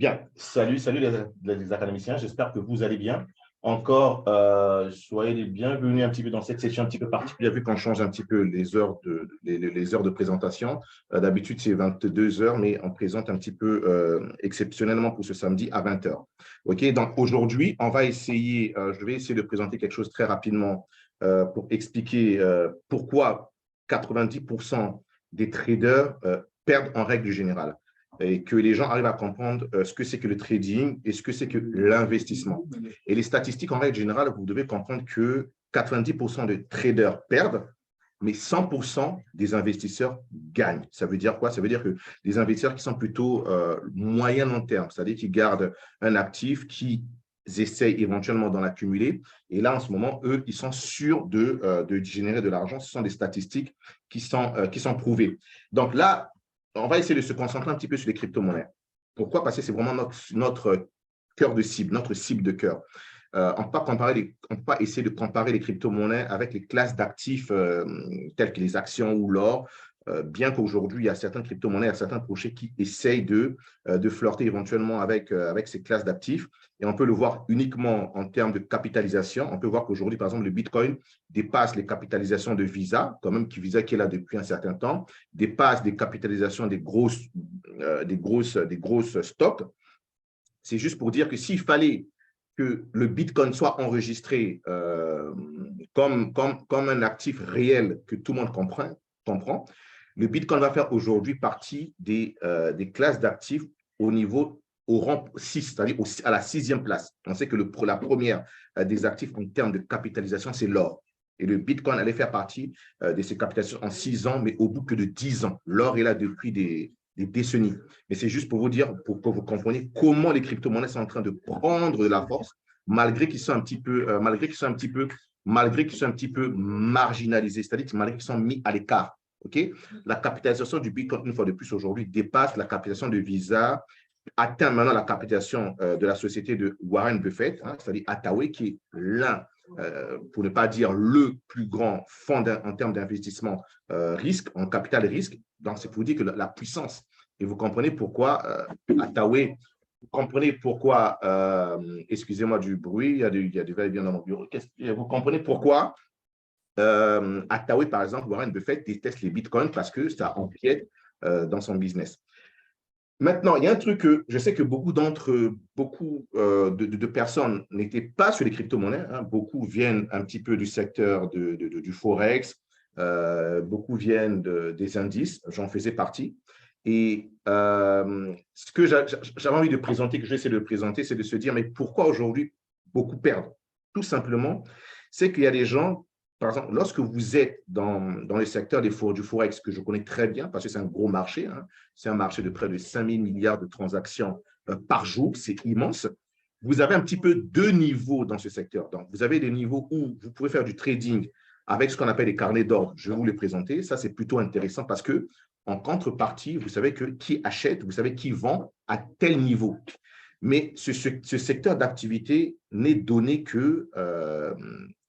Bien, salut les académiciens, j'espère que vous allez bien. Encore, soyez les bienvenus un petit peu dans cette session un petit peu particulière, vu qu'on change un petit peu les heures de présentation. D'habitude, c'est 22 heures, mais on présente un petit peu exceptionnellement pour ce samedi à 20 heures. OK, donc aujourd'hui, on va essayer, je vais essayer de présenter quelque chose très rapidement pour expliquer pourquoi 90% des traders perdent en règle générale et que les gens arrivent à comprendre ce que c'est que le trading et ce que c'est que l'investissement. Et les statistiques, en règle générale, vous devez comprendre que 90% des traders perdent, mais 100% des investisseurs gagnent. Ça veut dire quoi? Ça veut dire que des investisseurs qui sont plutôt moyen long terme, c'est-à-dire qui gardent un actif, qui essayent éventuellement d'en accumuler. Et là, en ce moment, eux, ils sont sûrs de générer de l'argent. Ce sont des statistiques qui sont prouvées. Donc là, on va essayer de se concentrer un petit peu sur les crypto-monnaies. Pourquoi? Parce que c'est vraiment notre cœur de cible, notre cible de cœur. On ne peut pas essayer de comparer les crypto-monnaies avec les classes d'actifs telles que les actions ou l'or, bien qu'aujourd'hui, il y a certaines crypto-monnaies, il y a certains projets qui essayent de flirter éventuellement avec ces classes d'actifs. Et on peut le voir uniquement en termes de capitalisation. On peut voir qu'aujourd'hui, par exemple, le Bitcoin dépasse les capitalisations de Visa, quand même, Visa qui est là depuis un certain temps, dépasse des capitalisations des grosses stocks. C'est juste pour dire que s'il fallait que le Bitcoin soit enregistré comme un actif réel que tout le monde comprend, le Bitcoin va faire aujourd'hui partie des classes d'actifs au rang 6, c'est-à-dire à la sixième place. On sait que la première des actifs en termes de capitalisation, c'est l'or. Et le Bitcoin allait faire partie de ces capitalisations en 6 ans, mais au bout que de 10 ans. L'or est là depuis des décennies. Mais c'est juste pour vous dire, pour que vous compreniez comment les crypto-monnaies sont en train de prendre de la force, malgré qu'ils sont un petit peu, marginalisés, c'est-à-dire malgré qu'ils sont mis à l'écart. Okay? La capitalisation du Bitcoin, une fois de plus aujourd'hui, dépasse la capitalisation de Visa, atteint maintenant la capitalisation de la société de Warren Buffett, c'est-à-dire Hathaway, qui est l'un, pour ne pas dire le plus grand fonds en termes d'investissement risque, en capital risque. Donc, c'est pour dire que la puissance, et vous comprenez pourquoi Hathaway, vous comprenez pourquoi, excusez-moi du bruit, il y a du va-et-vient dans mon bureau, vous comprenez pourquoi Hathaway, par exemple, Warren Buffett déteste les bitcoins parce que ça empiète dans son business. Maintenant, il y a un truc que je sais que beaucoup de personnes n'étaient pas sur les crypto-monnaies. Beaucoup viennent un petit peu du secteur du Forex, beaucoup viennent des indices, j'en faisais partie. Et ce que j'avais envie de présenter, que j'essaie de présenter, c'est de se dire, mais pourquoi aujourd'hui beaucoup perdent? Tout simplement, c'est qu'il y a des gens, par exemple, lorsque vous êtes dans le secteur du Forex, que je connais très bien, parce que c'est un gros marché, c'est un marché de près de 5 000 milliards de transactions par jour, c'est immense. Vous avez un petit peu deux niveaux dans ce secteur. Donc, vous avez des niveaux où vous pouvez faire du trading avec ce qu'on appelle les carnets d'ordre. Je vais vous les présenter. Ça, c'est plutôt intéressant parce que, en contrepartie, vous savez que qui achète, vous savez qui vend à tel niveau. Mais ce secteur d'activité n'est donné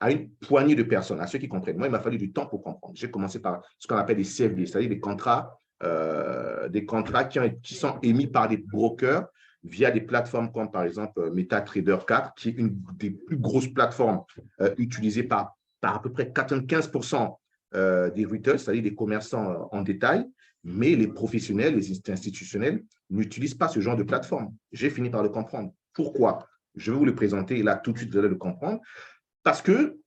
à une poignée de personnes, à ceux qui comprennent. Moi, il m'a fallu du temps pour comprendre. J'ai commencé par ce qu'on appelle des CFD, c'est-à-dire des contrats qui sont émis par des brokers via des plateformes comme par exemple MetaTrader 4, qui est une des plus grosses plateformes utilisées par à peu près 95% des retail, c'est-à-dire des commerçants en détail, mais les professionnels, les institutionnels n'utilisent pas ce genre de plateforme. J'ai fini par le comprendre. Pourquoi? Je vais vous le présenter là tout de suite, vous allez le comprendre. Parce que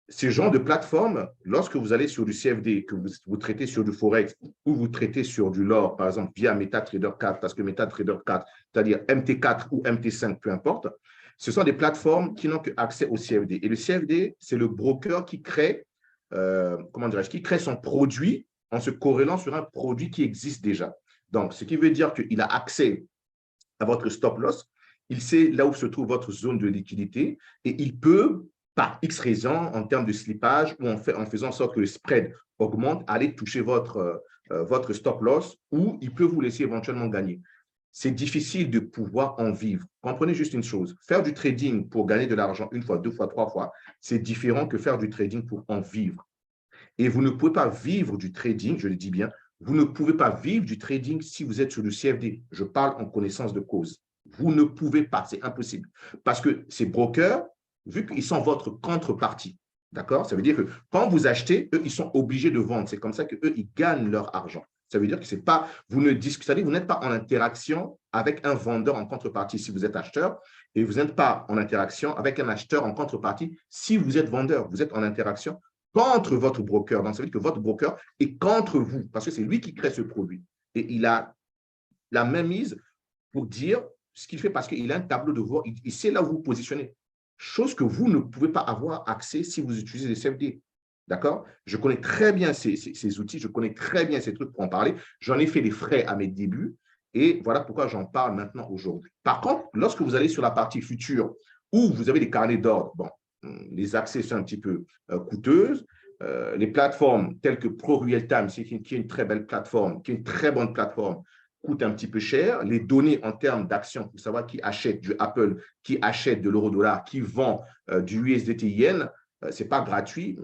ce genre de plateforme, lorsque vous allez sur du CFD, que vous traitez sur du Forex ou vous traitez sur du l'or, par exemple, via MetaTrader 4, parce que MetaTrader 4, c'est-à-dire MT4 ou MT5, peu importe, ce sont des plateformes qui n'ont qu'accès au CFD. Et le CFD, c'est le broker qui crée, qui crée son produit en se corrélant sur un produit qui existe déjà. Donc, ce qui veut dire qu'il a accès à votre stop loss, il sait là où se trouve votre zone de liquidité et il peut, par X raison, en termes de slippage ou en faisant en sorte que le spread augmente, aller toucher votre stop loss ou il peut vous laisser éventuellement gagner. C'est difficile de pouvoir en vivre. Comprenez juste une chose, faire du trading pour gagner de l'argent une fois, deux fois, trois fois, c'est différent que faire du trading pour en vivre. Et vous ne pouvez pas vivre du trading, je le dis bien, vous ne pouvez pas vivre du trading si vous êtes sur le CFD. Je parle en connaissance de cause. Vous ne pouvez pas, c'est impossible. Parce que ces brokers, vu qu'ils sont votre contrepartie, d'accord? Ça veut dire que quand vous achetez, eux, ils sont obligés de vendre. C'est comme ça qu'eux, ils gagnent leur argent. Ça veut dire que c'est pas, vous ne discutez, vous n'êtes pas en interaction avec un vendeur en contrepartie si vous êtes acheteur, et vous n'êtes pas en interaction avec un acheteur en contrepartie si vous êtes vendeur. Vous êtes en interaction contre votre broker. Donc, ça veut dire que votre broker est contre vous parce que c'est lui qui crée ce produit. Et il a la même mise pour dire ce qu'il fait parce qu'il a un tableau de bord, il sait là où vous positionnez. Chose que vous ne pouvez pas avoir accès si vous utilisez les CFD. D'accord? Je connais très bien ces outils, je connais très bien ces trucs pour en parler. J'en ai fait les frais à mes débuts et voilà pourquoi j'en parle maintenant aujourd'hui. Par contre, lorsque vous allez sur la partie future où vous avez des carnets d'ordre, bon, les accès sont un petit peu coûteuses. Les plateformes telles que ProRealTime, qui est une très belle plateforme, qui est une très bonne plateforme, coûte un petit peu cher. Les données en termes d'actions, pour savoir qui achète du Apple, qui achète de l'euro-dollar, qui vend du USDT yen, ce n'est pas gratuit,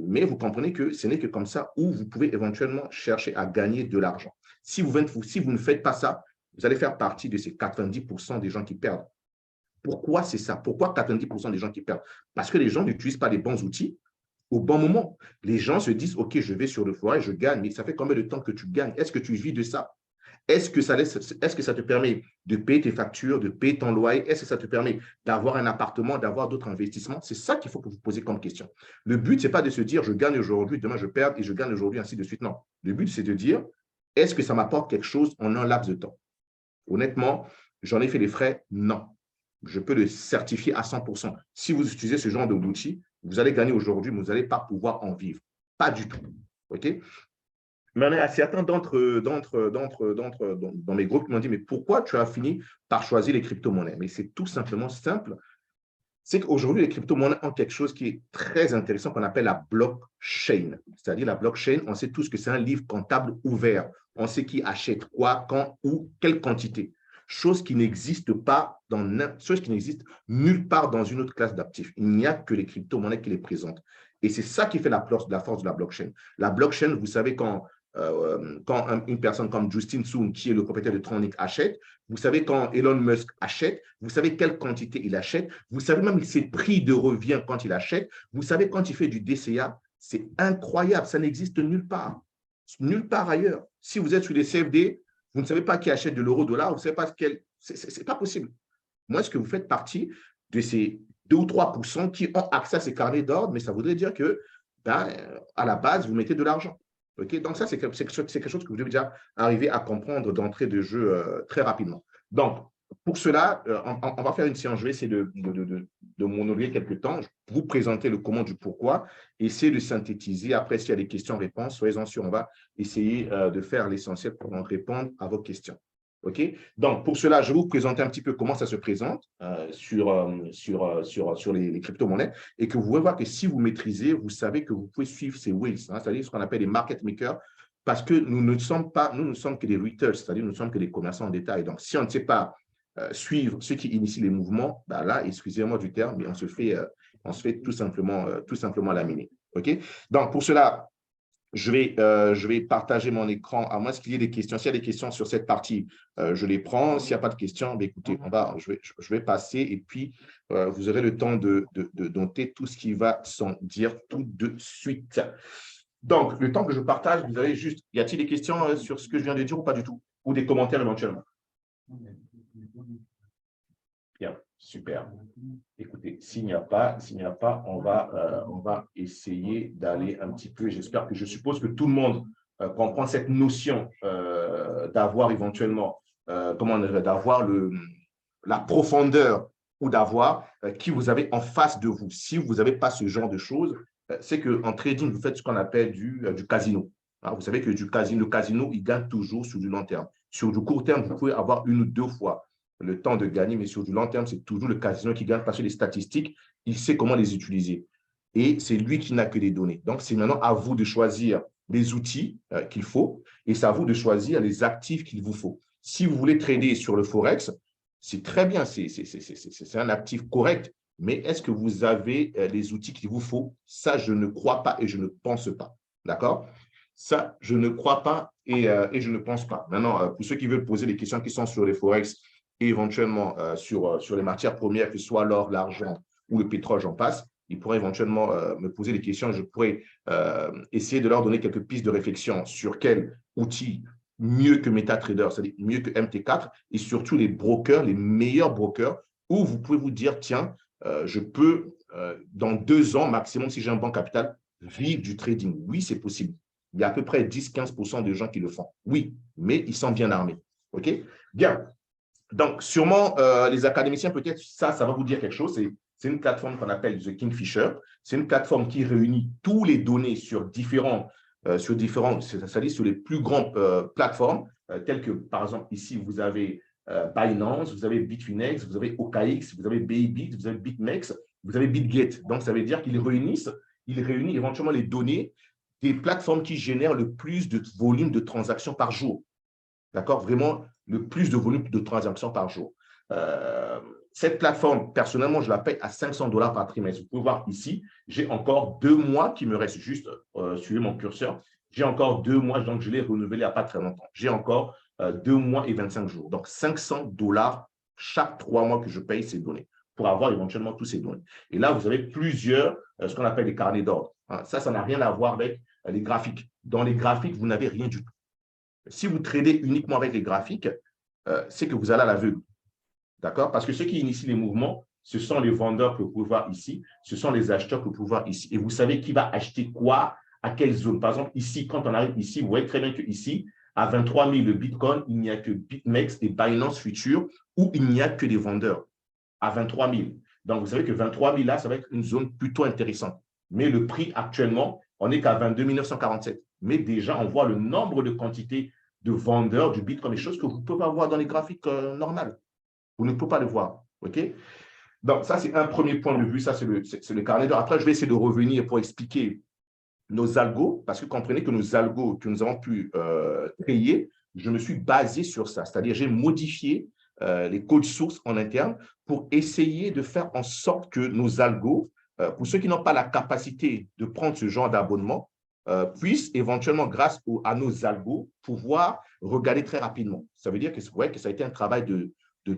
mais vous comprenez que ce n'est que comme ça où vous pouvez éventuellement chercher à gagner de l'argent. Si vous ne faites pas ça, vous allez faire partie de ces 90% des gens qui perdent. Pourquoi c'est ça? Pourquoi 90% des gens qui perdent? Parce que les gens n'utilisent pas les bons outils au bon moment. Les gens se disent, OK, je vais sur le forum, je gagne, mais ça fait combien de temps que tu gagnes? Est-ce que tu vis de ça? Est-ce que ça te permet de payer tes factures, de payer ton loyer? Est-ce que ça te permet d'avoir un appartement, d'avoir d'autres investissements? C'est ça qu'il faut que vous posez comme question. Le but, ce n'est pas de se dire, je gagne aujourd'hui, demain je perds et je gagne aujourd'hui, ainsi de suite. Non. Le but, c'est de dire, est-ce que ça m'apporte quelque chose en un laps de temps? Honnêtement, j'en ai fait les frais? Non. Je peux le certifier à 100%. Si vous utilisez ce genre d'outil, vous allez gagner aujourd'hui, mais vous n'allez pas pouvoir en vivre. Pas du tout. OK? Mais il y a certains dans mes groupes qui m'ont dit, mais pourquoi tu as fini par choisir les crypto-monnaies? Mais c'est tout simplement simple. C'est qu'aujourd'hui, les crypto-monnaies ont quelque chose qui est très intéressant qu'on appelle la blockchain. C'est-à-dire la blockchain, on sait tous que c'est un livre comptable ouvert. On sait qui achète quoi, quand, où, quelle quantité. Chose qui n'existe pas chose qui n'existe nulle part dans une autre classe d'actifs. Il n'y a que les crypto-monnaies qui les présentent. Et c'est ça qui fait la force de la blockchain. La blockchain, vous savez, quand une personne comme Justin Sun, qui est le propriétaire de Tronic, achète, vous savez quand Elon Musk achète, vous savez quelle quantité il achète, vous savez même ses prix de revient quand il achète, vous savez quand il fait du DCA, c'est incroyable, ça n'existe nulle part ailleurs. Si vous êtes sur les CFD, vous ne savez pas qui achète de l'euro-dollar, vous ne savez pas c'est pas possible. Moi, est-ce que vous faites partie de ces 2 ou 3% qui ont accès à ces carnets d'ordre, mais ça voudrait dire que, à la base, vous mettez de l'argent. Okay? Donc, ça, c'est quelque chose que vous devez déjà arriver à comprendre d'entrée de jeu très rapidement. Donc, pour cela, on va faire une séance. Je vais essayer de monologuer quelques temps, vous présenter le comment du pourquoi, essayer de synthétiser. Après, s'il y a des questions-réponses, soyez-en sûrs, on va essayer de faire l'essentiel pour en répondre à vos questions. OK? Donc, pour cela, je vais vous présenter un petit peu comment ça se présente sur les crypto-monnaies et que vous pouvez voir que si vous maîtrisez, vous savez que vous pouvez suivre ces whales, c'est-à-dire ce qu'on appelle les market makers, parce que nous ne sommes que des retailers, c'est-à-dire nous ne sommes que des commerçants en détail. Donc, si on ne sait pas suivre ceux qui initient les mouvements, ben là, excusez-moi du terme, mais on se fait tout simplement laminer. OK? Donc, pour cela, je vais partager mon écran, à moins qu'il y ait des questions. S'il y a des questions sur cette partie, je les prends. S'il n'y a pas de questions, ben écoutez, je vais passer et puis vous aurez le temps de noter tout ce qui va s'en dire tout de suite. Donc, le temps que je partage, vous avez juste… Y a-t-il des questions sur ce que je viens de dire ou pas du tout? Ou des commentaires éventuellement? Bien, super. Écoutez, s'il n'y a pas, on va essayer d'aller un petit peu. Je suppose que tout le monde comprend cette notion d'avoir éventuellement, d'avoir la profondeur ou d'avoir qui vous avez en face de vous. Si vous n'avez pas ce genre de choses, c'est qu'en trading, vous faites ce qu'on appelle du casino. Alors, vous savez que le casino, il gagne toujours sur du long terme. Sur du court terme, vous pouvez avoir une ou deux fois le temps de gagner, mais sur du long terme, c'est toujours le casino qui gagne parce que les statistiques, il sait comment les utiliser. Et c'est lui qui n'a que les données. Donc, c'est maintenant à vous de choisir les outils qu'il faut et c'est à vous de choisir les actifs qu'il vous faut. Si vous voulez trader sur le Forex, c'est très bien, c'est un actif correct, mais est-ce que vous avez les outils qu'il vous faut? Ça, je ne crois pas et je ne pense pas. D'accord? Ça, je ne crois pas et je ne pense pas. Maintenant, pour ceux qui veulent poser des questions qui sont sur les Forex, et éventuellement sur les matières premières, que ce soit l'or, l'argent ou le pétrole, j'en passe, ils pourraient éventuellement me poser des questions. Je pourrais essayer de leur donner quelques pistes de réflexion sur quel outil mieux que MetaTrader, c'est-à-dire mieux que MT4, et surtout les brokers, les meilleurs brokers, où vous pouvez vous dire, tiens, je peux, dans 2 ans maximum, si j'ai un bon capital, vivre du trading. Oui, c'est possible. Il y a à peu près 10-15% de gens qui le font. Oui, mais ils sont bien armés. OK? Bien. Donc, sûrement, les académiciens, peut-être, ça va vous dire quelque chose. C'est une plateforme qu'on appelle The Kingfisher. C'est une plateforme qui réunit tous les données sur différents, c'est-à-dire sur les plus grandes plateformes, telles que, par exemple, ici, vous avez Binance, vous avez Bitfinex, vous avez OKX, vous avez Bybit, vous avez BitMEX, vous avez BitGate. Donc, ça veut dire qu'ils réunissent éventuellement les données des plateformes qui génèrent le plus de volume de transactions par jour. D'accord? Vraiment, le plus de volume de transactions par jour. Cette plateforme, personnellement, je la paye à 500 $ par trimestre. Vous pouvez voir ici, j'ai encore 2 mois qui me restent. Juste suivez mon curseur. J'ai encore 2 mois, donc je l'ai renouvelé il n'y a pas très longtemps. J'ai encore 2 mois et 25 jours. Donc, 500 $ chaque 3 mois que je paye ces données pour avoir éventuellement tous ces données. Et là, vous avez plusieurs, ce qu'on appelle des carnets d'ordre. Ça n'a rien à voir avec les graphiques. Dans les graphiques, vous n'avez rien du tout. Si vous tradez uniquement avec les graphiques, c'est que vous allez à l'aveugle. D'accord? Parce que ceux qui initient les mouvements, ce sont les vendeurs que vous pouvez voir ici, ce sont les acheteurs que vous pouvez voir ici. Et vous savez qui va acheter quoi, à quelle zone. Par exemple, ici, quand on arrive ici, vous voyez très bien qu'ici, à 23 000 le Bitcoin, il n'y a que BitMEX et Binance Future où il n'y a que des vendeurs à 23 000. Donc, vous savez que 23 000 là, ça va être une zone plutôt intéressante. Mais le prix actuellement, on n'est qu'à 22 947. Mais déjà, on voit le nombre de quantités de vendeurs du Bitcoin, des choses que vous ne pouvez pas voir dans les graphiques normales. Vous ne pouvez pas le voir. OK? Donc, ça, c'est un premier point de vue. Ça, c'est le carnet d'or. Après, je vais essayer de revenir pour expliquer nos algos, parce que comprenez que nos algos que nous avons pu créer, je me suis basé sur ça. C'est-à-dire, j'ai modifié les codes sources en interne pour essayer de faire en sorte que nos algos, pour ceux qui n'ont pas la capacité de prendre ce genre d'abonnement, puissent éventuellement, grâce à nos algos, pouvoir regarder très rapidement. Ça veut dire que, ouais, que ça a été un travail de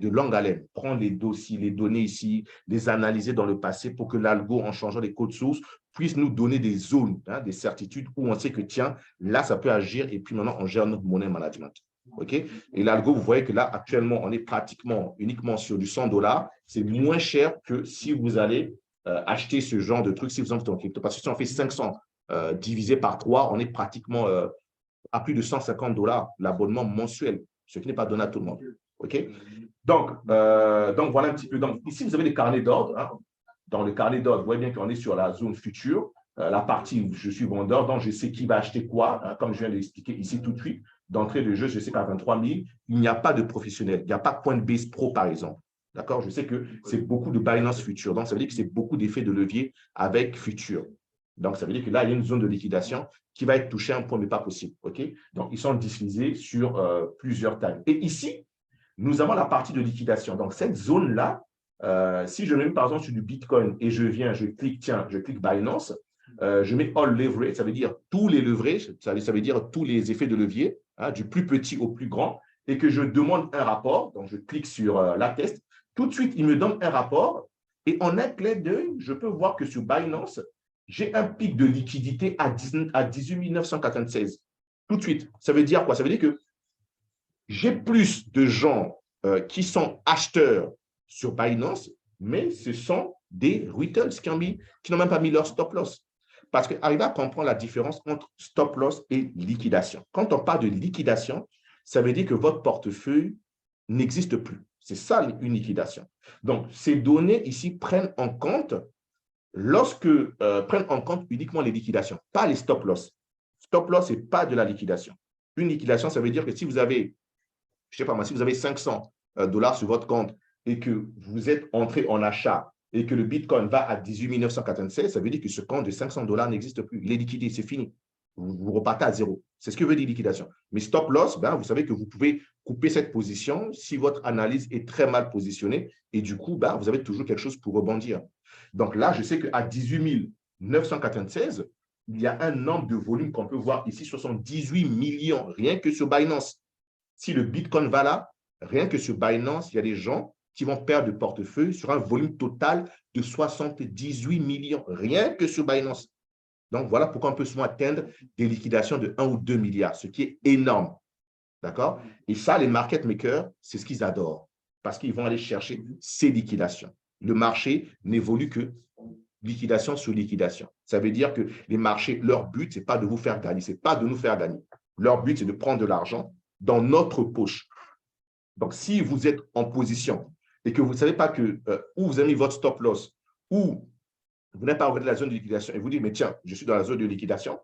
longue haleine. Prendre les dossiers, les données ici, les analyser dans le passé pour que l'algo, en changeant les codes sources, puisse nous donner des zones, des certitudes où on sait que, tiens, là, ça peut agir et puis maintenant, on gère notre money management. OK? Et l'algo, vous voyez que là, actuellement, on est pratiquement uniquement sur du 100 $. C'est moins cher que si vous allez acheter ce genre de truc, si vous en faites en crypto. Parce que si on fait 500 divisé par 3, on est pratiquement à plus de 150 $ l'abonnement mensuel, ce qui n'est pas donné à tout le monde. OK? Donc, voilà un petit peu. Donc, ici, vous avez les carnets d'ordre. Dans le carnet d'ordre, vous voyez bien qu'on est sur la zone future, la partie où je suis vendeur, donc je sais qui va acheter quoi, comme je viens de l'expliquer ici tout de suite. D'entrée de jeu, je sais qu'à 23 000, il n'y a pas de professionnel. Il n'y a pas Coinbase Pro, par exemple. D'accord? Je sais que c'est beaucoup de Binance Future. Donc, ça veut dire que c'est beaucoup d'effets de levier avec Future. Donc, ça veut dire que là, il y a une zone de liquidation qui va être touchée à un point, mais pas possible. OK? Donc, ils sont diffusés sur plusieurs tailles. Et ici, nous avons la partie de liquidation. Donc, cette zone-là, si je mets par exemple sur du Bitcoin et je clique Binance, je mets all leverage, ça veut dire tous les leverages, ça veut dire tous les effets de levier, du plus petit au plus grand, et que je demande un rapport, donc je clique sur l'attest, tout de suite, il me donne un rapport, et en un clin d'œil, je peux voir que sur Binance, j'ai un pic de liquidité à 18 996. Tout de suite. Ça veut dire quoi? Ça veut dire que j'ai plus de gens qui sont acheteurs sur Binance, mais ce sont des retailers qui n'ont même pas mis leur stop loss. Parce qu'arriver à comprendre la différence entre stop loss et liquidation. Quand on parle de liquidation, ça veut dire que votre portefeuille n'existe plus. C'est ça une liquidation. Donc, ces données ici prennent en compte uniquement les liquidations, pas les stop loss. Stop loss, ce n'est pas de la liquidation. Une liquidation, ça veut dire que si vous avez, je sais pas moi, si vous avez 500 $ sur votre compte et que vous êtes entré en achat et que le Bitcoin va à 18 996, ça veut dire que ce compte de 500 $ n'existe plus. Il est liquidé, c'est fini. Vous repartez à zéro. C'est ce que veut dire liquidation. Mais stop loss, vous savez que vous pouvez couper cette position si votre analyse est très mal positionnée et du coup, vous avez toujours quelque chose pour rebondir. Donc là, je sais qu'à 18 996, il y a un nombre de volumes qu'on peut voir ici, 78 millions, rien que sur Binance. Si le Bitcoin va là, rien que sur Binance, il y a des gens qui vont perdre de portefeuille sur un volume total de 78 millions, rien que sur Binance. Donc, voilà pourquoi on peut souvent atteindre des liquidations de 1 ou 2 milliards, ce qui est énorme. D'accord? Et ça, les market makers, c'est ce qu'ils adorent parce qu'ils vont aller chercher ces liquidations. Le marché n'évolue que liquidation sur liquidation. Ça veut dire que les marchés, leur but, ce n'est pas de vous faire gagner, ce n'est pas de nous faire gagner. Leur but, c'est de prendre de l'argent dans notre poche. Donc, si vous êtes en position et que vous ne savez pas que, où vous avez mis votre stop loss, ou vous n'avez pas regardé la zone de liquidation et vous dites, mais tiens, je suis dans la zone de liquidation,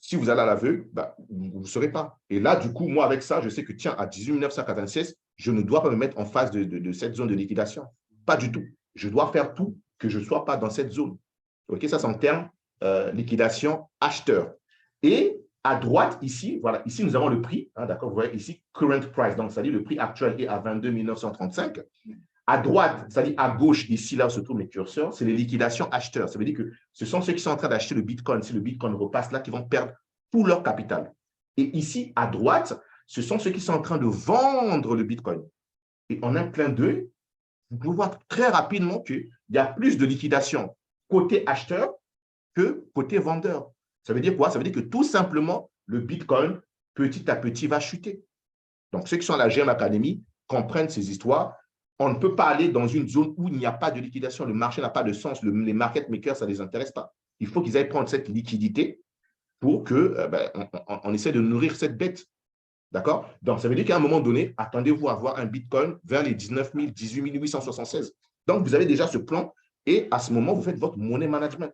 si vous allez à l'aveugle, bah, vous ne saurez pas. Et là, du coup, moi, avec ça, je sais que, tiens, à 18 996, je ne dois pas me mettre en face de cette zone de liquidation. Pas du tout. Je dois faire tout que je ne sois pas dans cette zone. OK, ça, c'est en termes liquidation acheteur. Et à droite, ici, voilà, ici, nous avons le prix. Hein, d'accord, vous voyez ici, current price. Donc, c'est-à-dire le prix actuel est à 22 935. À droite, c'est-à-dire à gauche, ici, là où se trouvent mes curseurs, c'est les liquidations acheteurs. Ça veut dire que ce sont ceux qui sont en train d'acheter le Bitcoin. Si le Bitcoin repasse là, qui vont perdre tout leur capital. Et ici, à droite, ce sont ceux qui sont en train de vendre le Bitcoin. Et en un clin d'œil, vous pouvez voir très rapidement qu'il y a plus de liquidation côté acheteur que côté vendeur. Ça veut dire quoi? Ça veut dire que tout simplement, le Bitcoin, petit à petit, va chuter. Donc, ceux qui sont à la GM Academy comprennent ces histoires. On ne peut pas aller dans une zone où il n'y a pas de liquidation. Le marché n'a pas de sens. Les market makers, ça ne les intéresse pas. Il faut qu'ils aillent prendre cette liquidité pour que on essaie de nourrir cette bête. D'accord? Donc, ça veut dire qu'à un moment donné, attendez-vous à avoir un Bitcoin vers les 19 000, 18 876. Donc, vous avez déjà ce plan et à ce moment, vous faites votre money management.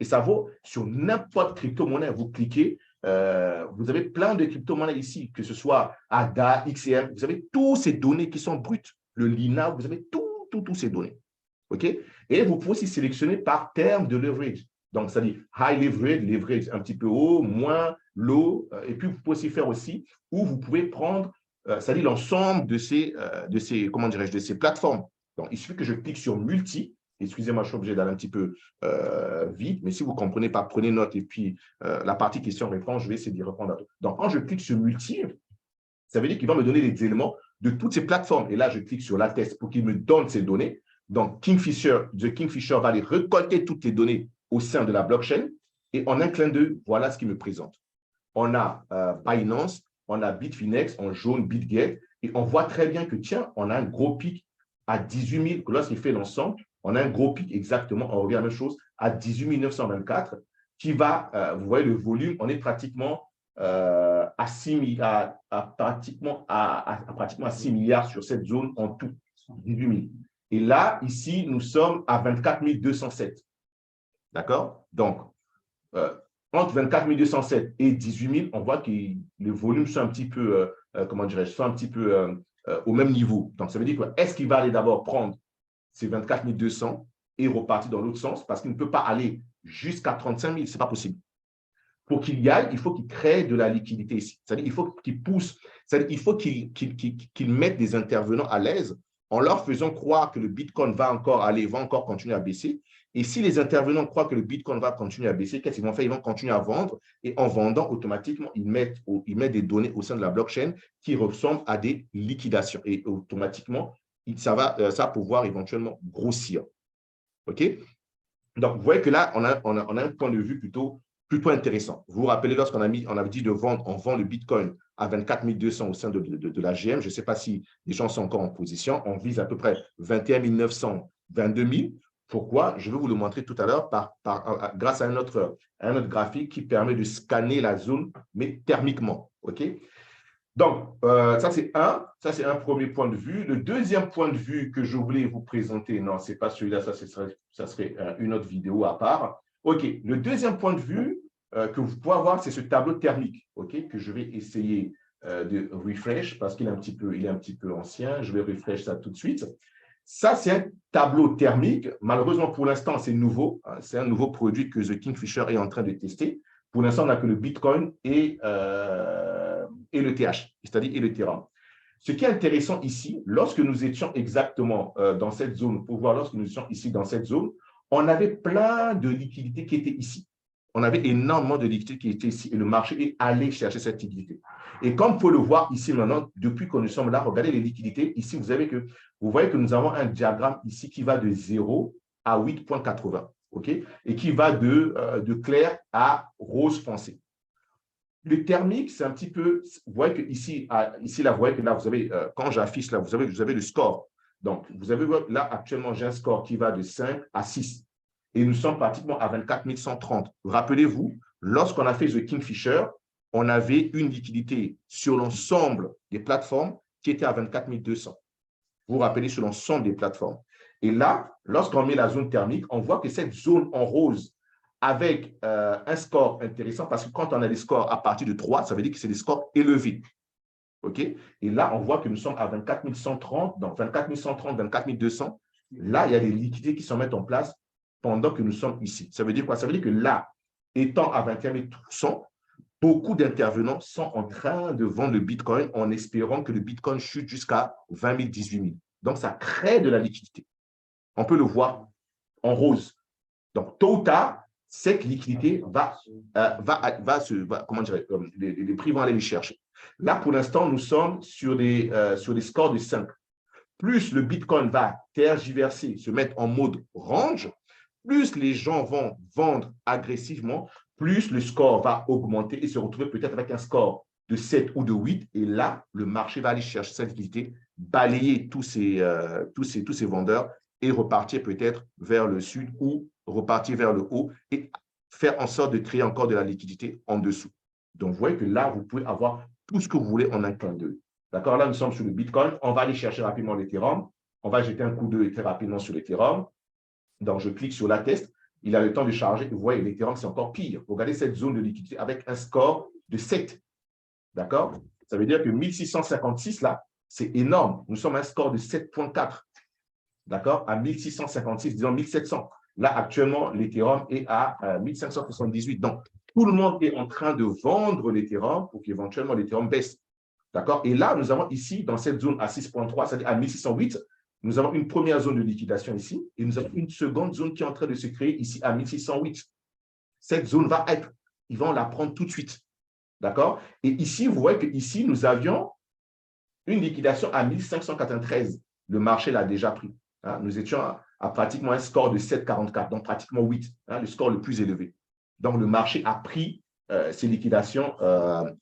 Et ça vaut sur n'importe crypto-monnaie. Vous cliquez, vous avez plein de crypto-monnaies ici, que ce soit ADA, XRP, vous avez toutes ces données qui sont brutes. Le Lina, vous avez toutes ces données. OK? Et vous pouvez aussi sélectionner par terme de leverage. Donc, ça dit high leverage, leverage un petit peu haut, moins low. Et puis, vous pouvez aussi faire aussi où vous pouvez prendre, ça dit l'ensemble de ces comment dirais-je, de ces plateformes. Donc, il suffit que je clique sur multi. Excusez-moi, je suis obligé d'aller un petit peu vite, mais si vous ne comprenez pas, prenez note. Et puis, la partie question-réponse, je vais essayer d'y répondre à tout. Donc, quand je clique sur multi, ça veut dire qu'il va me donner les éléments de toutes ces plateformes. Et là, je clique sur l'attest pour qu'il me donne ces données. Donc, Kingfisher va aller récolter toutes les données au sein de la blockchain. Et en un clin d'œil, voilà ce qu'il me présente. On a Binance, on a Bitfinex, en jaune, BitGet. Et on voit très bien que, tiens, on a un gros pic à 18 000. Lorsqu'il fait l'ensemble, on a un gros pic exactement, on revient à la même chose, à 18 924, qui va, vous voyez le volume, on est pratiquement à 6 pratiquement à 6 milliards sur cette zone en tout, 18 000. Et là, ici, nous sommes à 24 207. D'accord? Donc, entre 24 207 et 18 000, on voit que les volumes sont un petit peu, comment dirais-je, sont un petit peu au même niveau. Donc, ça veut dire quoi? Est-ce qu'il va aller d'abord prendre ces 24 200 et repartir dans l'autre sens parce qu'il ne peut pas aller jusqu'à 35 000, ce n'est pas possible. Pour qu'il y aille, il faut qu'il crée de la liquidité ici. C'est-à-dire il faut qu'il pousse, c'est-à-dire il faut qu'il mette des intervenants à l'aise en leur faisant croire que le Bitcoin va encore aller, va encore continuer à baisser. Et si les intervenants croient que le Bitcoin va continuer à baisser, qu'est-ce qu'ils vont faire? Ils vont continuer à vendre et en vendant, automatiquement, ils mettent des données au sein de la blockchain qui ressemblent à des liquidations. Et automatiquement, ça va pouvoir éventuellement grossir. OK? Donc, vous voyez que là, on a un point de vue plutôt intéressant. Vous vous rappelez, lorsqu'on avait dit de vendre, on vend le Bitcoin à 24 200 au sein de la GM. Je ne sais pas si les gens sont encore en position. On vise à peu près 21 900, 22 000. Pourquoi? Je vais vous le montrer tout à l'heure grâce à un autre graphique qui permet de scanner la zone, mais thermiquement. OK? Donc, ça, c'est un premier point de vue. Le deuxième point de vue que je voulais vous présenter, non, ce n'est pas celui-là, ça serait une autre vidéo à part. OK, le deuxième point de vue que vous pouvez avoir, c'est ce tableau thermique, OK, que je vais essayer de refresh parce qu'il est un petit peu ancien. Je vais refresh ça tout de suite. Ça, c'est un tableau thermique. Malheureusement, pour l'instant, c'est nouveau. C'est un nouveau produit que The Kingfisher est en train de tester. Pour l'instant, on n'a que le Bitcoin et le TH, c'est-à-dire et le Ethereum. Ce qui est intéressant ici, lorsque nous étions exactement dans cette zone, pour voir lorsque nous étions ici dans cette zone, on avait plein de liquidités qui étaient ici. On avait énormément de liquidités qui étaient ici et le marché est allé chercher cette liquidité. Et comme vous pouvez le voir ici maintenant, depuis que nous sommes là, regardez les liquidités. Ici, vous voyez que nous avons un diagramme ici qui va de 0 à 8,80. OK? Et qui va de clair à rose foncé. Le thermique, c'est un petit peu, vous voyez que ici, là, vous voyez que là, vous avez, quand j'affiche là, vous avez le score. Donc, vous avez là, actuellement, j'ai un score qui va de 5 à 6. Et nous sommes pratiquement à 24 130. Rappelez-vous, lorsqu'on a fait The Kingfisher, on avait une liquidité sur l'ensemble des plateformes qui était à 24 200. Vous vous rappelez, sur l'ensemble des plateformes. Et là, lorsqu'on met la zone thermique, on voit que cette zone en rose avec un score intéressant, parce que quand on a des scores à partir de 3, ça veut dire que c'est des scores élevés. OK? Et là, on voit que nous sommes à 24 130, donc 24 130, 24 200. Là, il y a des liquidités qui se mettent en place pendant que nous sommes ici. Ça veut dire quoi? Ça veut dire que là, étant à 21 200, beaucoup d'intervenants sont en train de vendre le Bitcoin en espérant que le Bitcoin chute jusqu'à 20 000, 18 000. Donc, ça crée de la liquidité. On peut le voir en rose. Donc, tôt ou tard, cette liquidité comment dire, les prix vont aller les chercher. Là, pour l'instant, nous sommes sur des scores de 5. Plus le Bitcoin va tergiverser, se mettre en mode range, plus les gens vont vendre agressivement, plus le score va augmenter et se retrouver peut-être avec un score de 7 ou de 8. Et là, le marché va aller chercher cette liquidité, balayer tous ces vendeurs et repartir peut-être vers le sud ou repartir vers le haut et faire en sorte de créer encore de la liquidité en dessous. Donc, vous voyez que là, vous pouvez avoir tout ce que vous voulez en un clin d'œil. D'accord? Là, nous sommes sur le Bitcoin. On va aller chercher rapidement l'Ethereum. On va jeter un coup d'œil très rapidement sur l'Ethereum. Donc, je clique sur la test. Il a le temps de charger. Vous voyez, l'Ethereum, c'est encore pire. Regardez cette zone de liquidité avec un score de 7. D'accord? Ça veut dire que 1656, là, c'est énorme. Nous sommes à un score de 7,4. D'accord? À 1656, disons 1700. Là, actuellement, l'Ethereum est à 1578. Donc, tout le monde est en train de vendre l'Ethereum pour qu'éventuellement l'Ethereum baisse. D'accord? Et là, nous avons ici, dans cette zone à 6,3, c'est-à-dire à 1608, nous avons une première zone de liquidation ici et nous avons une seconde zone qui est en train de se créer ici à 1608. Cette zone va être, ils vont la prendre tout de suite. D'accord? Et ici, vous voyez qu'ici, nous avions une liquidation à 1593. Le marché l'a déjà pris. Hein? Nous étions à pratiquement un score de 7,44, donc pratiquement 8, hein, le score le plus élevé. Donc, le marché a pris ces liquidations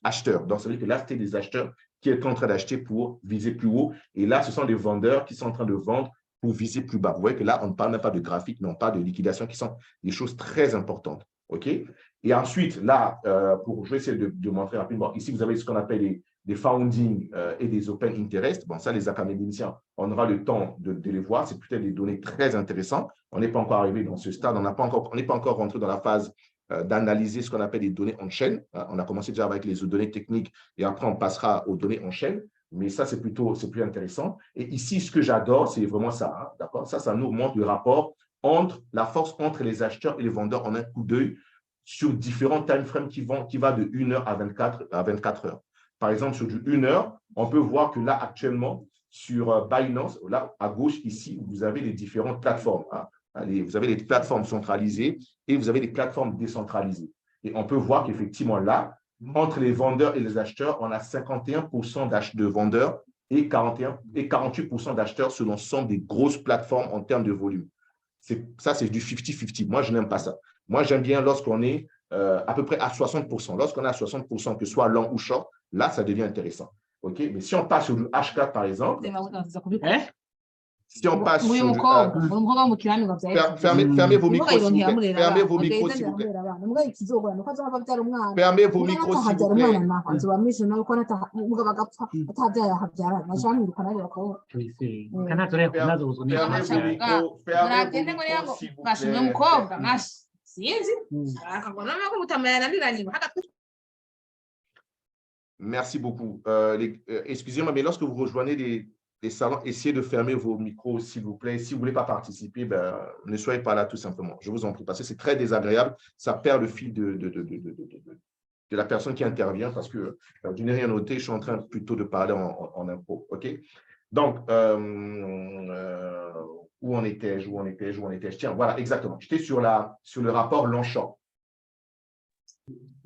acheteurs. Donc, ça veut dire que là, c'était des acheteurs qui étaient en train d'acheter pour viser plus haut. Et là, ce sont des vendeurs qui sont en train de vendre pour viser plus bas. Vous voyez que là, on ne parle même pas de graphique, mais on parle de liquidation qui sont des choses très importantes. OK? Et ensuite, là, je vais essayer de montrer rapidement. Ici, vous avez ce qu'on appelle des founding et des open interest. Bon, ça, les académiciens, on aura le temps de les voir. C'est peut-être des données très intéressantes. On n'est pas encore arrivé dans ce stade. On n'est pas encore rentré dans la phase d'analyser ce qu'on appelle les données en chaîne. On a commencé déjà avec les données techniques et après, on passera aux données en chaîne. Mais ça, c'est plus intéressant. Et ici, ce que j'adore, c'est vraiment ça. Hein, d'accord? Ça nous montre le rapport entre la force entre les acheteurs et les vendeurs en un coup d'œil sur différents time frames qui va de 1 heure à 24 heures. Par exemple, sur du 1 heure, on peut voir que là, actuellement, sur Binance, là, à gauche, ici, vous avez les différentes plateformes. Hein. Vous avez les plateformes centralisées et vous avez les plateformes décentralisées. Et on peut voir qu'effectivement, là, entre les vendeurs et les acheteurs, on a 51% de vendeurs et 48% d'acheteurs sur l'ensemble des grosses plateformes en termes de volume. Ça, c'est du 50-50. Moi, je n'aime pas ça. Moi, j'aime bien lorsqu'on est à peu près à 60%. Lorsqu'on est à 60%, que ce soit long ou short, là, ça devient intéressant. OK? Mais si on passe sur du H4, par exemple, si on passe sur du… fermez vos micros, s'il vous plaît. Fermez vos micros, s'il vous plaît. Fermez vos micros, s'il vous plaît. Merci beaucoup. Excusez-moi, mais lorsque vous rejoignez des salons, essayez de fermer vos micros, s'il vous plaît. Si vous ne voulez pas participer, ne soyez pas là tout simplement. Je vous en prie, parce que c'est très désagréable. Ça perd le fil de la personne qui intervient, parce que je n'ai rien noté. Je suis en train plutôt de parler en impro. OK? Donc, où en étais-je? Tiens, voilà, exactement. J'étais sur le rapport Longchamp.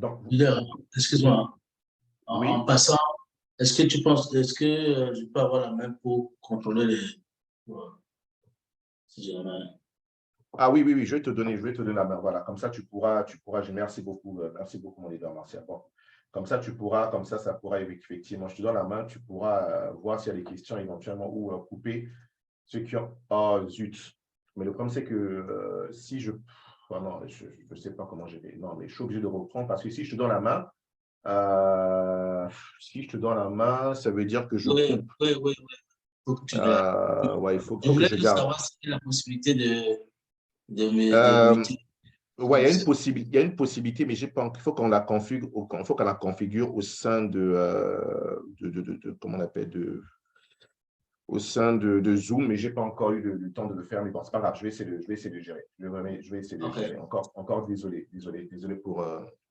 Donc, Leader, excuse-moi, en oui. passant, est-ce que je peux avoir la main pour contrôler les. Si jamais. Ah oui, oui, oui, je vais te donner la main. Voilà, comme ça, merci beaucoup, mon leader Martial. Bon, comme ça, comme ça pourra, effectivement, je te donne la main, tu pourras voir s'il y a des questions éventuellement ou couper ceux qui ont. Oh, zut. Mais le problème, c'est que si je. Oh non, je ne sais pas comment j'ai fait. Non, mais je suis obligé de reprendre parce que si je te donne la main, si je te donne la main, ça veut dire que je Oui, coupe. oui, oui, oui. Faut que tu le. Ouais, Je faut que voulais je juste garde. savoir si y a la possibilité de Euh, muter. Ouais, il y a une possibilité, mais j'ai pas, il faut qu'on la configure, faut qu'on la configure au sein comment on appelle, au sein de Zoom, mais j'ai pas encore eu le temps de le faire, mais bon, c'est pas grave, je vais essayer de gérer. Je vais essayer de OK. gérer. Encore désolé pour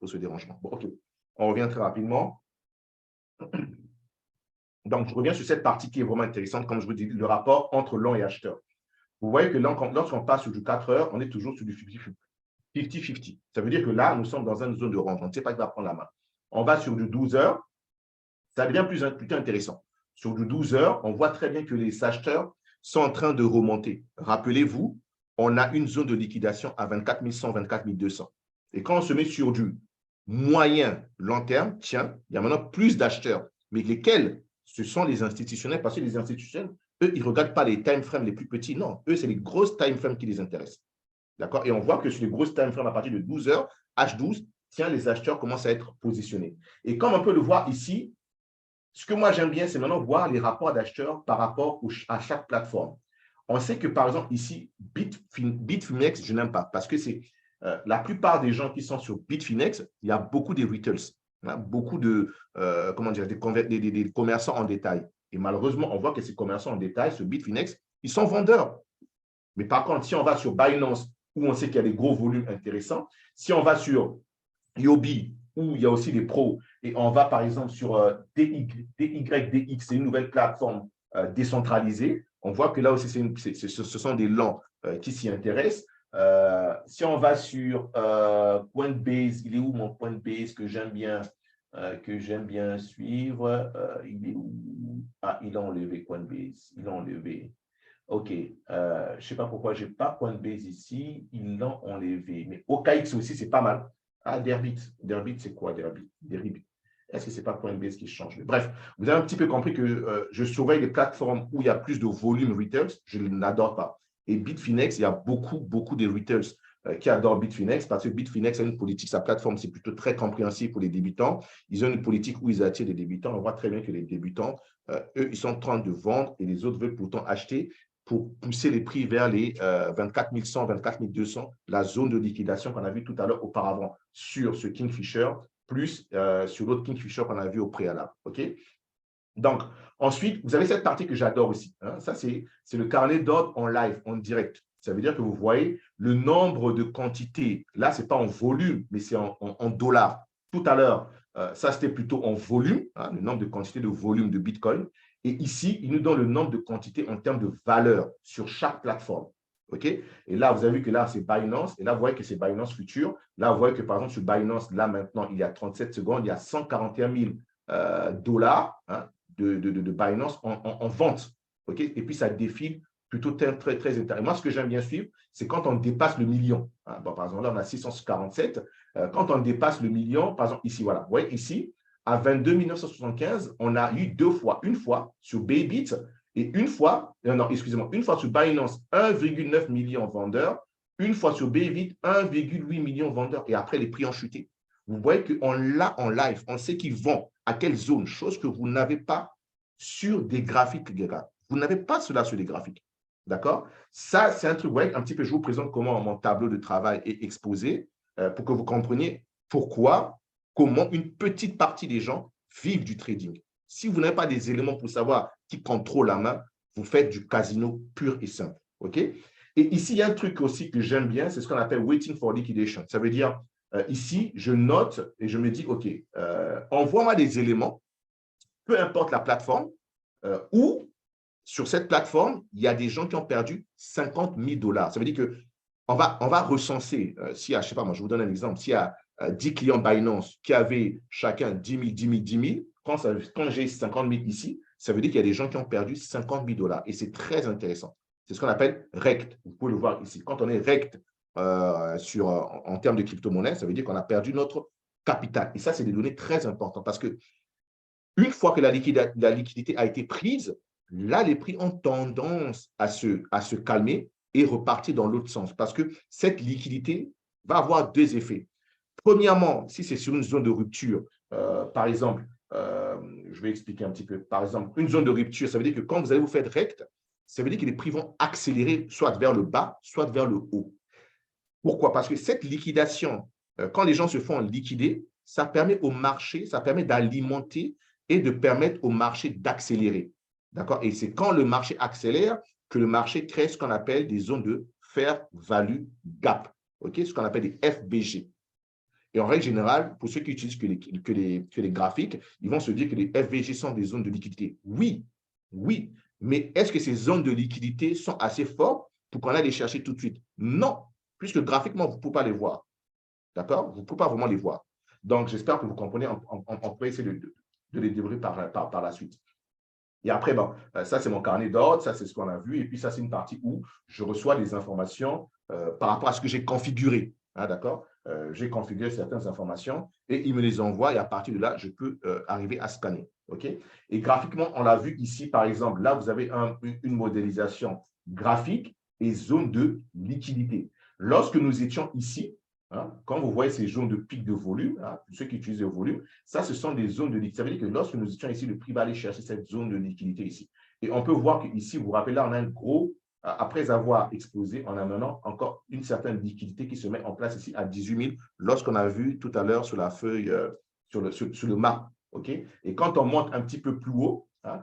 ce dérangement. Bon, OK. On revient très rapidement. Donc, je reviens sur cette partie qui est vraiment intéressante, comme je vous dis, le rapport entre long et acheteur. Vous voyez que lorsqu'on passe sur du 4 heures, on est toujours sur du 50-50. Ça veut dire que là, nous sommes dans une zone de rente. On ne sait pas qui va prendre la main. On va sur du 12 heures, ça devient plutôt intéressant. Sur du 12 heures, on voit très bien que les acheteurs sont en train de remonter. Rappelez-vous, on a une zone de liquidation à 24 100, 24 200. Et quand on se met sur du moyen long terme, tiens, il y a maintenant plus d'acheteurs. Mais lesquels? Ce sont les institutionnels, parce que les institutionnels, eux, ils ne regardent pas les time frames les plus petits. Non, eux, c'est les grosses time frames qui les intéressent. D'accord? Et on voit que sur les grosses time frames à partir de 12 heures, H12, tiens, les acheteurs commencent à être positionnés. Et comme on peut le voir ici, ce que moi j'aime bien, c'est maintenant voir les rapports d'acheteurs par rapport à chaque plateforme. On sait que par exemple ici, Bitfinex, je n'aime pas parce que c'est la plupart des gens qui sont sur Bitfinex, il y a beaucoup de retails, hein, beaucoup de comment dire, des commerçants en détail. Et malheureusement, on voit que ces commerçants en détail, ce Bitfinex, ils sont vendeurs. Mais par contre, si on va sur Binance, où on sait qu'il y a des gros volumes intéressants, si on va sur Yobi, où il y a aussi des pros, et on va par exemple sur DYDX, c'est une nouvelle plateforme décentralisée, on voit que là aussi, ce sont des lents qui s'y intéressent. Si on va sur Coinbase, il est où mon Coinbase que j'aime bien suivre? Il est où? Ah, il a enlevé Coinbase, il a enlevé. OK. Je ne sais pas pourquoi je n'ai pas Coinbase ici. Ils l'ont enlevé. Mais OKX aussi, c'est pas mal. Ah, Derbit. Derbit, c'est quoi Derbit? Derbit. Est-ce que ce n'est pas Coinbase qui change? Bref, vous avez un petit peu compris que je surveille les plateformes où il y a plus de volume retail. Je n'adore pas. Et Bitfinex, il y a beaucoup, beaucoup de retails qui adorent Bitfinex parce que Bitfinex a une politique, sa plateforme, c'est plutôt très compréhensible pour les débutants. Ils ont une politique où ils attirent les débutants. On voit très bien que les débutants, eux, ils sont en train de vendre et les autres veulent pourtant acheter pour pousser les prix vers les 24 100, 24 200, la zone de liquidation qu'on a vu tout à l'heure auparavant sur ce Kingfisher, plus sur l'autre Kingfisher qu'on a vu au préalable. OK? Donc, ensuite, vous avez cette partie que j'adore aussi. Hein, ça, c'est le carnet d'ordre en live, en direct. Ça veut dire que vous voyez le nombre de quantités. Là, ce n'est pas en volume, mais c'est en dollars. Tout à l'heure, ça, c'était plutôt en volume, hein, le nombre de quantités de volume de Bitcoin. Et ici, il nous donne le nombre de quantités en termes de valeur sur chaque plateforme. OK? Et là, vous avez vu que là, c'est Binance. Et là, vous voyez que c'est Binance Future. Là, vous voyez que, par exemple, sur Binance, là, maintenant, il y a 37 secondes, il y a 141 000 dollars, hein, de Binance en vente. Okay? Et puis, ça défile plutôt très, très, très intéressant. Moi, ce que j'aime bien suivre, c'est quand on dépasse le million. Hein. Bon, par exemple, là, on a 647. Quand on dépasse le million, par exemple, ici, voilà. Vous voyez, ici, à 22 975, on a eu deux fois. Une fois sur Bybit et une fois, non, excusez-moi, une fois sur Binance, 1,9 million vendeurs. Une fois sur Bybit, 1,8 million vendeurs. Et après, les prix ont chuté. Vous voyez qu'on l'a en live. On sait qu'ils vont à quelle zone, chose que vous n'avez pas sur des graphiques. Vous n'avez pas cela sur des graphiques. D'accord? Ça, c'est un truc, ouais, un petit peu, je vous présente comment mon tableau de travail est exposé pour que vous compreniez pourquoi, comment une petite partie des gens vivent du trading. Si vous n'avez pas des éléments pour savoir qui contrôle la main, vous faites du casino pur et simple. OK? Et ici, il y a un truc aussi que j'aime bien, c'est ce qu'on appelle waiting for liquidation. Ça veut dire, ici, je note et je me dis, OK, envoie-moi des éléments, peu importe la plateforme, où sur cette plateforme, il y a des gens qui ont perdu 50 000 dollars. Ça veut dire qu'on va recenser, s'il y a, je ne sais pas, moi, je vous donne un exemple, s'il y a 10 clients Binance qui avaient chacun 10 000, 10 000, 10 000, quand j'ai 50 000 ici, ça veut dire qu'il y a des gens qui ont perdu 50 000 $. Et c'est très intéressant. C'est ce qu'on appelle rect. Vous pouvez le voir ici. Quand on est rect en termes de crypto-monnaie, ça veut dire qu'on a perdu notre capital. Et ça, c'est des données très importantes parce que une fois que la liquidité a été prise, là, les prix ont tendance à se calmer et repartir dans l'autre sens parce que cette liquidité va avoir deux effets. Premièrement, si c'est sur une zone de rupture, par exemple, je vais expliquer un petit peu. Par exemple, une zone de rupture, ça veut dire que quand vous allez vous faire rect, ça veut dire que les prix vont accélérer soit vers le bas, soit vers le haut. Pourquoi? Parce que cette liquidation, quand les gens se font liquider, ça permet au marché, ça permet d'alimenter et de permettre au marché d'accélérer. D'accord? Et c'est quand le marché accélère que le marché crée ce qu'on appelle des zones de fair value gap. Okay? Ce qu'on appelle des FVG. Et en règle générale, pour ceux qui utilisent que les graphiques, ils vont se dire que les FVG sont des zones de liquidité. Oui, oui. Mais est-ce que ces zones de liquidité sont assez fortes pour qu'on aille les chercher tout de suite? Non, puisque graphiquement, vous ne pouvez pas les voir. D'accord? Vous ne pouvez pas vraiment les voir. Donc, j'espère que vous comprenez. On peut essayer de les développer par la suite. Et après, bon, ça, c'est mon carnet d'ordre, ça, c'est ce qu'on a vu. Et puis, ça, c'est une partie où je reçois des informations par rapport à ce que j'ai configuré. Hein, d'accord? J'ai configuré certaines informations et il me les envoie. Et à partir de là, je peux arriver à scanner. OK? Et graphiquement, on l'a vu ici, par exemple. Là, vous avez une modélisation graphique et zone de liquidité. Lorsque nous étions ici, hein, quand vous voyez ces zones de pic de volume, hein, ceux qui utilisent le volume, ça, ce sont des zones de liquidité. Ça veut dire que lorsque nous étions ici, le prix va aller chercher cette zone de liquidité ici. Et on peut voir qu'ici, vous vous rappelez, là, on a un gros, après avoir explosé, on a maintenant encore une certaine liquidité qui se met en place ici à 18 000, lorsqu'on a vu tout à l'heure sur la feuille, sur le map. Okay? Et quand on monte un petit peu plus haut, hein,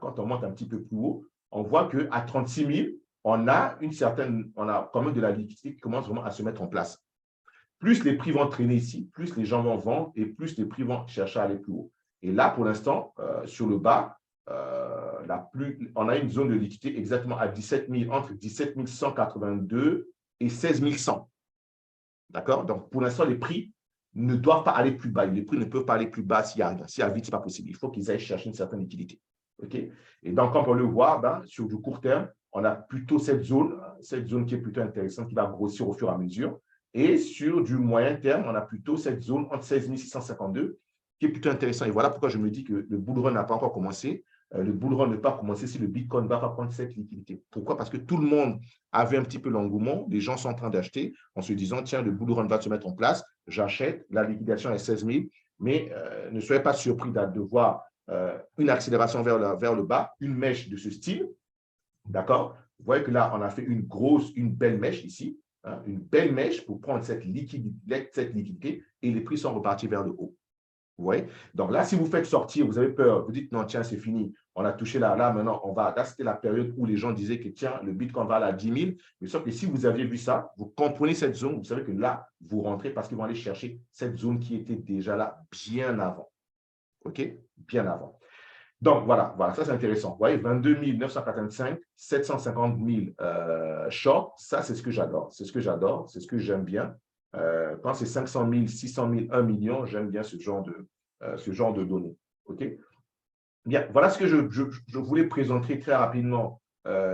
on voit qu'à 36 000, on a quand même de la liquidité qui commence vraiment à se mettre en place. Plus les prix vont traîner ici, plus les gens vont vendre et plus les prix vont chercher à aller plus haut. Et là, pour l'instant, sur le bas, on a une zone de liquidité exactement à 17 000, entre 17 182 et 16 100. D'accord? Donc, pour l'instant, les prix ne doivent pas aller plus bas. Les prix ne peuvent pas aller plus bas s'il y a rien. S'il y a vite, ce n'est pas possible. Il faut qu'ils aillent chercher une certaine liquidité. Okay? Et donc, comme on le voit, sur du court terme, on a plutôt cette zone qui est plutôt intéressante, qui va grossir au fur et à mesure. Et sur du moyen terme, on a plutôt cette zone entre 16 652 qui est plutôt intéressant. Et voilà pourquoi je me dis que le bull run n'a pas encore commencé. Le bull run ne peut pas commencer si le Bitcoin ne va pas prendre cette liquidité. Pourquoi? Parce que tout le monde avait un petit peu l'engouement. Les gens sont en train d'acheter en se disant, tiens, le bull run va se mettre en place. J'achète. La liquidation est 16 000. Mais ne soyez pas surpris de voir une accélération vers le bas, une mèche de ce style. D'accord? Vous voyez que là, on a fait une belle mèche ici. Hein, une belle mèche pour prendre cette liquidité et les prix sont repartis vers le haut. Vous voyez? Donc là, si vous faites sortir, vous avez peur, vous dites non, tiens, c'est fini, on a touché là, maintenant, là, c'était la période où les gens disaient que tiens, le Bitcoin va aller à 10 000. Mais sauf que si vous aviez vu ça, vous comprenez cette zone, vous savez que là, vous rentrez parce qu'ils vont aller chercher cette zone qui était déjà là bien avant. OK? Bien avant. Donc, voilà, ça c'est intéressant. Vous voyez, 22 985, 750 000 shorts, ça c'est ce que j'adore. C'est ce que j'aime bien. Quand c'est 500 000, 600 000, 1 million, j'aime bien ce genre de données. OK? Bien, voilà ce que je voulais présenter très rapidement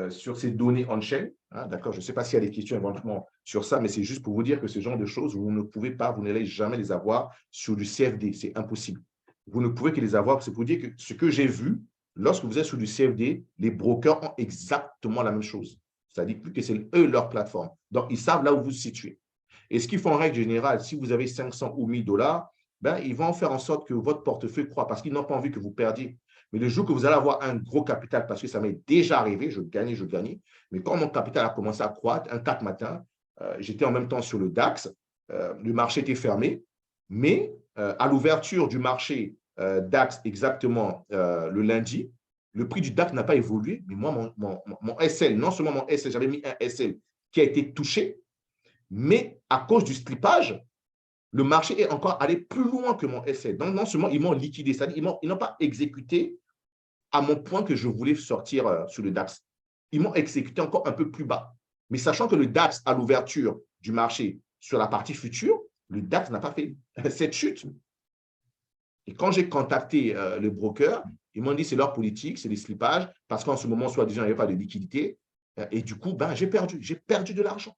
sur ces données on-chain. Hein, d'accord? Je ne sais pas s'il y a des questions éventuellement sur ça, mais c'est juste pour vous dire que ce genre de choses, vous ne pouvez pas, vous n'allez jamais les avoir sur du CFD. C'est impossible. Vous ne pouvez que les avoir. C'est pour dire que ce que j'ai vu, lorsque vous êtes sur du CFD, les brokers ont exactement la même chose. C'est-à-dire que c'est eux leur plateforme. Donc, ils savent là où vous vous situez. Et ce qu'ils font en règle générale, si vous avez 500 ou 1000 $, ben, ils vont faire en sorte que votre portefeuille croît parce qu'ils n'ont pas envie que vous perdiez. Mais le jour que vous allez avoir un gros capital, parce que ça m'est déjà arrivé, je gagnais. Mais quand mon capital a commencé à croître, un 4 matin, j'étais en même temps sur le DAX, le marché était fermé, mais à l'ouverture du marché DAX exactement le lundi, le prix du DAX n'a pas évolué, mais moi, mon SL, non seulement mon SL, j'avais mis un SL qui a été touché, mais à cause du slippage, le marché est encore allé plus loin que mon SL. Donc, non seulement ils m'ont liquidé, c'est-à-dire ils n'ont pas exécuté à mon point que je voulais sortir sur le DAX. Ils m'ont exécuté encore un peu plus bas. Mais sachant que le DAX, à l'ouverture du marché sur la partie future, le DAX n'a pas fait cette chute. Et quand j'ai contacté le broker, ils m'ont dit c'est leur politique, c'est des slippages, parce qu'en ce moment, soi-disant, il n'y avait pas de liquidité. Et du coup, j'ai perdu de l'argent.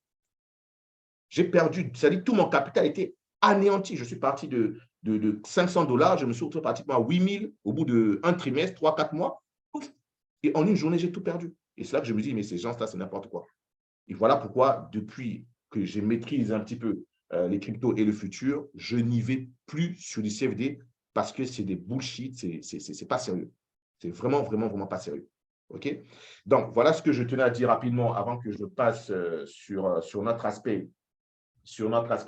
J'ai perdu, c'est-à-dire que tout mon capital était anéanti. Je suis parti de 500 $, je me suis retrouvé pratiquement à 8 000 au bout d'un trimestre, 3-4 mois. Et en une journée, j'ai tout perdu. Et c'est là que je me dis, mais ces gens-là, c'est n'importe quoi. Et voilà pourquoi, depuis que j'ai maîtrisé un petit peu les cryptos et le futur, je n'y vais plus sur du CFD parce que c'est des bullshit, c'est pas sérieux. C'est vraiment, vraiment, vraiment pas sérieux. OK? Donc, voilà ce que je tenais à dire rapidement avant que je passe sur notre aspect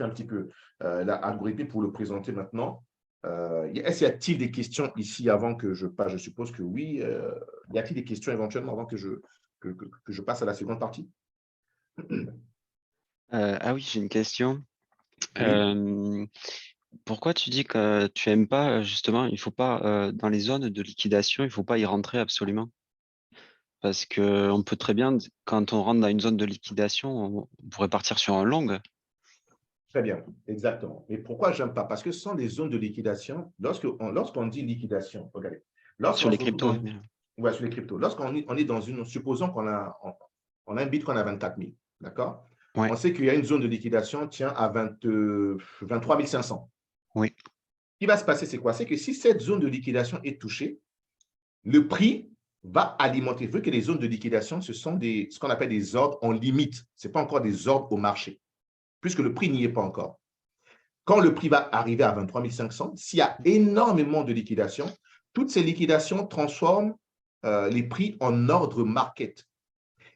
un petit peu l'algorithme pour le présenter maintenant. Est-ce qu'il y a-t-il des questions ici avant que je passe? Je suppose que oui. Y a-t-il des questions éventuellement avant que je passe à la seconde partie? Ah oui, j'ai une question. Oui. Pourquoi tu dis que tu aimes pas, justement, il faut pas, dans les zones de liquidation, il faut pas y rentrer absolument? Parce que on peut très bien, quand on rentre dans une zone de liquidation, on pourrait partir sur un long. Très bien, exactement. Mais pourquoi j'aime pas? Parce que ce sont des zones de liquidation. Lorsqu'on dit liquidation, regardez, Sur lorsqu'on les se retrouve cryptos. dans, ouais, sur les cryptos, on est dans supposons on a un Bitcoin à 24 000, d'accord? Ouais, On sait qu'il y a une zone de liquidation, tiens, à 23 500. oui. Ce qui va se passer, c'est quoi? C'est que si cette zone de liquidation est touchée, le prix va alimenter. Vu que les zones de liquidation, ce sont ce qu'on appelle des ordres en limite. Ce n'est pas encore des ordres au marché, puisque le prix n'y est pas encore. Quand le prix va arriver à 23 500, s'il y a énormément de liquidations, toutes ces liquidations transforment les prix en ordre market.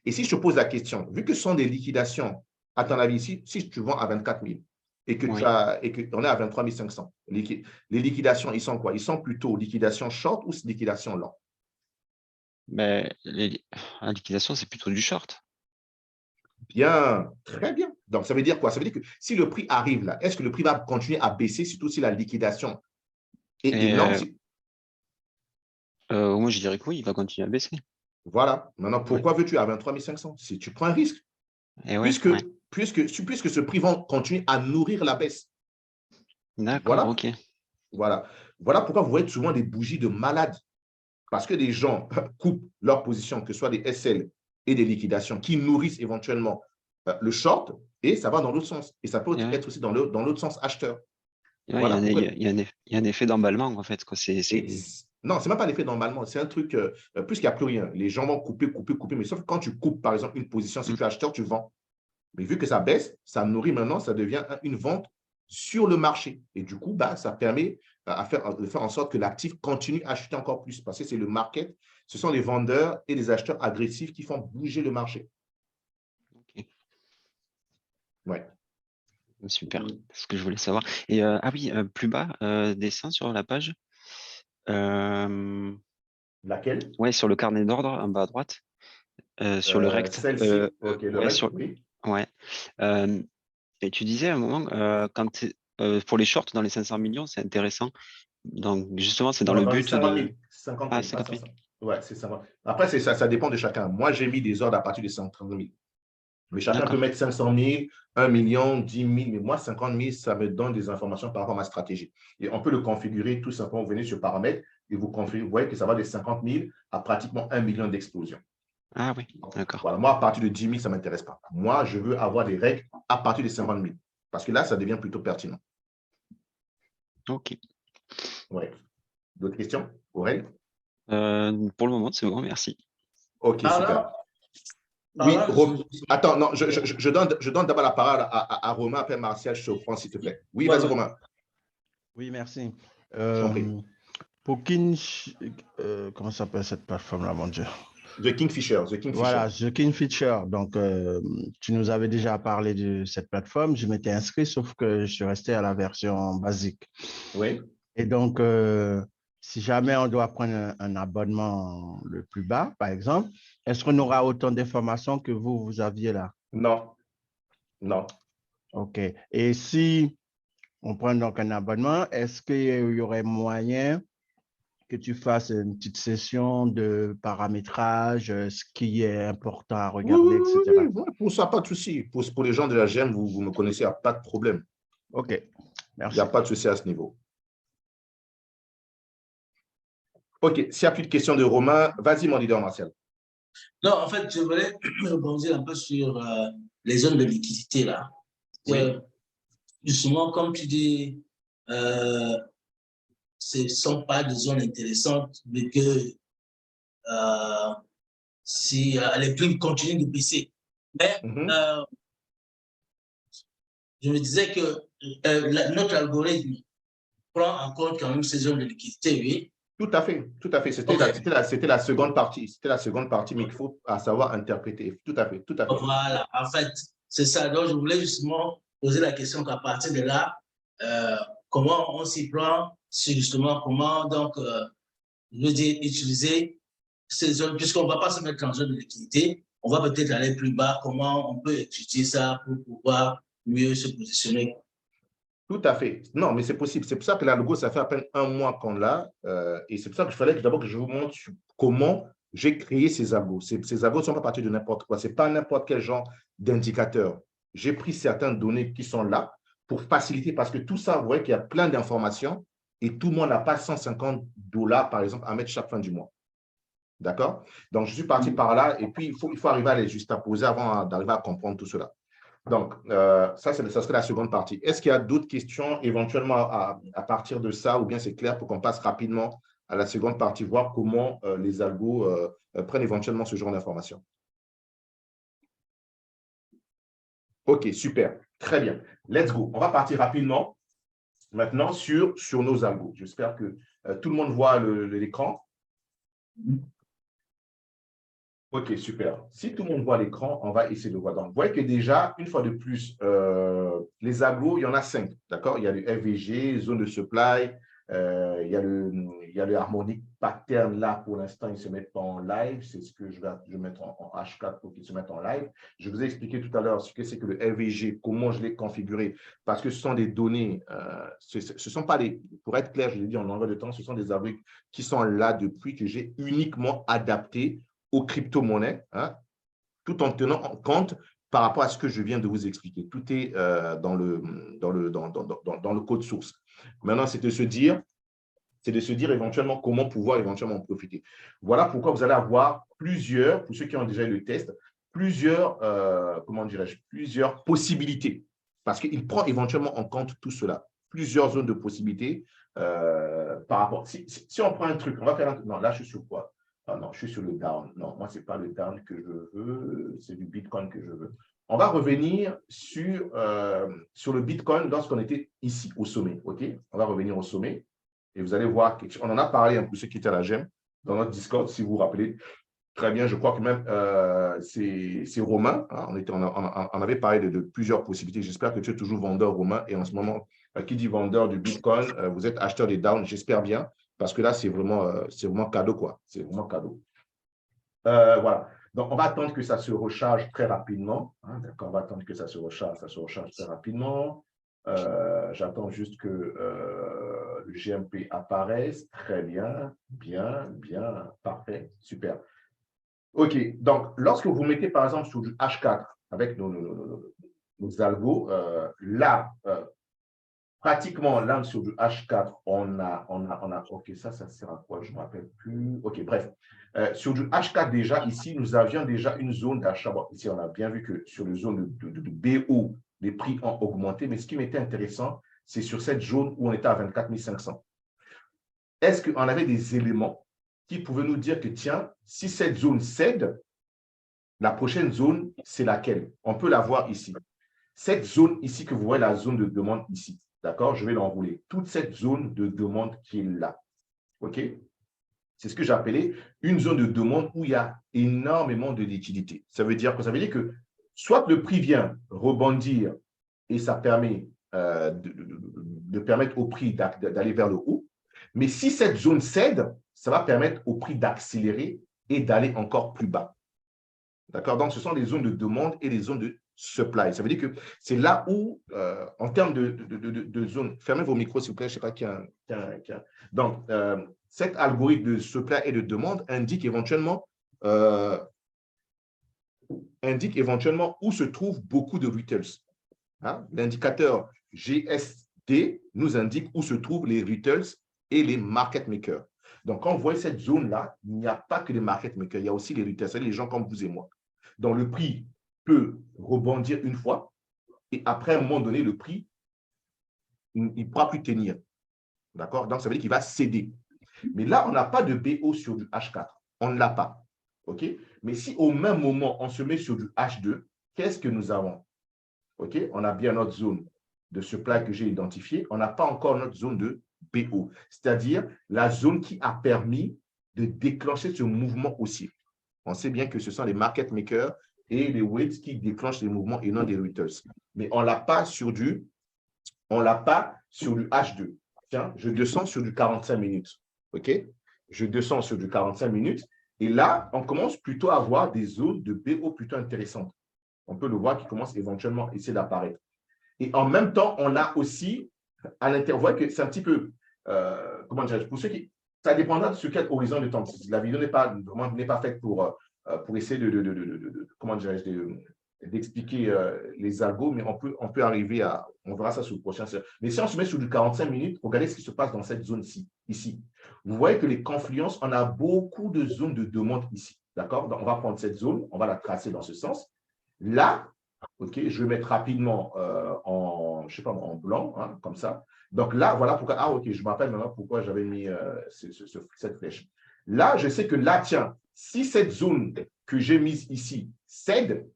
Et si je te pose la question, vu que ce sont des liquidations, à ton avis, si tu vends à 24 000 et que Oui. qu'on est à 23 500, les liquidations, ils sont quoi? Ils sont plutôt liquidations short ou liquidations long? Mais la liquidation, c'est plutôt du short. Bien, très bien. Donc, ça veut dire quoi? Ça veut dire que si le prix arrive là, est-ce que le prix va continuer à baisser, surtout si la liquidation est Et énorme? moi, je dirais que oui, il va continuer à baisser. Voilà. Maintenant, Ouais. pourquoi veux-tu à 23 500? Si tu prends un risque, Et ouais, puisque, ouais. puisque ce prix va continuer à nourrir la baisse. D'accord, Voilà, ok. voilà. Voilà pourquoi vous voyez souvent des bougies de malades. Parce que des gens coupent leur position, que ce soit des SL et des liquidations, qui nourrissent éventuellement le short, et ça va dans l'autre sens. Et ça peut Et ouais. être aussi dans l'autre sens acheteur. Et ouais, Voilà pourquoi. il y a un effet d'emballement, en fait, quoi. Non, ce n'est même pas l'effet normalement. C'est un truc, puisqu'il n'y a plus rien. Les gens vont couper, couper, couper. Mais sauf que quand tu coupes, par exemple, une position, si tu es acheteur, tu vends. Mais vu que ça baisse, ça nourrit maintenant, ça devient une vente sur le marché. Et du coup, ça permet de faire en sorte que l'actif continue à acheter encore plus. Parce que c'est le market, ce sont les vendeurs et les acheteurs agressifs qui font bouger le marché. Ok. Ouais. Super, c'est ce que je voulais savoir. Et ah oui, plus bas, dessin sur la page. Laquelle? Ouais, sur le carnet d'ordre, en bas à droite, sur le rect. Celle-ci. OK, le Ouais, reste, oui. ouais. Et tu disais à un moment, pour les shorts dans les 500 millions, c'est intéressant. Donc, justement, c'est dans Non, le dans les but 50 de… 000. 50 Ah, 000, pas 50 000. 500. Ouais, c'est 50. Après, ça dépend de chacun. Moi, j'ai mis des ordres à partir de 50 000. Mais chacun peut D'accord. mettre 500 000, 1 million, 10 000. Mais moi, 50 000, ça me donne des informations par rapport à ma stratégie. Et on peut le configurer tout simplement. Vous venez sur paramètres et vous voyez que ça va de 50 000 à pratiquement 1 million d'explosions. Ah oui, d'accord. Voilà, moi, à partir de 10 000, ça ne m'intéresse pas. Moi, je veux avoir des règles à partir de 50 000. Parce que là, ça devient plutôt pertinent. Ok. Ouais. D'autres questions, Aurèle? Pour le moment, c'est bon, merci. OK, super. Oui, attends, non, je donne d'abord la parole à Romain, après Martial Chauffran, s'il te plaît. Oui, vas-y, Romain. Oui, merci. Je t'en prie. Pour comment s'appelle cette plateforme-là, mon Dieu? The Kingfisher. Voilà, The Kingfisher. Donc, tu nous avais déjà parlé de cette plateforme. Je m'étais inscrit, sauf que je suis resté à la version basique. Oui. Et donc, si jamais on doit prendre un abonnement le plus bas, par exemple, est-ce qu'on aura autant d'informations que vous aviez là? Non. Non. OK. Et si on prend donc un abonnement, est-ce qu'il y aurait moyen que tu fasses une petite session de paramétrage, ce qui est important à Oui, regarder, etc. pour ça, pas de souci. Pour les gens de la GEM, vous me connaissez, pas de problème. OK, Il merci. n'y a pas de souci à ce niveau. OK, s'il n'y a plus de questions de Romain, vas-y, mon leader Martial. Non, en fait, je voulais rebondir un peu sur les zones de liquidité, là. Oui. Justement, comme tu dis, ce ne sont pas des zones intéressantes, mais que si les prix continuent de baisser. Mais je me disais que notre algorithme prend en compte quand même ces zones de liquidité, oui. Tout à fait, tout à fait. C'était la seconde partie. C'était la seconde partie, mais il faut à savoir interpréter. Tout à fait, tout à fait. Voilà, en fait, c'est ça. Donc, je voulais justement poser la question qu'à partir de là, comment on s'y prend, c'est justement comment, donc, je veux dire, utiliser ces zones, puisqu'on ne va pas se mettre en zone de liquidité, on va peut-être aller plus bas, comment on peut utiliser ça pour pouvoir mieux se positionner. Tout à fait. Non, mais c'est possible. C'est pour ça que l'algo, ça fait à peine un mois qu'on l'a. Et c'est pour ça qu'il fallait d'abord que je vous montre comment j'ai créé ces algos. Ces algos ne sont pas partis de n'importe quoi. Ce n'est pas n'importe quel genre d'indicateur. J'ai pris certaines données qui sont là pour faciliter, parce que tout ça, vous voyez qu'il y a plein d'informations et tout le monde n'a pas $150, par exemple, à mettre chaque fin du mois. D'accord? Donc, je suis parti par là et puis il faut arriver à les juxtaposer avant d'arriver à comprendre tout cela. Donc, ça serait la seconde partie. Est-ce qu'il y a d'autres questions éventuellement à partir de ça, ou bien c'est clair pour qu'on passe rapidement à la seconde partie, voir comment les algos prennent éventuellement ce genre d'informations? OK, super. Très bien. Let's go. On va partir rapidement maintenant sur nos algos. J'espère que tout le monde voit l'écran. OK, super. Si tout le monde voit l'écran, on va essayer de voir. Donc, vous voyez que déjà, une fois de plus, les algos, il y en a 5. D'accord? Il y a le FVG, zone de supply, il y a le harmonic pattern là, pour l'instant, ils ne se mettent pas en live. C'est ce que je vais mettre en H4 pour qu'ils se mettent en live. Je vous ai expliqué tout à l'heure ce que c'est que le FVG, comment je l'ai configuré, parce que ce sont des données, ce sont pas des, pour être clair, je l'ai dit en anglais de temps, ce sont des algos qui sont là depuis que j'ai uniquement adapté aux crypto-monnaies, hein, tout en tenant en compte par rapport à ce que je viens de vous expliquer. Tout est dans le code source. Maintenant, c'est de se dire éventuellement comment pouvoir éventuellement en profiter. Voilà pourquoi vous allez avoir plusieurs, pour ceux qui ont déjà eu le test, plusieurs possibilités. Parce qu'il prend éventuellement en compte tout cela. Plusieurs zones de possibilités par rapport. Si on prend un truc, on va faire un truc. Non, là, je suis sur quoi? Ah non, je suis sur le down. Non, moi, ce n'est pas le down que je veux, c'est du Bitcoin que je veux. On va revenir sur le Bitcoin lorsqu'on était ici, au sommet. OK? On va revenir au sommet et vous allez voir, on en a parlé un peu, ceux qui étaient à la GEM, dans notre Discord, si vous vous rappelez. Très bien, je crois que même c'est Romain. Hein, on avait parlé de plusieurs possibilités. J'espère que tu es toujours vendeur, Romain. Et en ce moment, qui dit vendeur du Bitcoin, vous êtes acheteur des downs, j'espère bien. Parce que là, c'est vraiment cadeau, quoi. C'est vraiment cadeau. Voilà. Donc, on va attendre que ça se recharge très rapidement. Hein, d'accord, on va attendre que ça se recharge très rapidement. J'attends juste que le GMP apparaisse. Très bien, bien, parfait, super. OK, donc, lorsque vous mettez, par exemple, sur du H4 avec nos algos, là, pratiquement, là, sur du H4, on a OK, ça sert à quoi? Je ne me rappelle plus. OK, bref. Sur du H4, déjà, ici, nous avions déjà une zone d'achat. Bon, ici, on a bien vu que sur la zone de BO, les prix ont augmenté. Mais ce qui m'était intéressant, c'est sur cette zone où on était à 24 500. Est-ce qu'on avait des éléments qui pouvaient nous dire que, tiens, si cette zone cède, la prochaine zone, c'est laquelle? On peut la voir ici. Cette zone ici que vous voyez, la zone de demande ici. D'accord? Je vais l'enrouler. Toute cette zone de demande qui est là. OK? C'est ce que j'ai appelé une zone de demande où il y a énormément de liquidité. Ça veut dire que soit le prix vient rebondir et ça permet de permettre au prix d'aller vers le haut. Mais si cette zone cède, ça va permettre au prix d'accélérer et d'aller encore plus bas. D'accord? Donc, ce sont les zones de demande et les zones de supply. Ça veut dire que c'est là où, en termes de zones, fermez vos micros, s'il vous plaît, je ne sais pas qui a. Donc, cet algorithme de supply et de demande indique éventuellement où se trouvent beaucoup de retails. Hein? L'indicateur GSD nous indique où se trouvent les retailers et les market makers. Donc, quand vous voyez cette zone-là, il n'y a pas que les market makers, il y a aussi les retailers, c'est les gens comme vous et moi. Donc, le prix peut rebondir une fois et après, à un moment donné, le prix, il ne pourra plus tenir. D'accord? Donc, ça veut dire qu'il va céder. Mais là, on n'a pas de BO sur du H4. On ne l'a pas. OK? Mais si au même moment, on se met sur du H2, qu'est-ce que nous avons? OK? On a bien notre zone de supply que j'ai identifiée. On n'a pas encore notre zone de BO, c'est-à-dire la zone qui a permis de déclencher ce mouvement haussier. On sait bien que ce sont les market makers et les weights qui déclenchent les mouvements et non des reuters. Mais on ne l'a pas sur du H2. Tiens, je descends sur du 45 minutes. OK? Je descends sur du 45 minutes. Et là, on commence plutôt à avoir des zones de BO plutôt intéressantes. On peut le voir qui commence éventuellement à essayer d'apparaître. Et en même temps, on a aussi à l'intérieur, vous voyez que c'est un petit peu, comment dirais-je, pour ceux qui, ça dépendra de sur quel horizon de temps. La vidéo n'est pas faite pour essayer comment dirais-je, d'expliquer les algos, mais on peut arriver à, on verra ça sur le prochain. Mais si on se met sur du 45 minutes, regardez ce qui se passe dans cette zone-ci, ici. Vous voyez que les confluences, on a beaucoup de zones de demande ici. D'accord? Donc, on va prendre cette zone, on va la tracer dans ce sens. Là, OK, je vais mettre rapidement en, je sais pas, en blanc, hein, comme ça. Donc là, voilà pourquoi, ah OK, je me rappelle maintenant pourquoi j'avais mis cette flèche. Là, je sais que là, tiens, si cette zone que j'ai mise ici cède,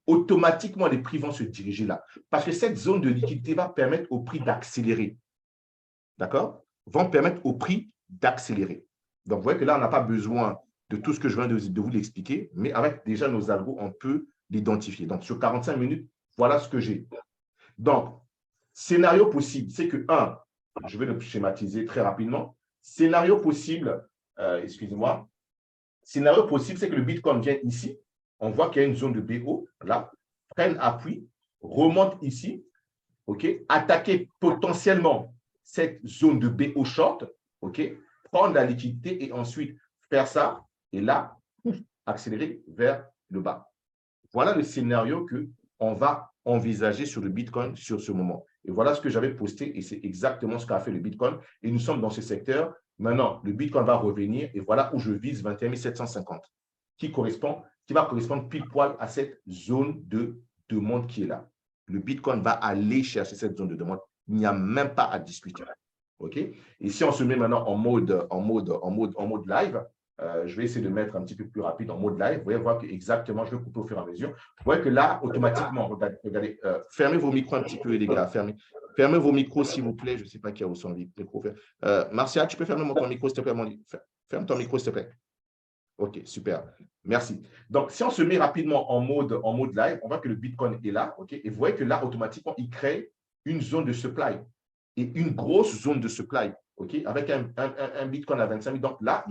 automatiquement, les prix vont se diriger là. Parce que cette zone de liquidité va permettre au prix d'accélérer. D'accord? Vont permettre au prix d'accélérer. Donc, vous voyez que là, on n'a pas besoin de tout ce que je viens de vous l'expliquer, mais avec déjà nos algos, on peut l'identifier. Donc, sur 45 minutes, voilà ce que j'ai. Donc, scénario possible, c'est que, je vais le schématiser très rapidement. Scénario possible, excusez-moi, scénario possible, c'est que le Bitcoin vient ici. On voit qu'il y a une zone de BO, là, prenne appui, remonte ici, OK, attaquer potentiellement cette zone de BO short, OK, prendre la liquidité et ensuite faire ça, et là, accélérer vers le bas. Voilà le scénario qu'on va envisager sur le Bitcoin sur ce moment. Et voilà ce que j'avais posté et c'est exactement ce qu'a fait le Bitcoin. Et nous sommes dans ce secteur. Maintenant, le Bitcoin va revenir et voilà où je vise 21 750 qui va correspondre pile poil à cette zone de demande qui est là. Le Bitcoin va aller chercher cette zone de demande. Il n'y a même pas à discuter. OK? Et si on se met maintenant en mode live, je vais essayer de mettre un petit peu plus rapide en mode live. Vous voyez voir que exactement, je vais couper au fur et à mesure. Vous voyez que là, automatiquement, regardez, fermez vos micros un petit peu, les gars. Fermez vos micros, s'il vous plaît. Je ne sais pas qui a où son micro. Marcia, tu peux fermer ton micro, s'il te plaît. Ferme ton micro, s'il te plaît. OK, super. Merci. Donc, si on se met rapidement en mode live, on voit que le Bitcoin est là. OK, et vous voyez que là, automatiquement, il crée une zone de supply et une grosse zone de supply. OK, avec un Bitcoin à 25 000. Donc là,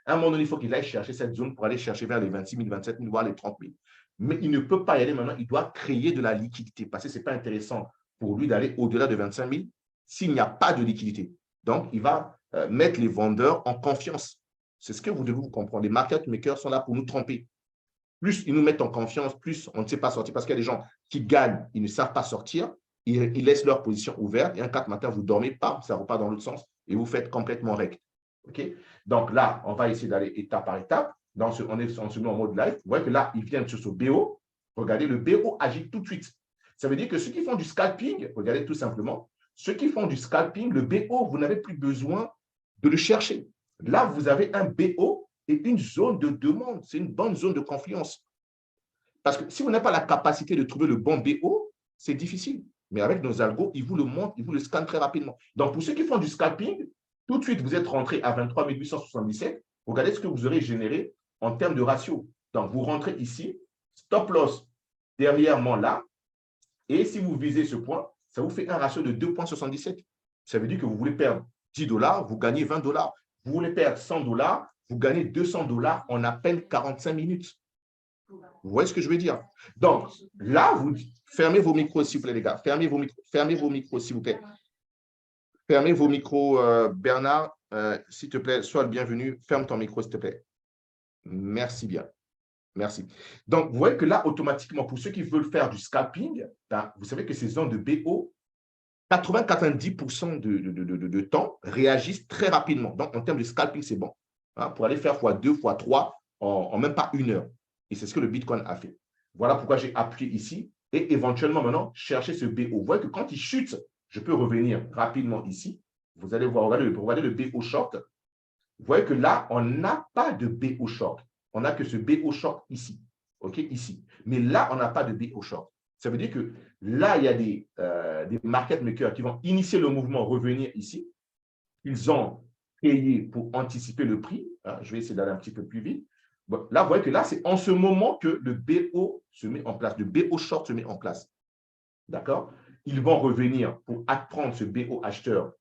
à un moment donné, il faut qu'il aille chercher cette zone pour aller chercher vers les 26 000, 27 000, voire les 30 000. Mais il ne peut pas y aller maintenant. Il doit créer de la liquidité parce que ce n'est pas intéressant pour lui d'aller au-delà de 25 000 s'il n'y a pas de liquidité. Donc, il va mettre les vendeurs en confiance. C'est ce que vous devez vous comprendre. Les market makers sont là pour nous tromper. Plus ils nous mettent en confiance, plus on ne sait pas sortir. Parce qu'il y a des gens qui gagnent, ils ne savent pas sortir. Ils laissent leur position ouverte. Et un 4 matin, vous dormez, pas, ça repart dans l'autre sens et vous faites complètement rec. Okay? Donc là, on va essayer d'aller étape par étape. On se met en mode live. Vous voyez que là, ils viennent sur ce BO. Regardez, le BO agit tout de suite. Ça veut dire que ceux qui font du scalping, regardez tout simplement, ceux qui font du scalping, le BO, vous n'avez plus besoin de le chercher. Là, vous avez un BO et une zone de demande. C'est une bonne zone de confluence. Parce que si vous n'avez pas la capacité de trouver le bon BO, c'est difficile. Mais avec nos algos, ils vous le montrent, ils vous le scannent très rapidement. Donc, pour ceux qui font du scalping, tout de suite, vous êtes rentré à 23 877. Regardez ce que vous aurez généré en termes de ratio. Donc, vous rentrez ici, stop loss derrière moi là. Et si vous visez ce point, ça vous fait un ratio de 2,77. Ça veut dire que vous voulez perdre $10, vous gagnez $20. Vous voulez perdre $100, vous gagnez $200 en à peine 45 minutes. Vous voyez ce que je veux dire? Donc, là, vous fermez vos micros, s'il vous plaît, les gars. Fermez vos micros, s'il vous plaît. Fermez vos micros, Bernard, s'il te plaît, sois le bienvenu. Ferme ton micro, s'il te plaît. Merci bien. Merci. Donc, vous voyez que là, automatiquement, pour ceux qui veulent faire du scalping, ben, vous savez que ces zones de BO 80-90% de temps réagissent très rapidement. Donc, en termes de scalping, c'est bon. Hein, pour aller faire x2, x3 en même pas 1 heure. Et c'est ce que le Bitcoin a fait. Voilà pourquoi j'ai appuyé ici et éventuellement maintenant chercher ce BO. Vous voyez que quand il chute, je peux revenir rapidement ici. Vous allez voir, regardez le BO short. Vous voyez que là, on n'a pas de BO short. On n'a que ce BO short ici. OK, ici. Mais là, on n'a pas de BO short. Ça veut dire que là, il y a des market makers qui vont initier le mouvement, revenir ici. Ils ont payé pour anticiper le prix. Hein, je vais essayer d'aller un petit peu plus vite. Bon, là, vous voyez que là, c'est en ce moment que le BO se met en place. Le BO short se met en place. D'accord? Ils vont revenir pour prendre ce BO acheteur.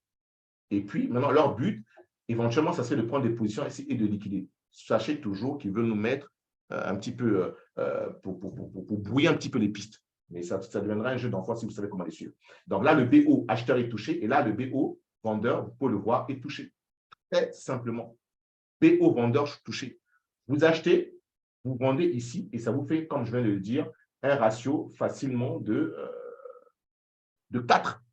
Et puis, maintenant, leur but, éventuellement, ça serait de prendre des positions et de liquider. Sachez toujours qu'ils veulent nous mettre un petit peu pour brouiller un petit peu les pistes. Mais ça deviendra un jeu d'enfant si vous savez comment les suivre. Donc là, le BO acheteur est touché et là, le BO vendeur, vous pouvez le voir, est touché. Très simplement. BO vendeur touché. Vous achetez, vous vendez ici et ça vous fait, comme je viens de le dire, un ratio facilement de 4.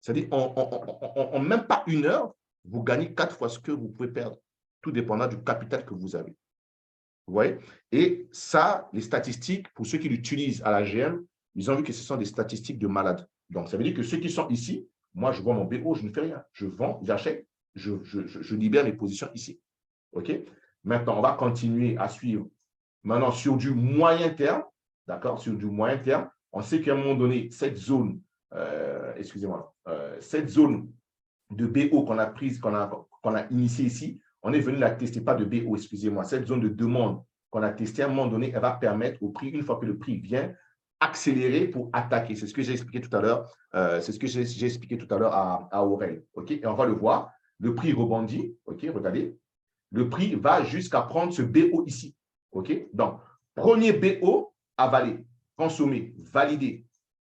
C'est-à-dire, en même pas 1 heure, vous gagnez 4 fois ce que vous pouvez perdre, tout dépendant du capital que vous avez. Vous voyez? Et ça, les statistiques, pour ceux qui l'utilisent à la GM, ils ont vu que ce sont des statistiques de malades. Donc, ça veut dire que ceux qui sont ici, moi, je vois mon BO, je ne fais rien. Je vends, j'achète, je libère mes positions ici. OK? Maintenant, on va continuer à suivre. Maintenant, sur du moyen terme, d'accord? Sur du moyen terme, on sait qu'à un moment donné, cette zone, excusez-moi, cette zone de BO qu'on a prise, qu'on a initiée ici, on est venu la tester, pas de BO, excusez-moi, cette zone de demande qu'on a testée, à un moment donné, elle va permettre au prix, une fois que le prix vient, accélérer pour attaquer. C'est ce que j'ai expliqué tout à l'heure. C'est ce que j'ai expliqué tout à l'heure à Aurel. OK? Et on va le voir. Le prix rebondit. OK? Regardez. Le prix va jusqu'à prendre ce BO ici. OK? Donc, premier BO avalé, consommé, validé.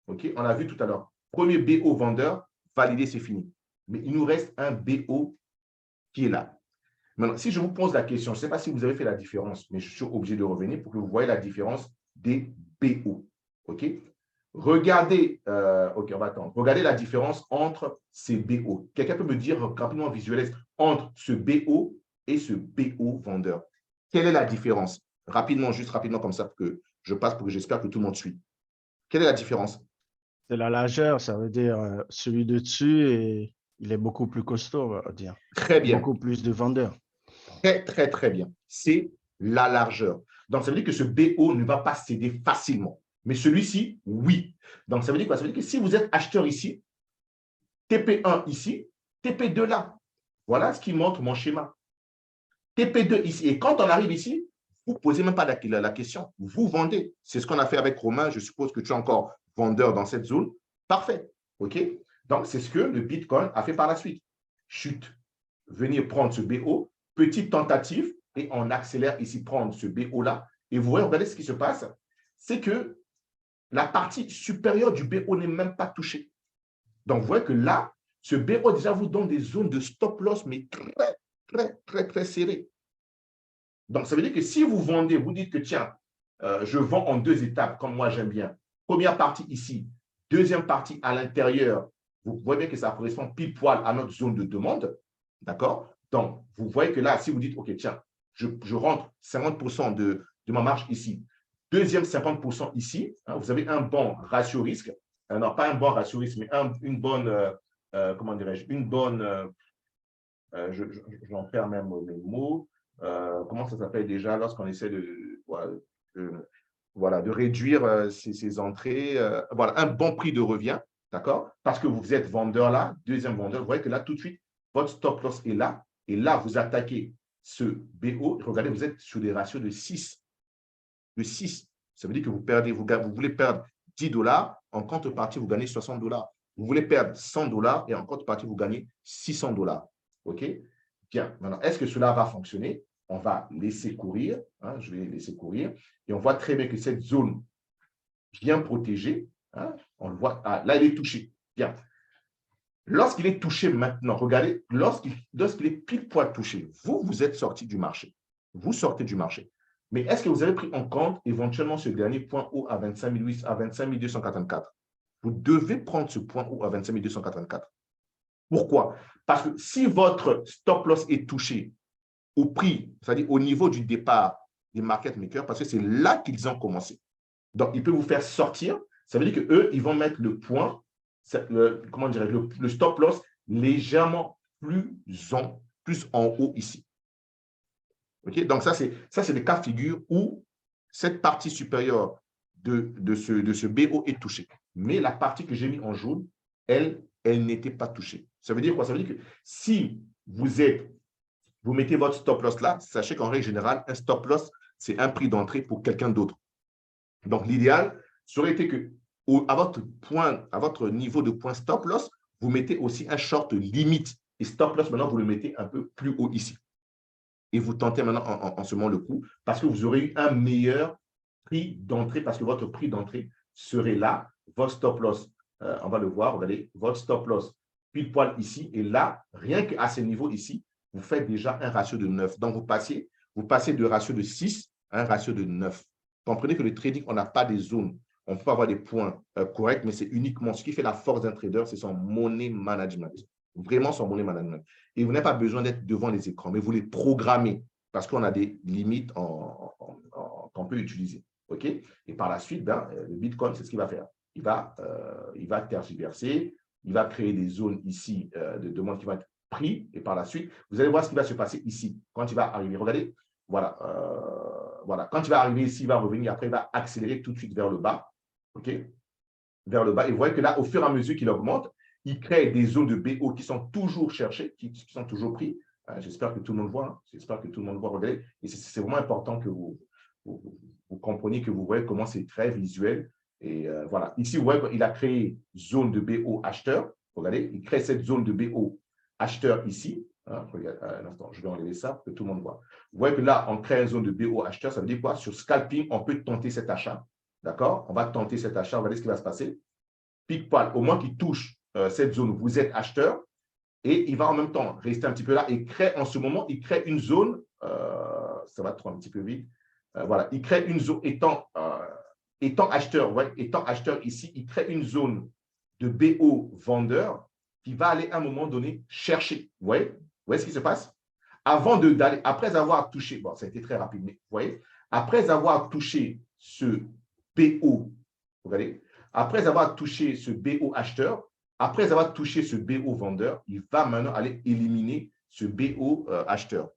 OK? On a vu tout à l'heure. Premier BO vendeur, validé, c'est fini. Mais il nous reste un BO qui est là. Maintenant, si je vous pose la question, je ne sais pas si vous avez fait la différence, mais je suis obligé de revenir pour que vous voyez la différence des BO. OK? Regardez, OK, on va attendre. Regardez la différence entre ces BO. Quelqu'un peut me dire rapidement, visualise, entre ce BO et ce BO vendeur. Quelle est la différence? Rapidement, juste rapidement comme ça, pour que je passe, pour que j'espère que tout le monde suit. Quelle est la différence? C'est la largeur, ça veut dire celui de dessus, et il est beaucoup plus costaud, on va dire. Très bien. Beaucoup plus de vendeurs. Très, très, très bien. C'est la largeur. Donc, ça veut dire que ce BO ne va pas céder facilement. Mais celui-ci, oui. Donc, ça veut dire quoi? Ça veut dire que si vous êtes acheteur ici, TP1 ici, TP2 là. Voilà ce qui montre mon schéma. TP2 ici. Et quand on arrive ici, vous ne posez même pas la question. Vous vendez. C'est ce qu'on a fait avec Romain. Je suppose que tu es encore vendeur dans cette zone. Parfait. OK? Donc, c'est ce que le Bitcoin a fait par la suite. Chute. Venir prendre ce BO. Petite tentative. Et on accélère ici, prendre ce BO-là. Et vous voyez, regardez ce qui se passe. C'est que la partie supérieure du BO n'est même pas touchée. Donc, vous voyez que là, ce BO déjà vous donne des zones de stop loss, mais très, très, très, très serrées. Donc, ça veut dire que si vous vendez, vous dites que tiens, je vends en 2 étapes, comme moi j'aime bien. Première partie ici, deuxième partie à l'intérieur. Vous voyez bien que ça correspond pile poil à notre zone de demande. D'accord? Donc, vous voyez que là, si vous dites, OK, tiens, je rentre 50% de ma marge ici. Deuxième 50% ici, hein, vous avez un bon ratio risque. Non, pas un bon ratio risque, mais une bonne, comment dirais-je, une bonne, j'en perds même mes mots. Comment ça s'appelle déjà lorsqu'on essaie de réduire ces entrées. Voilà, un bon prix de revient, d'accord? Parce que vous êtes vendeur là, deuxième vendeur, vous voyez que là, tout de suite, votre stop loss est là. Et là, vous attaquez ce BO. Regardez, vous êtes sur des ratios de 6. De 6. Ça veut dire que vous perdez, vous voulez perdre $10, en contrepartie, vous gagnez $60. Vous voulez perdre $100 et en contrepartie, vous gagnez $600. OK? Bien. Maintenant, est-ce que cela va fonctionner? On va laisser courir. Hein, je vais laisser courir. Et on voit très bien que cette zone bien protégée, hein, on le voit, là, il est touché. Bien. Lorsqu'il est touché maintenant, regardez, lorsqu'il est pile poil touché, vous êtes sorti du marché. Vous sortez du marché. Mais est-ce que vous avez pris en compte éventuellement ce dernier point haut à 25 244? vous devez prendre ce point haut à 25 284. Pourquoi? Parce que si votre stop loss est touché au prix, c'est-à-dire au niveau du départ des market makers, parce que c'est là qu'ils ont commencé. Donc, ils peuvent vous faire sortir. Ça veut dire qu'eux, ils vont mettre le point, comment dirais le stop loss légèrement plus en haut ici. Okay? Donc, ça, c'est le cas de figure où cette partie supérieure de ce BO est touchée. Mais la partie que j'ai mis en jaune, elle n'était pas touchée. Ça veut dire quoi? Ça veut dire que si vous mettez votre stop loss là, sachez qu'en règle générale, un stop loss, c'est un prix d'entrée pour quelqu'un d'autre. Donc, l'idéal serait été que à votre niveau de point stop loss, vous mettez aussi un short limite. Et stop loss, maintenant, vous le mettez un peu plus haut ici. Et vous tentez maintenant en ce moment le coup parce que vous aurez eu un meilleur prix d'entrée parce que votre prix d'entrée serait là. Votre stop loss, on va le voir, regardez, votre stop loss pile poil ici. Et là, rien qu'à ce niveau ici, vous faites déjà un ratio de 9. Donc, vous passez de ratio de 6 à un ratio de 9. Comprenez que le trading, on n'a pas des zones. On peut avoir des points corrects, mais c'est uniquement ce qui fait la force d'un trader, c'est son money management. Vraiment son money management. Et vous n'avez pas besoin d'être devant les écrans, mais vous les programmez parce qu'on a des limites qu'on peut utiliser. Okay? Et par la suite, le Bitcoin, c'est ce qu'il va faire. Il va tergiverser, il va créer des zones ici de demande qui vont être prises. Et par la suite, vous allez voir ce qui va se passer ici. Quand il va arriver, regardez, voilà. Voilà. Quand il va arriver ici, il va revenir. Après, il va accélérer tout de suite vers le bas. OK? Vers le bas. Et vous voyez que là, au fur et à mesure qu'il augmente, il crée des zones de BO qui sont toujours cherchées, qui sont toujours prises. J'espère que tout le monde voit. Hein. J'espère que tout le monde voit. Regardez. Et c'est vraiment important que vous compreniez, que vous voyez comment c'est très visuel. Et voilà. Ici, vous voyez qu'il a créé zone de BO acheteur. Regardez, il crée cette zone de BO acheteur ici. Hein, regardez, un instant, je vais enlever ça pour que tout le monde voit. Vous voyez que là, on crée une zone de BO acheteur. Ça veut dire quoi? Sur scalping, on peut tenter cet achat. D'accord? On va tenter cet achat. Regardez ce qui va se passer. Pic-poil, au moins qu'il touche cette zone où vous êtes acheteur, et il va en même temps rester un petit peu là et crée en ce moment, il crée une zone, ça va trop un petit peu vite, voilà, il crée une zone, étant acheteur, ouais, étant acheteur ici, il crée une zone de BO vendeur qui va aller à un moment donné chercher. Vous voyez ce qui se passe? Avant d'aller, après avoir touché, bon, ça a été très rapide, mais vous voyez, après avoir touché ce BO, regardez, après avoir touché ce BO acheteur, après avoir touché ce BO vendeur, il va maintenant aller éliminer ce BO acheteur.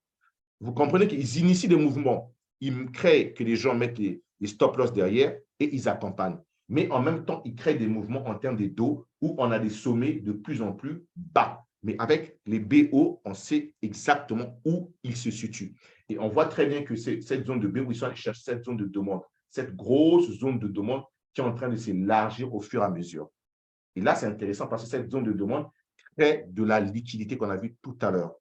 Vous comprenez qu'ils initient des mouvements. Ils créent que les gens mettent les stop loss derrière et ils accompagnent. Mais en même temps, ils créent des mouvements en termes de dos où on a des sommets de plus en plus bas. Mais avec les BO, on sait exactement où ils se situent. Et on voit très bien que cette zone de BO, ils sont allés chercher cette zone de demande, cette grosse zone de demande qui est en train de s'élargir au fur et à mesure. Et là, c'est intéressant parce que cette zone de demande crée de la liquidité qu'on a vu tout à l'heure.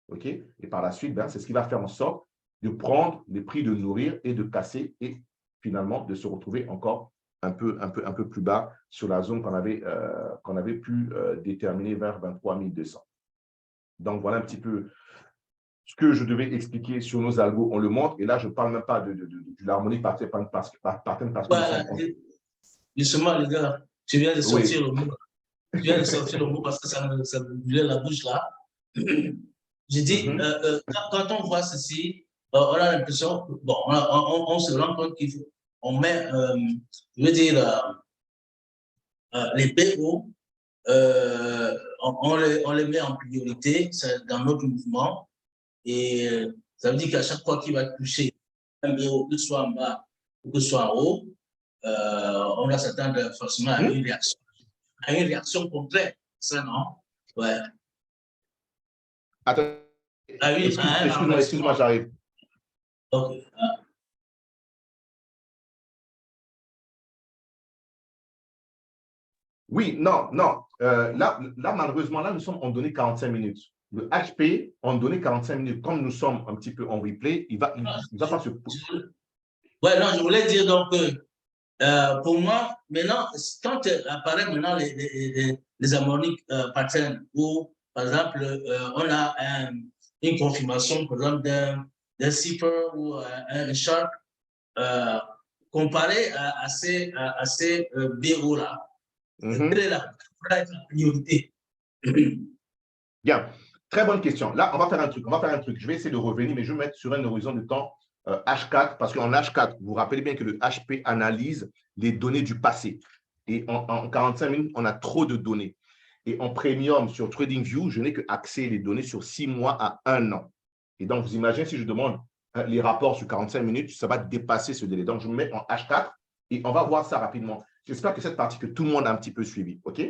Okay? Et par la suite, c'est ce qui va faire en sorte de prendre les prix de nourrir et de casser et finalement de se retrouver encore un peu plus bas sur la zone qu'on avait pu déterminer vers 23 200. Donc, voilà un petit peu ce que je devais expliquer sur nos algos. On le montre. Et là, je ne parle même pas de l'harmonie pattern parce que justement, les gars, tu viens de sortir oui. le mot. Tu viens de sortir le mot parce que ça me brûlait la bouche là. J'ai dit, quand on voit ceci, on a l'impression, bon, on se rend compte qu'on met, je veux dire, les BO, on les met en priorité dans notre mouvement. Et ça veut dire qu'à chaque fois qu'il va toucher un BO, que ce soit en bas ou que ce soit en haut, on va s'attendre forcément à une réaction contraire. Ça, non? Ouais. Attends, Ah oui, excuse-moi, j'arrive. Ok. Oui, non. Là, malheureusement, là, nous sommes en données 45 minutes. Le HP, en données 45 minutes, comme nous sommes un petit peu en replay, il va pas se... Ouais, non, je voulais dire donc pour moi, maintenant, quand apparaît maintenant les harmoniques patterns, où, par exemple, on a une confirmation, par exemple, d'un cipher ou un chart, comparé à ces BO-là, Quelle est la priorité? Bien, très bonne question. Là, on va faire un truc. Je vais essayer de revenir, mais je vais mettre sur un horizon de temps H4, parce qu'en H4, vous vous rappelez bien que le HP analyse les données du passé. Et en 45 minutes, on a trop de données. Et en premium sur TradingView, je n'ai que accès les données sur 6 mois à 1 an. Et donc, vous imaginez si je demande les rapports sur 45 minutes, ça va dépasser ce délai. Donc, je me mets en H4 et on va voir ça rapidement. J'espère que cette partie que tout le monde a un petit peu suivi. OK?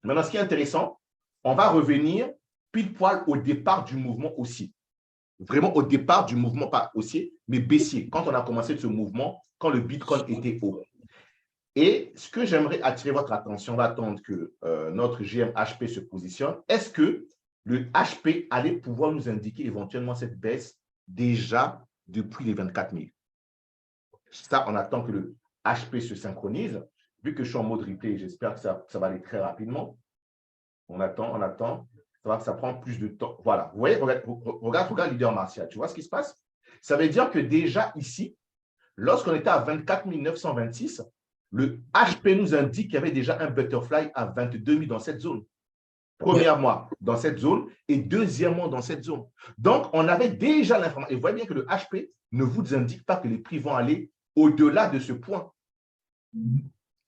Maintenant, ce qui est intéressant, on va revenir pile poil au départ du mouvement haussier. Vraiment au départ du mouvement, pas haussier, mais baissier. Quand on a commencé ce mouvement, quand le Bitcoin était haut. Et ce que j'aimerais attirer votre attention, on va attendre que notre GMHP se positionne. Est-ce que le HP allait pouvoir nous indiquer éventuellement cette baisse déjà depuis les 24 000? Ça, on attend que le HP se synchronise. Vu que je suis en mode replay, j'espère que ça va aller très rapidement. On attend. Ça prend plus de temps. Voilà. Vous voyez, regarde leader martial. Tu vois ce qui se passe? Ça veut dire que déjà ici, lorsqu'on était à 24 926, le HP nous indique qu'il y avait déjà un butterfly à 22 000 dans cette zone. Premièrement, dans cette zone, et deuxièmement, dans cette zone. Donc, on avait déjà l'information. Et vous voyez bien que le HP ne vous indique pas que les prix vont aller au-delà de ce point.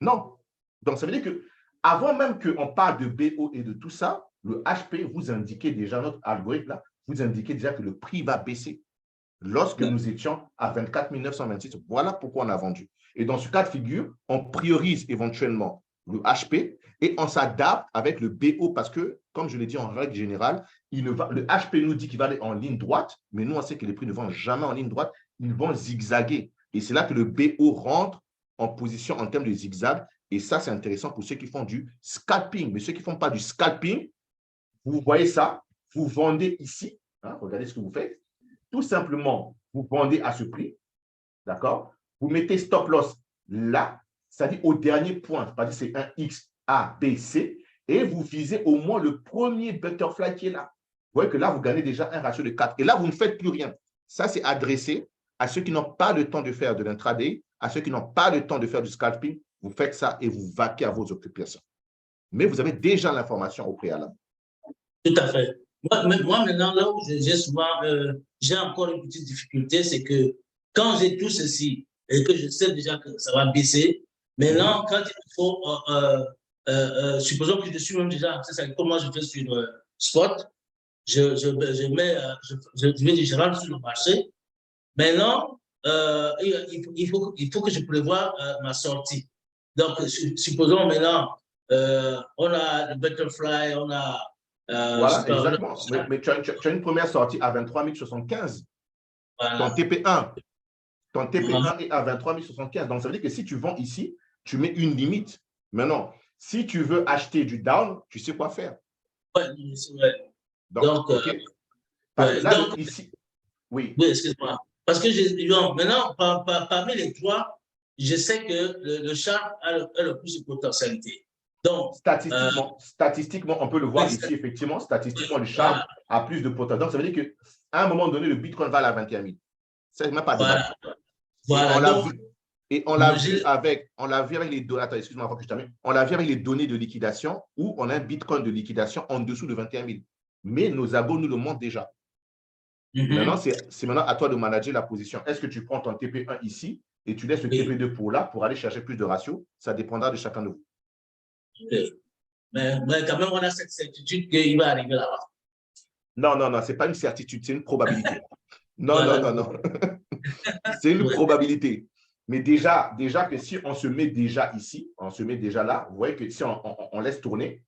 Non. Donc, ça veut dire que avant même qu'on parle de BO et de tout ça, le HP vous indiquait déjà, notre algorithme là, vous indiquait déjà que le prix va baisser. Lorsque nous étions à 24 926, voilà pourquoi on a vendu. Et dans ce cas de figure, on priorise éventuellement le HP et on s'adapte avec le BO parce que, comme je l'ai dit en règle générale, le HP nous dit qu'il va aller en ligne droite, mais nous, on sait que les prix ne vont jamais en ligne droite, ils vont zigzaguer. Et c'est là que le BO rentre en position en termes de zigzag. Et ça, c'est intéressant pour ceux qui font du scalping. Mais ceux qui ne font pas du scalping, vous voyez ça, vous vendez ici. Hein, regardez ce que vous faites. Tout simplement, vous vendez à ce prix. D'accord? Vous mettez stop loss là, c'est-à-dire au dernier point. C'est un X, A, B, C. Et vous visez au moins le premier butterfly qui est là. Vous voyez que là, vous gagnez déjà un ratio de 4. Et là, vous ne faites plus rien. Ça, c'est adressé à ceux qui n'ont pas le temps de faire de l'intraday, à ceux qui n'ont pas le temps de faire du scalping. Vous faites ça et vous vaquez à vos occupations. Mais vous avez déjà l'information au préalable. Tout à fait. Moi maintenant, là où j'ai souvent, j'ai encore une petite difficulté, c'est que quand j'ai tout ceci et que je sais déjà que ça va baisser, maintenant, quand il faut, supposons que je suis même déjà, c'est comme moi je fais sur Spot, je rentre sur le marché. Maintenant, il faut que je prévoie ma sortie. Donc, supposons maintenant, on a le butterfly, on a voilà, exactement. Mais tu as une première sortie à 23 075. Voilà. Ton TP1 est à 23 075. Donc, ça veut dire que si tu vends ici, tu mets une limite. Maintenant, si tu veux acheter du down, tu sais quoi faire. Oui, c'est vrai. Donc, okay. Parce que là, ici, oui. Oui, excuse-moi. Parce que maintenant, parmi les trois, je sais que le char a le plus de potentialité. Donc, statistiquement, on peut le voir ici, effectivement. Statistiquement, le char a plus de potentiel. Donc, ça veut dire qu'à un moment donné, le Bitcoin va à 21 000. Ça, il n'y a pas de débat. Et on l'a vu avec les données. Attends, excuse-moi avant que je termine. On l'a vu avec les données de liquidation où on a un Bitcoin de liquidation en dessous de 21 000. Mais nos abos nous le montrent déjà. Maintenant, c'est maintenant à toi de manager la position. Est-ce que tu prends ton TP1 ici et tu laisses le TP2 pour là pour aller chercher plus de ratio? Ça dépendra de chacun de vous. Mais quand même, on a cette certitude qu'il va arriver là-bas. Non, ce n'est pas une certitude, c'est une probabilité. Non. C'est une probabilité. Mais déjà que si on se met déjà ici, on se met déjà là, vous voyez que si on laisse tourner,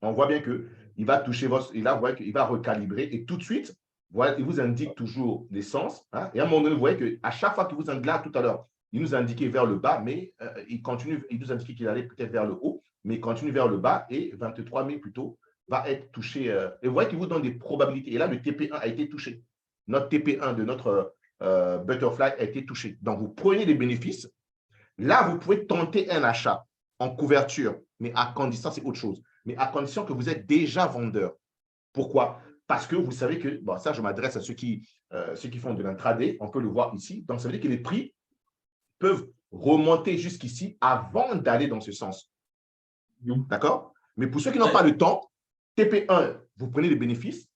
on voit bien qu'il va toucher et là, vous voyez qu'il va recalibrer et tout de suite, voilà, il vous indique toujours l'essence. Hein, et à un moment donné, vous voyez qu'à chaque fois qu'il vous indique là, tout à l'heure, il nous indiquait vers le bas, mais il nous indiquait qu'il allait peut-être vers le haut, mais il continue vers le bas et 23 000 plutôt va être touché. Et vous voyez qu'il vous donne des probabilités. Et là, le TP1 a été touché. Notre TP1 de notre butterfly a été touché. Donc, vous prenez les bénéfices. Là, vous pouvez tenter un achat en couverture, mais à condition, c'est autre chose, mais à condition que vous êtes déjà vendeur. Pourquoi? Parce que vous savez que, bon, ça, je m'adresse à ceux qui font de l'intraday, on peut le voir ici. Donc, ça veut dire que les prix peuvent remonter jusqu'ici avant d'aller dans ce sens. D'accord? Mais pour ceux qui n'ont pas le temps, TP1, vous prenez les bénéfices,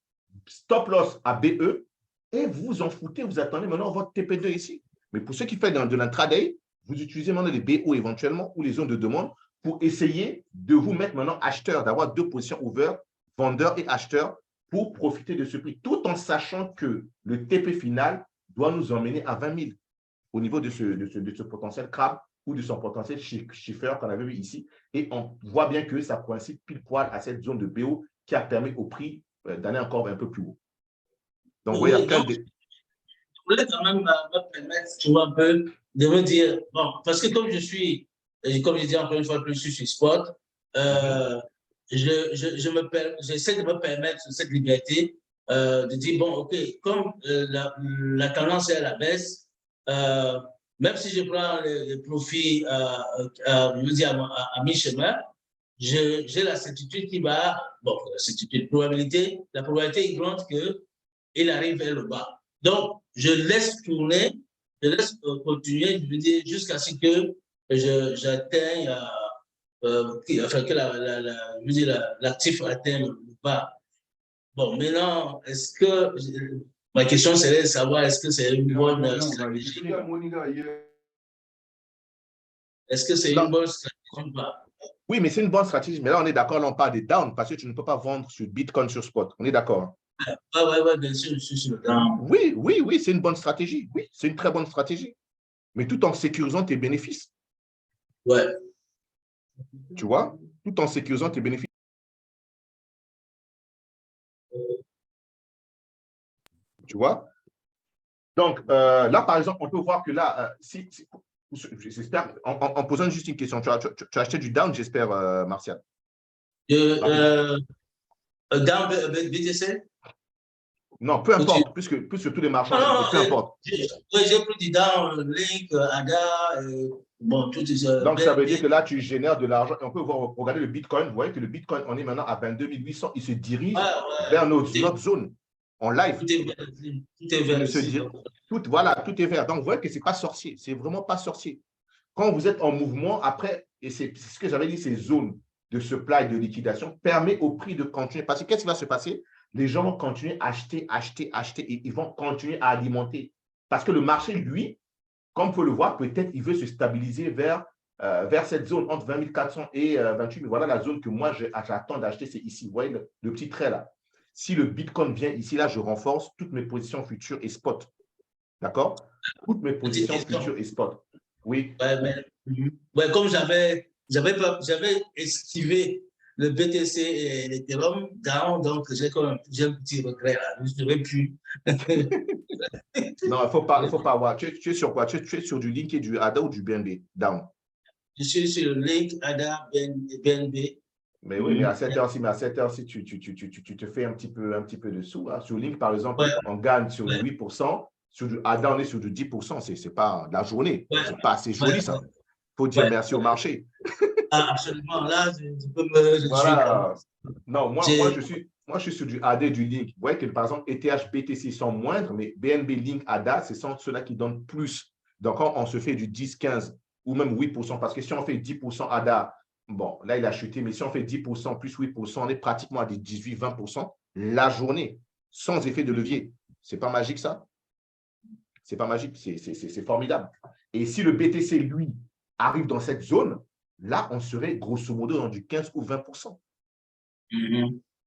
stop loss à BE, et vous vous en foutez, vous attendez maintenant votre TP2 ici. Mais pour ceux qui font de l'intraday, vous utilisez maintenant les BO éventuellement ou les zones de demande pour essayer de vous mettre maintenant acheteur, d'avoir 2 positions ouvertes, vendeur et acheteur, pour profiter de ce prix, tout en sachant que le TP final doit nous emmener à 20 000 au niveau de ce potentiel crabe ou de son potentiel chiffre qu'on avait vu ici. Et on voit bien que ça coïncide pile poil à cette zone de BO qui a permis au prix d'aller encore un peu plus haut. Donc, vous voyez, il y a plein de... Je voulais quand même me permettre, tu vois, un peu, de me dire, bon, parce que comme je dis encore une fois, plus je suis sur Spot, j'essaie de me permettre cette liberté de dire, bon, OK, comme la tendance est à la baisse, même si je prends les profits je veux dire, à mi-chemin, j'ai la certitude qu'il va, bon, la certitude, la probabilité est grande qu'il arrive vers le bas. Donc, je laisse tourner, je laisse continuer, je veux dire, jusqu'à ce que j'atteigne, enfin, que l'actif atteigne le bas. Bon, maintenant, est-ce que, ma question serait de savoir, est-ce que c'est une bonne stratégie? Est-ce que c'est une bonne stratégie ou pas? Oui, mais c'est une bonne stratégie. Mais là, on est d'accord, là, on parle des down parce que tu ne peux pas vendre sur Bitcoin sur Spot. On est d'accord. Oui, bien sûr, je suis sur le down. Oui, c'est une bonne stratégie. Oui, c'est une très bonne stratégie. Mais tout en sécurisant tes bénéfices. Ouais. Tu vois, tout en sécurisant tes bénéfices. Tu vois? Donc, là, par exemple, on peut voir que là, j'espère, en posant juste une question, tu as acheté du down, j'espère, Martial. Down BTC? Non, peu importe, plus sur tous les marchands, peu importe. J'ai pris du down, Link, ADA, bon, tout ça. Donc, ça veut dire que là, tu génères de l'argent. On peut regarder le Bitcoin. Vous voyez que le Bitcoin, on est maintenant à 22 800. Il se dirige vers notre zone en live. Tout est vert. Tout est vert. Donc, vous voyez que ce n'est pas sorcier. Ce n'est vraiment pas sorcier. Quand vous êtes en mouvement, après, et c'est ce que j'avais dit, ces zones de supply, de liquidation, permet au prix de continuer. Parce que qu'est-ce qui va se passer? Les gens vont continuer à acheter, et ils vont continuer à alimenter. Parce que le marché, lui, comme vous pouvez le voir, peut-être il veut se stabiliser vers cette zone entre 20 400 et 28 000. Voilà la zone que moi, j'attends d'acheter, c'est ici. Vous voyez le petit trait là. Si le Bitcoin vient ici, là, je renforce toutes mes positions futures et spot. D'accord? Toutes mes positions futures et spot. Oui. Ouais, comme j'avais esquivé le BTC et l'Ethereum down, donc j'ai un petit regret là. Je ne devrais plus. Non, il ne faut pas avoir. Tu es sur quoi? Tu es sur du Link et du ADA ou du BNB down? Je suis sur le Link, ADA, BNB. Mais oui, mais à cette heure-ci, tu te fais un petit peu de sous. Hein. Sur Link, par exemple, on gagne sur du 8%. Sur du ADA, on est sur du 10%. Ce n'est pas la journée. Ce n'est pas assez joli, ça. Il faut dire merci au marché. Absolument. Là, je peux me… Voilà. Non, moi, je suis sur du AD et du Link. Vous voyez que, par exemple, ETH, BTC sont moindres, mais BNB, Link, ADA, ce sont ceux-là qui donnent plus. Donc, quand on se fait du 10, 15 ou même 8%, parce que si on fait 10% ADA, bon, là, il a chuté, mais si on fait 10% plus 8%, on est pratiquement à des 18, 20% la journée, sans effet de levier. Ce n'est pas magique, ça? Ce n'est pas magique, c'est formidable. Et si le BTC, lui, arrive dans cette zone, là, on serait grosso modo dans du 15 ou 20%.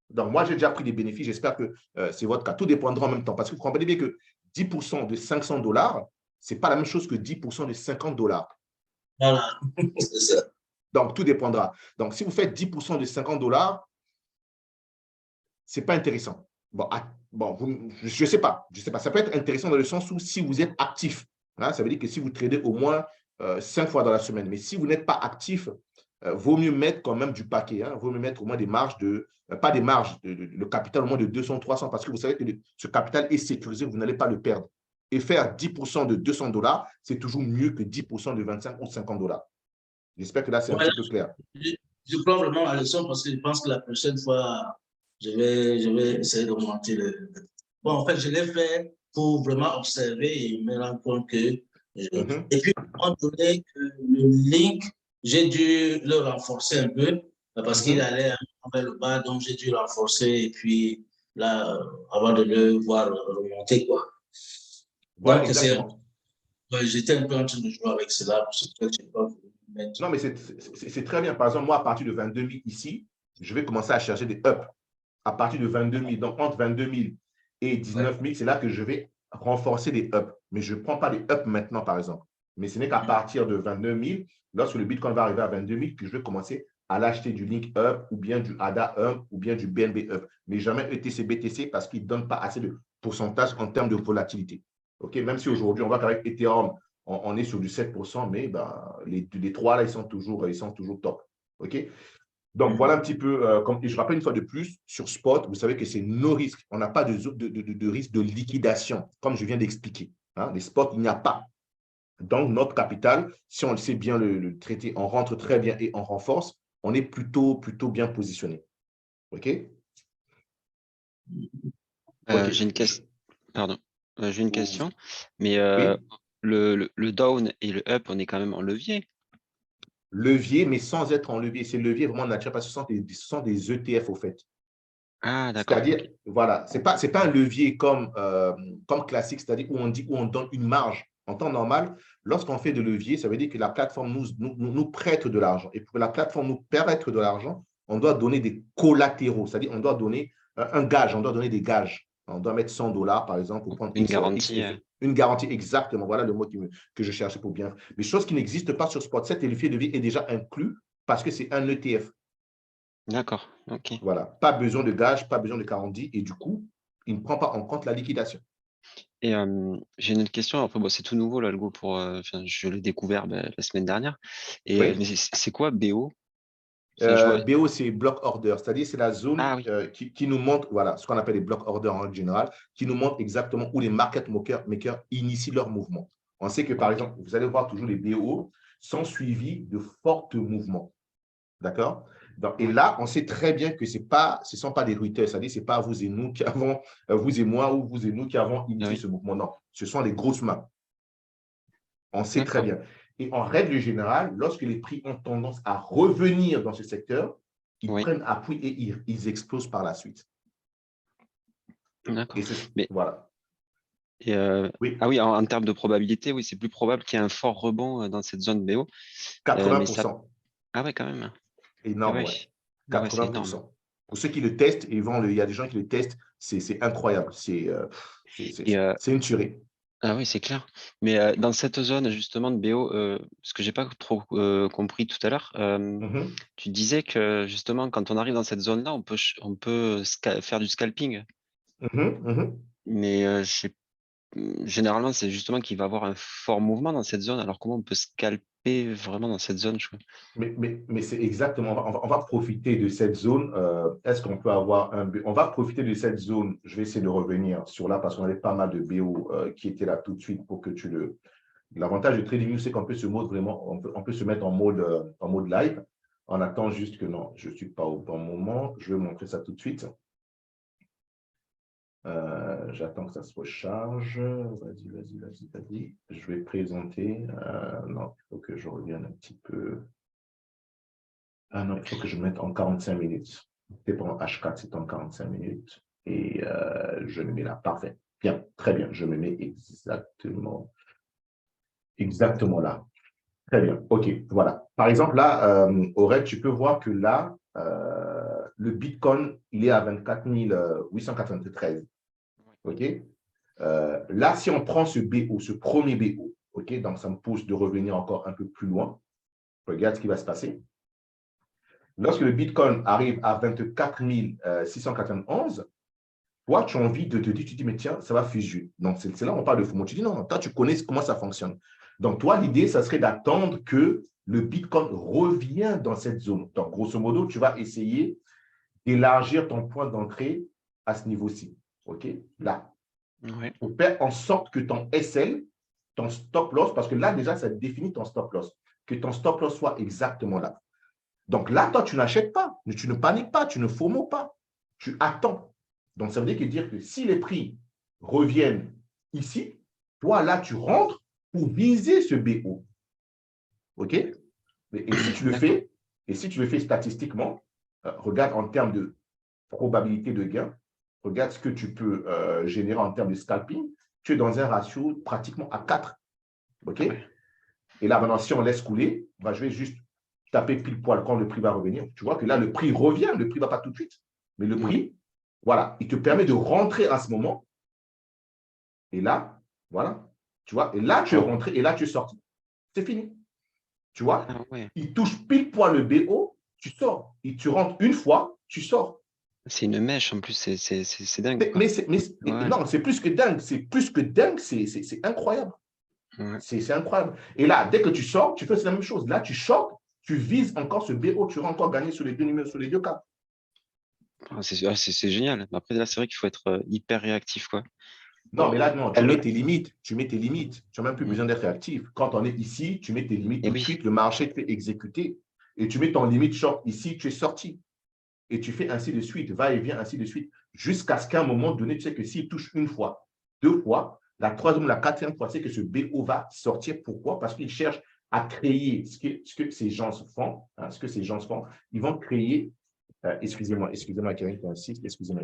Donc, moi, j'ai déjà pris des bénéfices. J'espère que c'est votre cas. Tout dépendra en même temps. Parce que vous comprenez bien que 10% de $500, ce n'est pas la même chose que 10% de $50. Voilà, c'est ça. Donc, tout dépendra. Donc, si vous faites 10% de $50, ce n'est pas intéressant. Bon, je ne sais pas. Ça peut être intéressant dans le sens où si vous êtes actif, hein, ça veut dire que si vous tradez au moins 5 fois dans la semaine. Mais si vous n'êtes pas actif, vaut mieux mettre quand même du paquet. Hein, vaut mieux mettre au moins des marges pas des marges, le capital au moins de 200, 300, parce que vous savez que ce capital est sécurisé, vous n'allez pas le perdre. Et faire 10% de $200, c'est toujours mieux que 10% de 25 ou $50. J'espère que là, c'est un petit peu clair. Je prends vraiment la leçon parce que je pense que la prochaine fois, je vais essayer d'augmenter le… Bon, en fait, je l'ai fait pour vraiment observer et me rendre compte que… Et puis, à un moment donné, le Link, j'ai dû le renforcer un peu parce qu'il allait vers le bas, donc j'ai dû renforcer et puis là, avant de le voir remonter, quoi. Voilà, Donc, exactement. j'étais un peu en train de jouer avec cela, parce que je n'ai pas voulu mettre. Non, mais c'est très bien. Par exemple, moi, à partir de 22 000 ici, je vais commencer à chercher des ups. À partir de 22 000, donc entre 22 000 et 19 000, c'est là que je vais renforcer des ups. Mais je ne prends pas des ups maintenant, par exemple. Mais ce n'est qu'à partir de 22 000, lorsque le Bitcoin va arriver à 22 000, que je vais commencer à l'acheter du Link Up ou bien du ADA Up ou bien du BNB Up. Mais jamais ETC, BTC parce qu'il ne donne pas assez de pourcentage en termes de volatilité. OK? Même si aujourd'hui, on voit qu'avec Ethereum, on est sur du 7%, mais ben, les trois là, ils sont toujours top. OK? Donc, voilà un petit peu, et je rappelle une fois de plus, sur Spot, vous savez que c'est nos risques. On n'a pas de risque de liquidation, comme je viens d'expliquer. Hein, les spots, il n'y a pas. Donc, notre capital, si on le sait bien le traiter, on rentre très bien et on renforce, on est plutôt bien positionné. OK? OK. J'ai une question. Pardon. J'ai une question. Mais Oui. le down et le up, on est quand même en levier. Levier, mais sans être en levier. C'est levier vraiment naturel parce que ce sont des ETF au fait. Ah, d'accord. C'est-à-dire, Ok. voilà, c'est pas un levier comme classique, c'est-à-dire où on donne une marge. En temps normal, lorsqu'on fait de levier, ça veut dire que la plateforme nous prête de l'argent. Et pour que la plateforme nous prête de l'argent, on doit donner des collatéraux, c'est-à-dire on doit donner un gage, on doit donner des gages. On doit mettre 100 $ par exemple pour prendre Une X garantie. effet. Une garantie, exactement. Voilà le mot que je cherchais pour bien. Mais chose qui n'existe pas sur Spot7 et le filet de levier est déjà inclus parce que c'est un ETF. D'accord. Ok. Voilà, pas besoin de gage, pas besoin de garantie et du coup, il ne prend pas en compte la liquidation. Et j'ai une autre question. Après, bon, c'est tout nouveau, l'algo pour. Je l'ai découvert la semaine dernière. Et Oui. mais c'est quoi BO? Enfin, je vois. BO, c'est block order, c'est-à-dire c'est la zone Ah oui. qui nous montre, voilà, ce qu'on appelle les block order en général, qui nous montre exactement où les market makers initient leur mouvement. On sait que, par Ok. exemple, vous allez voir toujours les BO sont suivis de forts mouvements. D'accord? Et Ouais. là, on sait très bien que ce ne sont pas des tweeters, c'est-à-dire ce n'est pas vous et nous qui avons, vous et moi ou vous et nous qui avons initié Oui. ce mouvement. Non, ce sont les grosses mains. On sait très D'accord. bien. Et en règle générale, lorsque les prix ont tendance à revenir dans ce secteur, ils Oui. prennent appui et ils explosent par la suite. D'accord. Et c'est Mais voilà. et, Oui, ah oui, en termes de probabilité, oui, c'est plus probable qu'il y ait un fort rebond dans cette zone BO. Mais ça. 80%. Ah ouais, quand même. Ah Énorme, ouais. ouais. Ah ouais, c'est énorme. 80%. Pour ceux qui le testent, il y a des gens qui le testent, c'est incroyable. Et C'est une tuerie. ah oui, c'est clair. Mais dans cette zone justement de BO, ce que j'ai pas trop compris tout à l'heure, Mhm, tu disais que justement quand on arrive dans cette zone-là, on peut faire du scalping. mhm, mhm. Mais généralement, c'est justement qu'il va y avoir un fort mouvement dans cette zone. Alors comment on peut scalper vraiment dans cette zone, je crois. Mais c'est exactement, on va profiter de cette zone. Est-ce qu'on peut avoir on va profiter de cette zone. Je vais essayer de revenir sur là parce qu'on avait pas mal de BO qui étaient là tout de suite pour que tu le. L'avantage de TradingView, c'est qu'on peut se mettre vraiment, on peut se mettre en mode live. On attend juste que non, je ne suis pas au bon moment. Je vais montrer ça tout de suite. J'attends que ça se recharge. Vas-y. Je vais présenter. Non, il faut que je revienne un petit peu. Ah non, il faut que je mette en 45 minutes. C'est pour un H4, c'est en 45 minutes. Et je me mets là. Parfait. Bien, très bien. Je me mets exactement là. Très bien. OK, voilà. Par exemple, là, Aurel, tu peux voir que là, le Bitcoin, il est à 24 893. OK? Là, si on prend ce BO, ce premier BO, OK, donc ça me pousse de revenir encore un peu plus loin. Regarde ce qui va se passer. Lorsque le Bitcoin arrive à 24 691, toi, tu as envie de te dire, tu dis, mais tiens, ça va fusionner. Donc, c'est là où on parle de FOMO. Tu dis, non, toi, tu connais comment ça fonctionne. Donc, toi, l'idée, ça serait d'attendre que le Bitcoin revienne dans cette zone. Donc, grosso modo, tu vas essayer d'élargir ton point d'entrée à ce niveau-ci. OK? Là. Ouais. Pour faire en sorte que ton SL, ton stop loss, parce que là, déjà, ça définit ton stop loss, que ton stop loss soit exactement là. Donc là, toi, tu n'achètes pas, tu ne paniques pas, tu ne FOMO pas, tu attends. Donc, ça veut dire que si les prix reviennent ici, toi, là, tu rentres pour viser ce BO. OK? Et si tu le fais, Et si tu le fais statistiquement, regarde en termes de probabilité de gain, regarde ce que tu peux générer en termes de scalping, tu es dans un ratio pratiquement à 4. OK? Ouais. Et là, maintenant, si on laisse couler, je vais juste taper pile poil quand le prix va revenir. Tu vois que là, le prix revient, le prix ne va pas tout de suite. Mais le prix, voilà, il te permet de rentrer à ce moment. Et là, voilà, tu vois, et là, tu es rentré et là, tu es sorti. C'est fini. Tu vois, Ah ouais. il touche pile poil le BO, tu sors. Et tu rentres une fois, tu sors. C'est une mèche en plus, c'est dingue. Quoi. Mais Ouais. non, c'est plus que dingue. C'est plus que dingue, c'est incroyable. Ouais. C'est incroyable. Et là, dès que tu sors, tu fais la même chose. Là, tu sors, tu vises encore ce BO, tu vas encore gagner sur les deux numéros, sur les deux cas. Ah, c'est génial. Après, là, c'est vrai qu'il faut être hyper réactif. Quoi. Non, mais là, non, tu Allô. mets tes limites. Tu mets tes limites. Tu n'as même plus besoin d'être réactif. Quand on est ici, tu mets tes limites Et tout de oui. suite. Le marché te fait exécuter. Et tu mets ton limite short ici, tu es sorti. Et tu fais ainsi de suite, va et vient, ainsi de suite, jusqu'à ce qu'à un moment donné, tu sais que s'il touche une fois, deux fois, la troisième, la quatrième fois, c'est que ce BO va sortir. Pourquoi? Parce qu'il cherche à créer ce que ces gens font, hein, ce que ces gens font. Ils vont créer, excusez-moi, Karim, excusez-moi.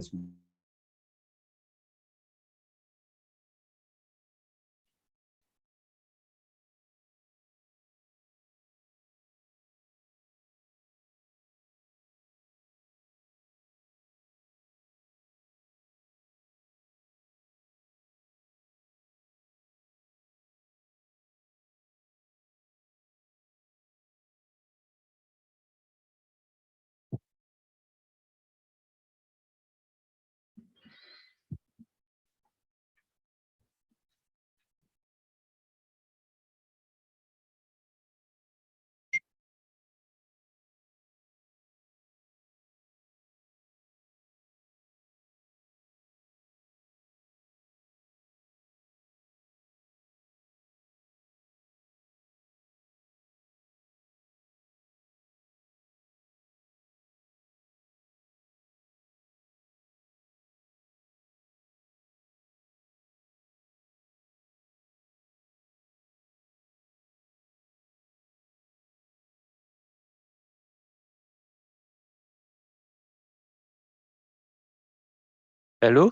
Allô?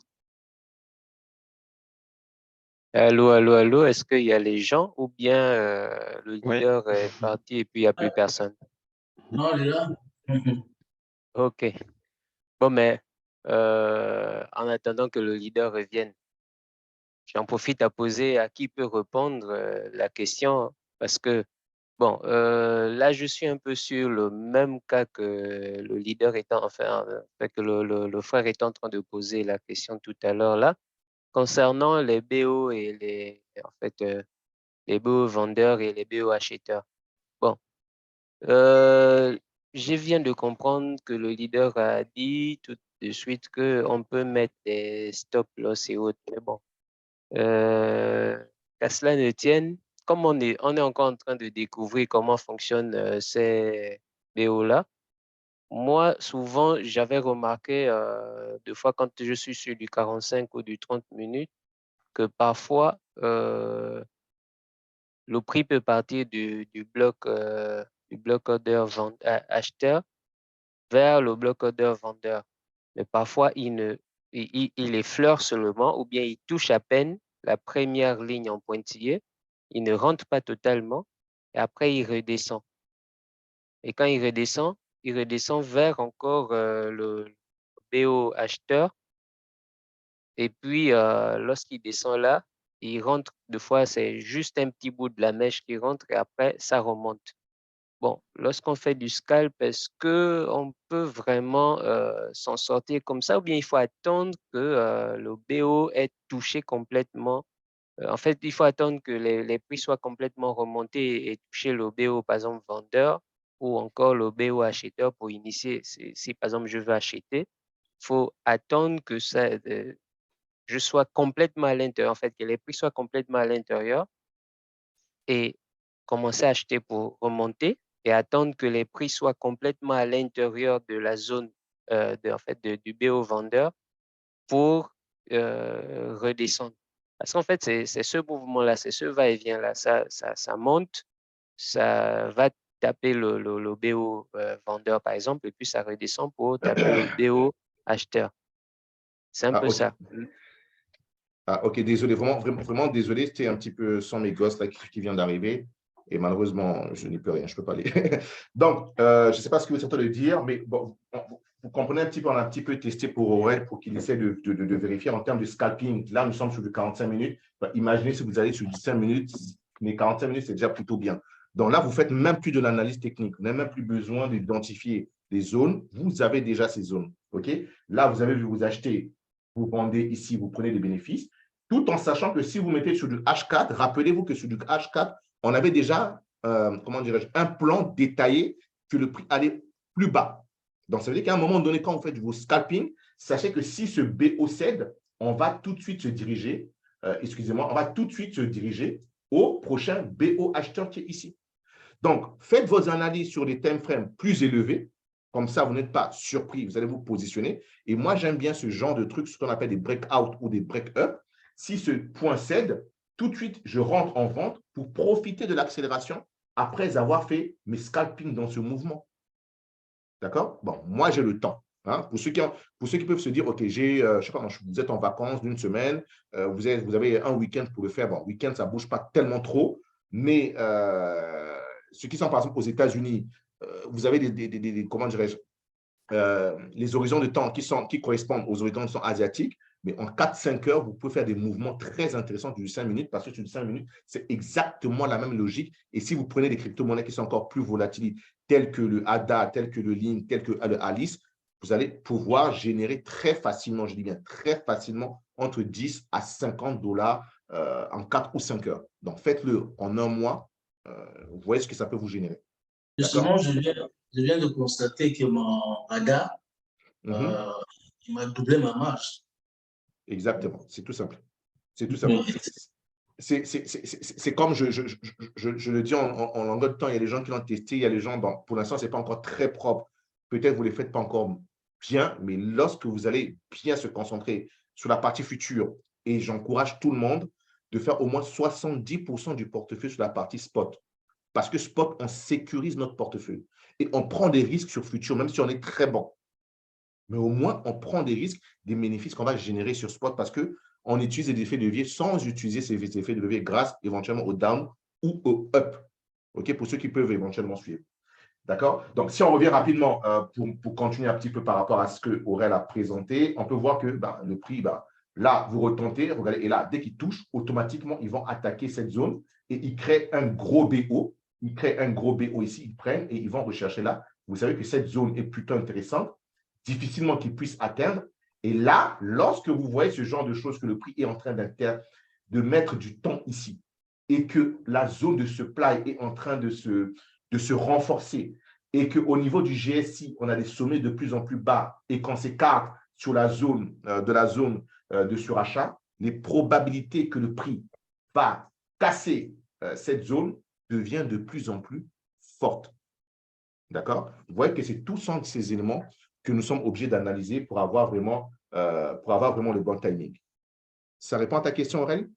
Allô, allô, allô, est-ce qu'il y a les gens ou bien le Ouais. leader est parti et puis il n'y a plus personne? Non, il est là. Ok. Bon, mais en attendant que le leader revienne, j'en profite à poser à qui peut répondre la question parce que, bon, là, je suis un peu sur le même cas que le leader étant, enfin, que le frère est en train de poser la question tout à l'heure là, concernant les BO et en fait, les BO vendeurs et les BO acheteurs. Bon, euh, je viens de comprendre que le leader a dit tout de suite qu'on peut mettre des stop loss et autres. Mais bon, qu'à cela ne tienne, comme on est encore en train de découvrir comment fonctionnent ces BO-là, moi, souvent, j'avais remarqué deux fois quand je suis sur du 45 ou du 30 minutes que parfois, le prix peut partir du bloc order acheteur vers le bloc order vendeur. Mais parfois, il effleure seulement ou bien il touche à peine la première ligne en pointillé. Il ne rentre pas totalement et après, il redescend. Et quand il redescend vers encore le BO acheteur. Et puis, lorsqu'il descend là, il rentre, deux fois, c'est juste un petit bout de la mèche qui rentre et après, ça remonte. Bon, lorsqu'on fait du scalp, est-ce qu'on peut vraiment s'en sortir comme ça ou bien il faut attendre que le BO ait touché complètement? En fait, il faut attendre que les prix soient complètement remontés et toucher le BO, par exemple, vendeur ou encore le BO acheteur pour initier. Si, par exemple, je veux acheter, il faut attendre que je sois complètement à l'intérieur, en fait, que les prix soient complètement à l'intérieur et commencer à acheter pour remonter et attendre que les prix soient complètement à l'intérieur de la zone en fait, du BO vendeur pour redescendre. Parce qu'en fait, c'est ce mouvement-là, c'est ce va-et-vient-là. Ça monte, ça va taper le BO vendeur, par exemple, et puis ça redescend pour taper le BO acheteur. C'est un Ah, peu ok. ça. Ah, ok, désolé, vraiment, vraiment, vraiment désolé, c'était un petit peu sans mes gosses là, qui viennent d'arriver. Et malheureusement, je n'y peux rien, je ne peux pas aller. Donc, je ne sais pas ce que vous êtes en train de dire, mais bon, vous comprenez un petit peu, on a un petit peu testé pour Aurel pour qu'il essaie de vérifier en termes de scalping. Là, nous sommes sur du 45 minutes. Bah, imaginez si vous allez sur du 5 minutes, mais 45 minutes, c'est déjà plutôt bien. Donc là, vous ne faites même plus de l'analyse technique. Vous n'avez même plus besoin d'identifier les zones. Vous avez déjà ces zones. OK? Là, vous avez vu, vous achetez, vous vendez ici, vous prenez des bénéfices, tout en sachant que si vous mettez sur du H4, rappelez-vous que sur du H4, on avait déjà, comment dirais-je, un plan détaillé que le prix allait plus bas. Donc, ça veut dire qu'à un moment donné, quand vous faites vos scalping, sachez que si ce BO cède, on va tout de suite se diriger, excusez-moi, on va tout de suite se diriger au prochain BO acheteur qui est ici. Donc, faites vos analyses sur des time frames plus élevés. Comme ça, vous n'êtes pas surpris, vous allez vous positionner. Et moi, j'aime bien ce genre de trucs, ce qu'on appelle des break-out ou des break-up. Si ce point cède, tout de suite, je rentre en vente pour profiter de l'accélération après avoir fait mes scalpings dans ce mouvement. D'accord? Bon, moi, j'ai le temps. Hein. Pour ceux qui peuvent se dire, OK, je sais pas, vous êtes en vacances d'une semaine, vous avez un week-end pour le faire. Bon, week-end, ça ne bouge pas tellement trop, mais ceux qui sont, par exemple, aux États-Unis, vous avez comment dirais-je, les horizons de temps qui correspondent aux horizons de temps asiatiques, mais en 4-5 heures, vous pouvez faire des mouvements très intéressants du 5 minutes, parce que sur du 5 minutes, c'est exactement la même logique. Et si vous prenez des crypto-monnaies qui sont encore plus volatiles, telles que le ADA, telles que le Link, telles que le Alice, vous allez pouvoir générer très facilement, je dis bien très facilement, entre 10 à 50 dollars en 4 ou 5 heures. Donc, faites-le en un mois. Vous voyez ce que ça peut vous générer. Justement, je viens de constater que mon ADA, il m'a doublé ma marge. Exactement, c'est tout simple. C'est tout simple. Oui. C'est comme je le dis en longueur de temps, il y a des gens qui l'ont testé, il y a des gens, bon, pour l'instant, ce n'est pas encore très propre. Peut-être vous ne les faites pas encore bien, mais lorsque vous allez bien se concentrer sur la partie future, et j'encourage tout le monde de faire au moins 70% du portefeuille sur la partie spot. Parce que spot, on sécurise notre portefeuille. Et on prend des risques sur futur, même si on est très bon. Mais au moins, on prend des risques, des bénéfices qu'on va générer sur spot parce qu'on utilise des effets de levier sans utiliser ces effets de levier grâce éventuellement au down ou au up. OK, pour ceux qui peuvent éventuellement suivre. D'accord? Donc, si on revient rapidement pour continuer un petit peu par rapport à ce que Aurel a présenté, on peut voir que le prix, là, vous retentez, regardez, et là, dès qu'il touche, automatiquement, ils vont attaquer cette zone et ils créent un gros BO. Ils créent un gros BO ici, ils prennent et ils vont rechercher là. Vous savez que cette zone est plutôt intéressante, difficilement qu'ils puissent atteindre. Et là, lorsque vous voyez ce genre de choses, que le prix est en train de mettre du temps ici et que la zone de supply est en train de se renforcer et qu'au niveau du GSI, on a des sommets de plus en plus bas et qu'on s'écarte sur la zone de surachat, les probabilités que le prix va casser cette zone devient de plus en plus forte. D'accord? Vous voyez que c'est tous ces éléments que nous sommes obligés d'analyser pour avoir vraiment le bon timing. Ça répond à ta question, Aurélie?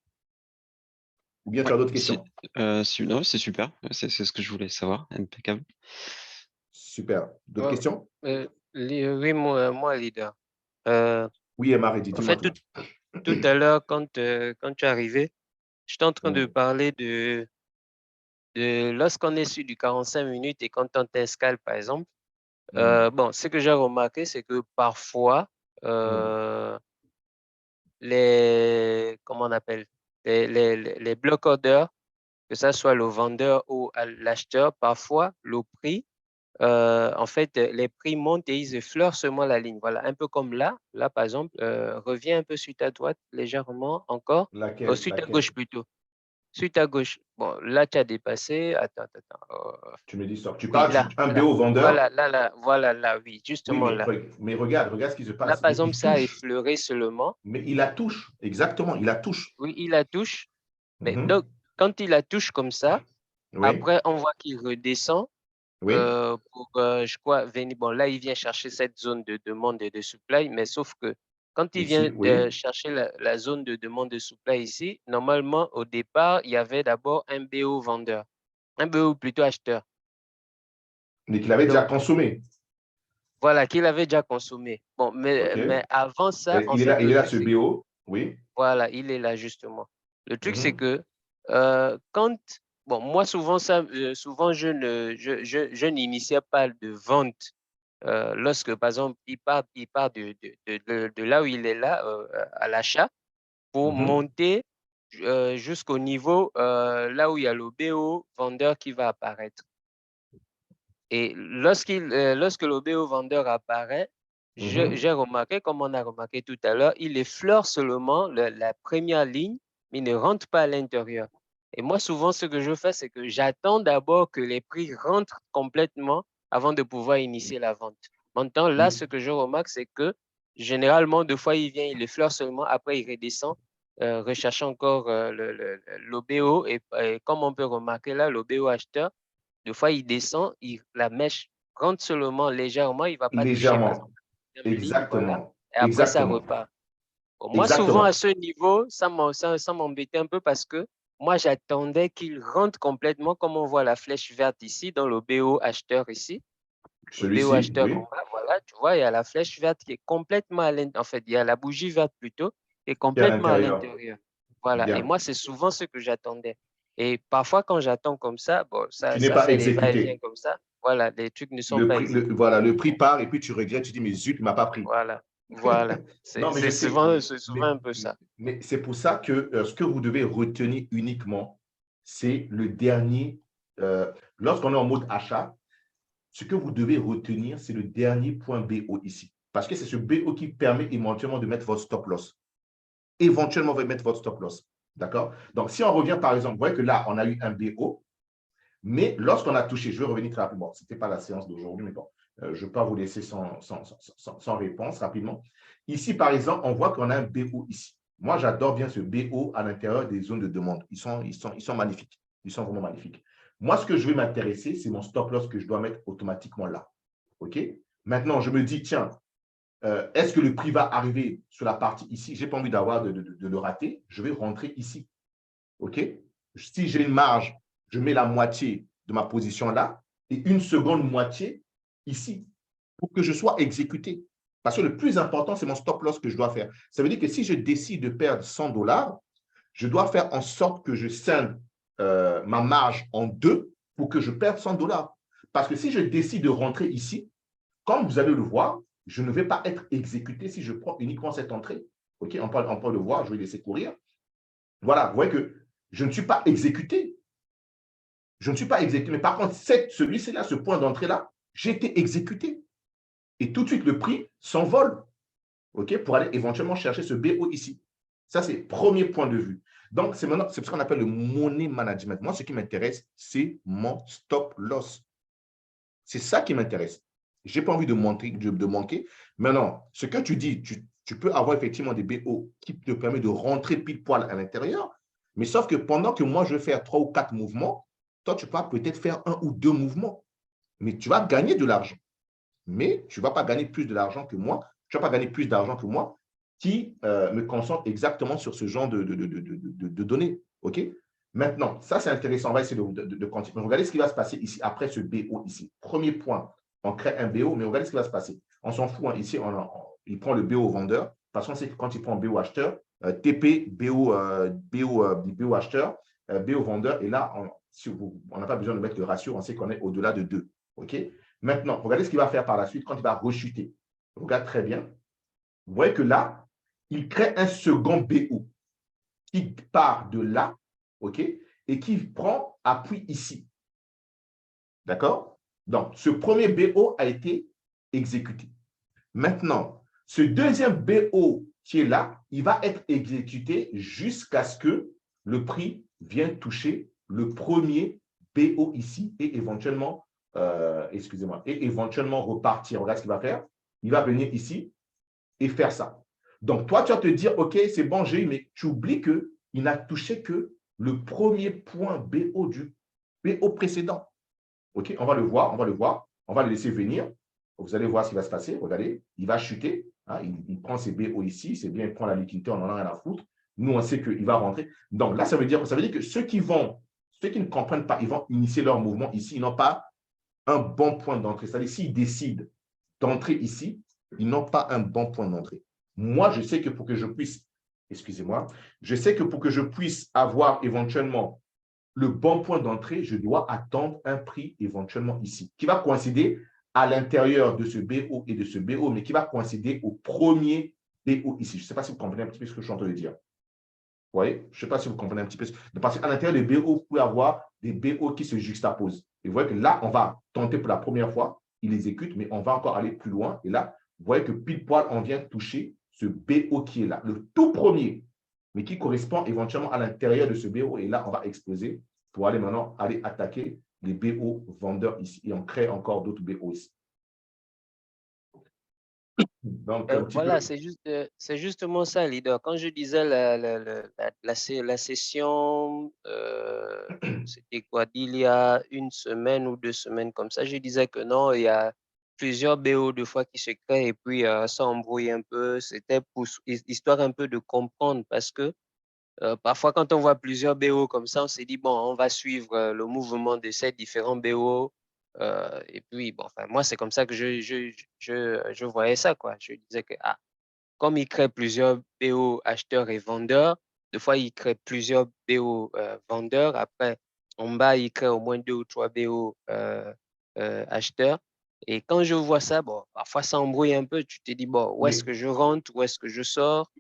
Ou bien tu as d'autres questions? Non, c'est super. C'est ce que je voulais savoir. Impeccable. Super. D'autres questions? Oui, moi, leader. Oui, Emma, dis-moi En fait, tout. tout à l'heure, quand tu es arrivé, j'étais en train de parler de lorsqu'on est sur du 45 minutes et quand on t'escale, par exemple. Bon, ce que j'ai remarqué, c'est que parfois, comment on appelle, les block orders, que ce soit le vendeur ou l'acheteur, parfois, le prix, en fait, les prix montent et ils effleurent seulement la ligne. Voilà, un peu comme là, par exemple, reviens un peu sur ta droite, légèrement encore, sur ta gauche plutôt. Sur ta gauche. Bon, là, tu as dépassé. Attends. Tu me dis ça. Tu Oui, parles là, un BO vendeur? voilà, là, oui, justement Oui, là. mais regarde ce qui se Là, passe. par Mais exemple, il ça a touche. effleuré seulement. Mais il la touche. Exactement, il la touche. Oui, il la touche. Mais Mhm. donc, quand il la touche comme ça, Oui, après, on voit qu'il redescend oui. pour, je crois, venir. Bon, là, il vient chercher cette zone de demande et de supply, mais sauf que quand il vient Ici, oui. chercher la zone de demande de supply ici, normalement, au départ, il y avait d'abord un BO vendeur, un BO plutôt acheteur. Mais qu'il avait déjà Donc, consommé. voilà, qu'il avait déjà consommé. Bon, mais, OK. mais avant ça, en Il est fait, là, le truc, ce c'est BO. Oui. voilà, il est là justement. Le truc, c'est Mhm. que quand, bon, moi, souvent, souvent je n'initiais pas de vente lorsque, par exemple, il part de là où il est là, à l'achat, pour Mhm. monter jusqu'au niveau là où il y a le BO vendeur qui va apparaître. Et lorsque le BO vendeur apparaît, Mhm. j'ai remarqué, comme on a remarqué tout à l'heure, il effleure seulement la première ligne, mais il ne rentre pas à l'intérieur. Et moi, souvent, ce que je fais, c'est que j'attends d'abord que les prix rentrent complètement avant de pouvoir initier la vente. Maintenant, là, ce que je remarque, c'est que généralement, deux fois, il vient, il effleure seulement, après, il redescend, recherche encore l'OBO. Et comme on peut remarquer là, l'OBO acheteur, des fois, il descend, la mèche rentre seulement légèrement, il ne va pas toucher, par exemple, Légèrement. la deuxième ligne, voilà. Exactement. Et après, ça Exactement. repart. Bon, moi, souvent, à Exactement. ce niveau, ça m'embêtait un peu parce que moi, j'attendais qu'il rentre complètement, comme on voit la flèche verte ici, dans le BO acheteur ici. Le BO Celui-ci, acheteur en oui. bas, voilà, tu vois, il y a la flèche verte qui est complètement à l'intérieur. En fait, il y a la bougie verte plutôt, qui est Qui est à complètement à l'intérieur. l'intérieur. Voilà. Et Bien. moi, c'est souvent ce que j'attendais. Et parfois, quand j'attends comme ça, bon, Tu n'es ça pas fait des va-et-vient exécuté. comme ça. Voilà, les trucs ne sont pas exécutés. Voilà, le prix part et puis tu regrettes, tu dis, mais zut, il ne m'a pas pris. Voilà. Voilà. Non, mais je sais. C'est souvent Mais, un peu ça. mais c'est pour ça que ce que vous devez retenir uniquement, c'est le dernier. Lorsqu'on est en mode achat, ce que vous devez retenir, c'est le dernier point BO ici. Parce que c'est ce BO qui permet éventuellement de mettre votre stop loss. Éventuellement, vous mettre votre stop loss. D'accord? Donc, si on revient, par exemple, vous voyez que là, on a eu un BO, mais lorsqu'on a touché, je vais revenir très rapidement, ce n'était pas la séance d'aujourd'hui, mais bon, je ne vais pas vous laisser sans réponse rapidement. Ici, par exemple, on voit qu'on a un BO ici. Moi, j'adore bien ce BO à l'intérieur des zones de demande. Ils sont magnifiques. Ils sont vraiment magnifiques. Moi, ce que je vais m'intéresser, c'est mon stop loss que je dois mettre automatiquement là. OK? Maintenant, je me dis, tiens, est-ce que le prix va arriver sur la partie ici? Je n'ai pas envie d'avoir de le rater. Je vais rentrer ici. OK? Si j'ai une marge, je mets la moitié de ma position là et une seconde moitié ici pour que je sois exécuté. Parce que le plus important, c'est mon stop loss que je dois faire. Ça veut dire que si je décide de perdre 100 $, je dois faire en sorte que je scinde ma marge en deux pour que je perde 100 $. Parce que si je décide de rentrer ici, comme vous allez le voir, je ne vais pas être exécuté si je prends uniquement cette entrée. OK? On peut le voir, je vais laisser courir. Voilà, vous voyez que je ne suis pas exécuté. Je ne suis pas exécuté. Mais par contre, celui-ci là, ce point d'entrée-là, j'ai été exécuté. Et tout de suite, le prix s'envole, OK, pour aller éventuellement chercher ce BO ici. Ça, c'est le premier point de vue. Donc, c'est ce qu'on appelle le money management. Moi, ce qui m'intéresse, c'est mon stop loss. C'est ça qui m'intéresse. Je n'ai pas envie de manquer. Maintenant, ce que tu dis, tu peux avoir effectivement des BO qui te permettent de rentrer pile poil à l'intérieur, mais sauf que pendant que moi, je vais faire 3 ou 4 mouvements, toi, tu vas peut-être faire 1 ou 2 mouvements. Mais tu vas gagner de l'argent. Mais tu ne vas pas gagner plus de l'argent que moi. Tu ne vas pas gagner plus d'argent que moi qui me concentre exactement sur ce genre de données. OK? Maintenant, ça, c'est intéressant. On va essayer de continuer. Regardez ce qui va se passer ici, après ce BO ici. Premier point, on crée un BO, mais regardez ce qui va se passer. On s'en fout. Hein. Ici, il prend le BO vendeur. Parce qu'on sait que quand il prend BO acheteur, TP, BO acheteur, BO vendeur, et là, on n'a pas besoin de mettre le ratio, on sait qu'on est au-delà de 2. OK? Maintenant, regardez ce qu'il va faire par la suite quand il va rechuter. Regarde très bien. Vous voyez que là, il crée un second BO qui part de là, OK, et qui prend appui ici. D'accord? Donc, ce premier BO a été exécuté. Maintenant, ce deuxième BO qui est là, il va être exécuté jusqu'à ce que le prix vienne toucher le premier BO ici et éventuellement, excusez-moi, et éventuellement repartir. Regarde ce qu'il va faire. Il va venir ici et faire ça. Donc, toi, tu vas te dire, OK, c'est bon, j'ai eu, mais tu oublies qu'il n'a touché que le premier point BO du BO précédent. OK, on va le voir, on va le laisser venir. Vous allez voir ce qui va se passer. Regardez, il va chuter. Hein, il prend ses BO ici, c'est bien, il prend la liquidité, on n'en a rien à foutre. Nous, on sait qu'il va rentrer. Donc là, ça veut dire que ceux qui ne comprennent pas, ils vont initier leur mouvement ici. Ils n'ont pas un bon point d'entrée. C'est-à-dire, s'ils décident d'entrer ici, ils n'ont pas un bon point d'entrée. Moi, je sais que pour que je puisse, excusez-moi, je sais que pour que je puisse avoir éventuellement le bon point d'entrée, je dois attendre un prix éventuellement ici, qui va coïncider à l'intérieur de ce BO et de ce BO, mais qui va coïncider au premier BO ici. Je ne sais pas si vous comprenez un petit peu ce que je suis en train de dire. Vous voyez? Je ne sais pas si vous comprenez un petit peu. Parce qu'à l'intérieur des BO, vous pouvez avoir des BO qui se juxtaposent. Et vous voyez que là, on va tenter pour la première fois, il exécute, mais on va encore aller plus loin. Et là, vous voyez que pile poil, on vient toucher ce BO qui est là, le tout premier, mais qui correspond éventuellement à l'intérieur de ce BO. Et là, on va exploser pour aller maintenant aller attaquer les BO vendeurs ici. Et on crée encore d'autres BO ici. Donc, un petit Voilà, peu. c'est justement ça, leader. Quand je disais la session, c'était quoi, d'il y a une semaine ou 2 semaines comme ça, je disais que non, il y a plusieurs BO de fois qui se créent et puis ça embrouille un peu. C'était pour histoire un peu de comprendre parce que parfois, quand on voit plusieurs BO comme ça, on s'est dit, bon, on va suivre le mouvement de ces différents BO. Et puis, bon, enfin, moi, c'est comme ça que je voyais ça, quoi. Je disais que, ah, comme il crée plusieurs BO acheteurs et vendeurs, des fois, il crée plusieurs BO vendeurs. Après, en bas, il crée au moins 2 ou 3 BO acheteurs. Et quand je vois ça, bon, parfois, ça embrouille un peu. Tu te dis, bon, où est-ce Mais, que je rentre, où est-ce que je sors,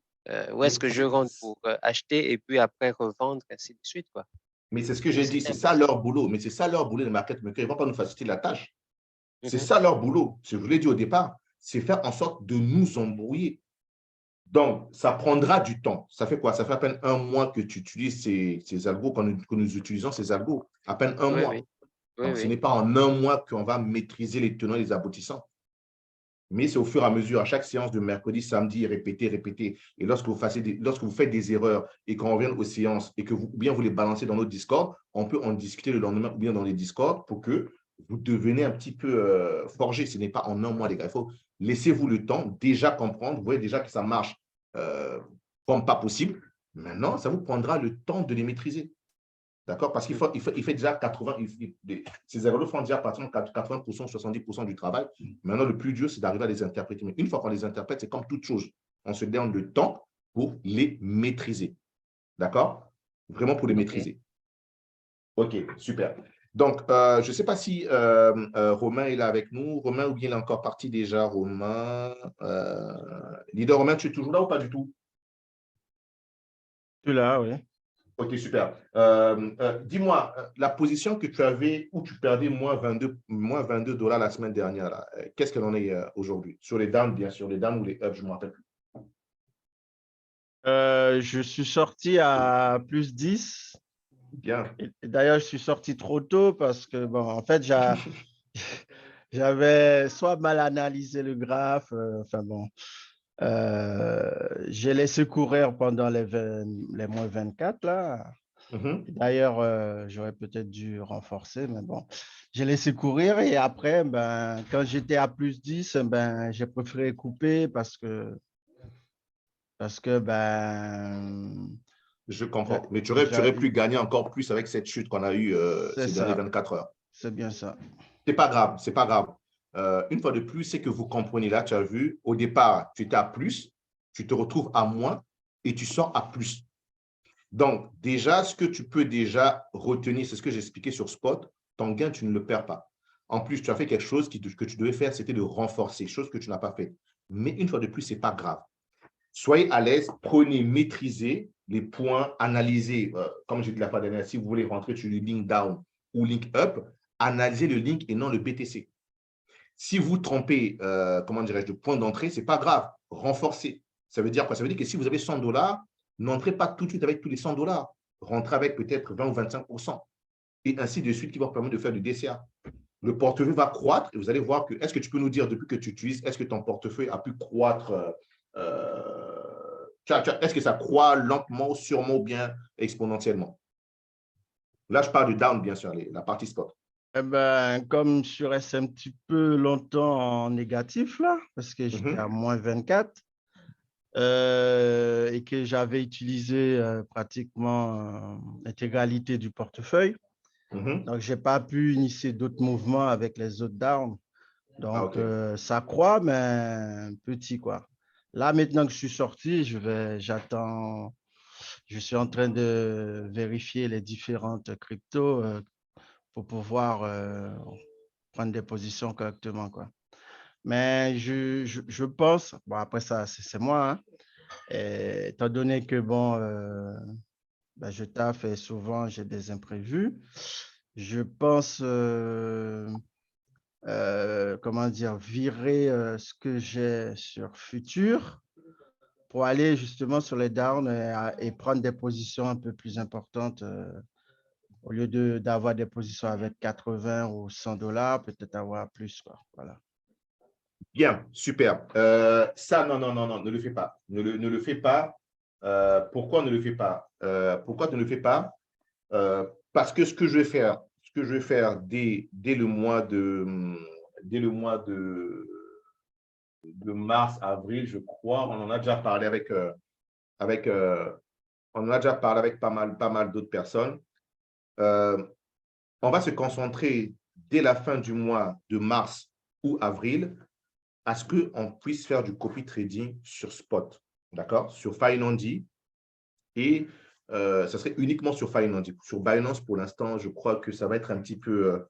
où est-ce mais que je rentre pour acheter et puis après revendre, ainsi de suite, quoi. Mais c'est ce que Donc, j'ai dit, c'était c'est un peu ça ça. leur boulot. Mais c'est ça leur boulot, les market makers. Ils ne vont pas nous faciliter la tâche. C'est Mhm. ça leur boulot. Je vous l'ai dit au départ, c'est faire en sorte de nous embrouiller. Donc, ça prendra du temps. Ça fait quoi? Ça fait à peine un mois que tu utilises ces algos, que nous utilisons ces algos. À peine un Oui, mois. oui, oui, Donc, ce oui. n'est pas en un mois qu'on va maîtriser les tenants et les aboutissants. Mais c'est au fur et à mesure, à chaque séance de mercredi, samedi, répéter, répéter. Et lorsque vous faites des erreurs et qu'on revient aux séances et que ou bien vous les balancez dans notre Discord, on peut en discuter le lendemain ou bien dans les Discords pour que vous devenez un petit peu forgé. Ce n'est pas en un mois, les gars. Il faut laissez-vous le temps déjà comprendre. Vous voyez déjà que ça marche comme pas possible. Maintenant, ça vous prendra le temps de les maîtriser. D'accord? Parce qu'il fait déjà 80, ces erreurs font déjà pratiquement 80%, 70% du travail. Maintenant, le plus dur, c'est d'arriver à les interpréter. Mais une fois qu'on les interprète, c'est comme toute chose. On se donne le temps pour les maîtriser. D'accord? Vraiment pour les OK. maîtriser. OK, super. Donc, je ne sais pas si Romain est là avec nous. Romain, ou bien il est encore parti déjà, Romain. Leader Romain, tu es toujours là ou pas du tout? Tu là, oui. Ok, super. Dis-moi, la position que tu avais où tu perdais moins 22 dollars la semaine dernière, là, qu'est-ce qu'elle en est aujourd'hui? Sur les downs, bien sûr, les downs ou les ups, je ne me rappelle plus. Je suis sorti à plus 10. Bien. Et d'ailleurs, je suis sorti trop tôt parce que, bon, en fait, j'avais soit mal analysé le graphe, enfin bon, j'ai laissé courir pendant les moins 24 là. Mhm. D'ailleurs, j'aurais peut-être dû renforcer, mais bon, j'ai laissé courir et après, ben, quand j'étais à plus 10, ben, j'ai préféré couper parce que ben, Je j'a- comprends. Mais tu j'a- aurais pu gagner encore plus avec cette chute qu'on a eue c'est ces dernières ça, 24 heures. c'est bien ça. C'est pas grave, c'est pas grave. Une fois de plus, c'est que vous comprenez là, tu as vu, au départ, tu étais à plus, tu te retrouves à moins et tu sors à plus. Donc, déjà, ce que tu peux déjà retenir, c'est ce que j'ai expliqué sur Spot, ton gain, tu ne le perds pas. En plus, tu as fait quelque chose que tu devais faire, c'était de renforcer, chose que tu n'as pas fait. Mais une fois de plus, ce n'est pas grave. Soyez à l'aise, prenez, maîtrisez les points, analysez, comme j'ai dit la fois dernière, si vous voulez rentrer sur le link down ou link up, analysez le link et non le BTC. Si vous trompez, comment dirais-je, de point d'entrée, ce n'est pas grave, renforcez. Ça veut dire quoi? Ça veut dire que si vous avez 100 dollars, n'entrez pas tout de suite avec tous les 100 dollars. Rentrez avec peut-être 20 ou 25%. Et ainsi de suite, qui va vous permettre de faire du DCA. Le portefeuille va croître et vous allez voir que, est-ce que tu peux nous dire depuis que tu utilises, est-ce que ton portefeuille a pu croître est-ce que ça croît lentement, sûrement ou bien exponentiellement? Là, je parle du down, bien sûr, la partie spot. Eh ben, comme je suis resté un petit peu longtemps en négatif là, parce que j'étais à moins 24 et que j'avais utilisé pratiquement l'intégralité du portefeuille, Donc, je n'ai pas pu initier d'autres mouvements avec les autres down. Donc, ok. ça croît, mais petit, quoi. Là, maintenant que je suis sorti, j'attends, je suis en train de vérifier les différentes cryptos pour pouvoir prendre des positions correctement, quoi. Mais je pense, bon, après ça, c'est moi, hein, et étant donné que, bon, ben, je taffe et souvent j'ai des imprévus, je pense, comment dire, virer ce que j'ai sur Futur pour aller justement sur les downs et prendre des positions un peu plus importantes au lieu d'avoir des positions avec 80 ou 100 dollars, peut-être avoir plus, quoi. Voilà. Bien, super. Ça, non, non, non, non, ne le fais pas. Ne le fais pas. Pourquoi ne le fais pas? Pourquoi tu ne le fais pas? Parce que ce que je vais faire dès le mois de mars, avril, je crois, on en a déjà parlé avec, on en a déjà parlé avec pas mal d'autres personnes. On va se concentrer dès la fin du mois de mars ou avril à ce qu'on puisse faire du copy trading sur spot, d'accord, sur Fineandy. Et ça serait uniquement sur Fineandy. Sur Binance, pour l'instant, je crois que ça va être un petit peu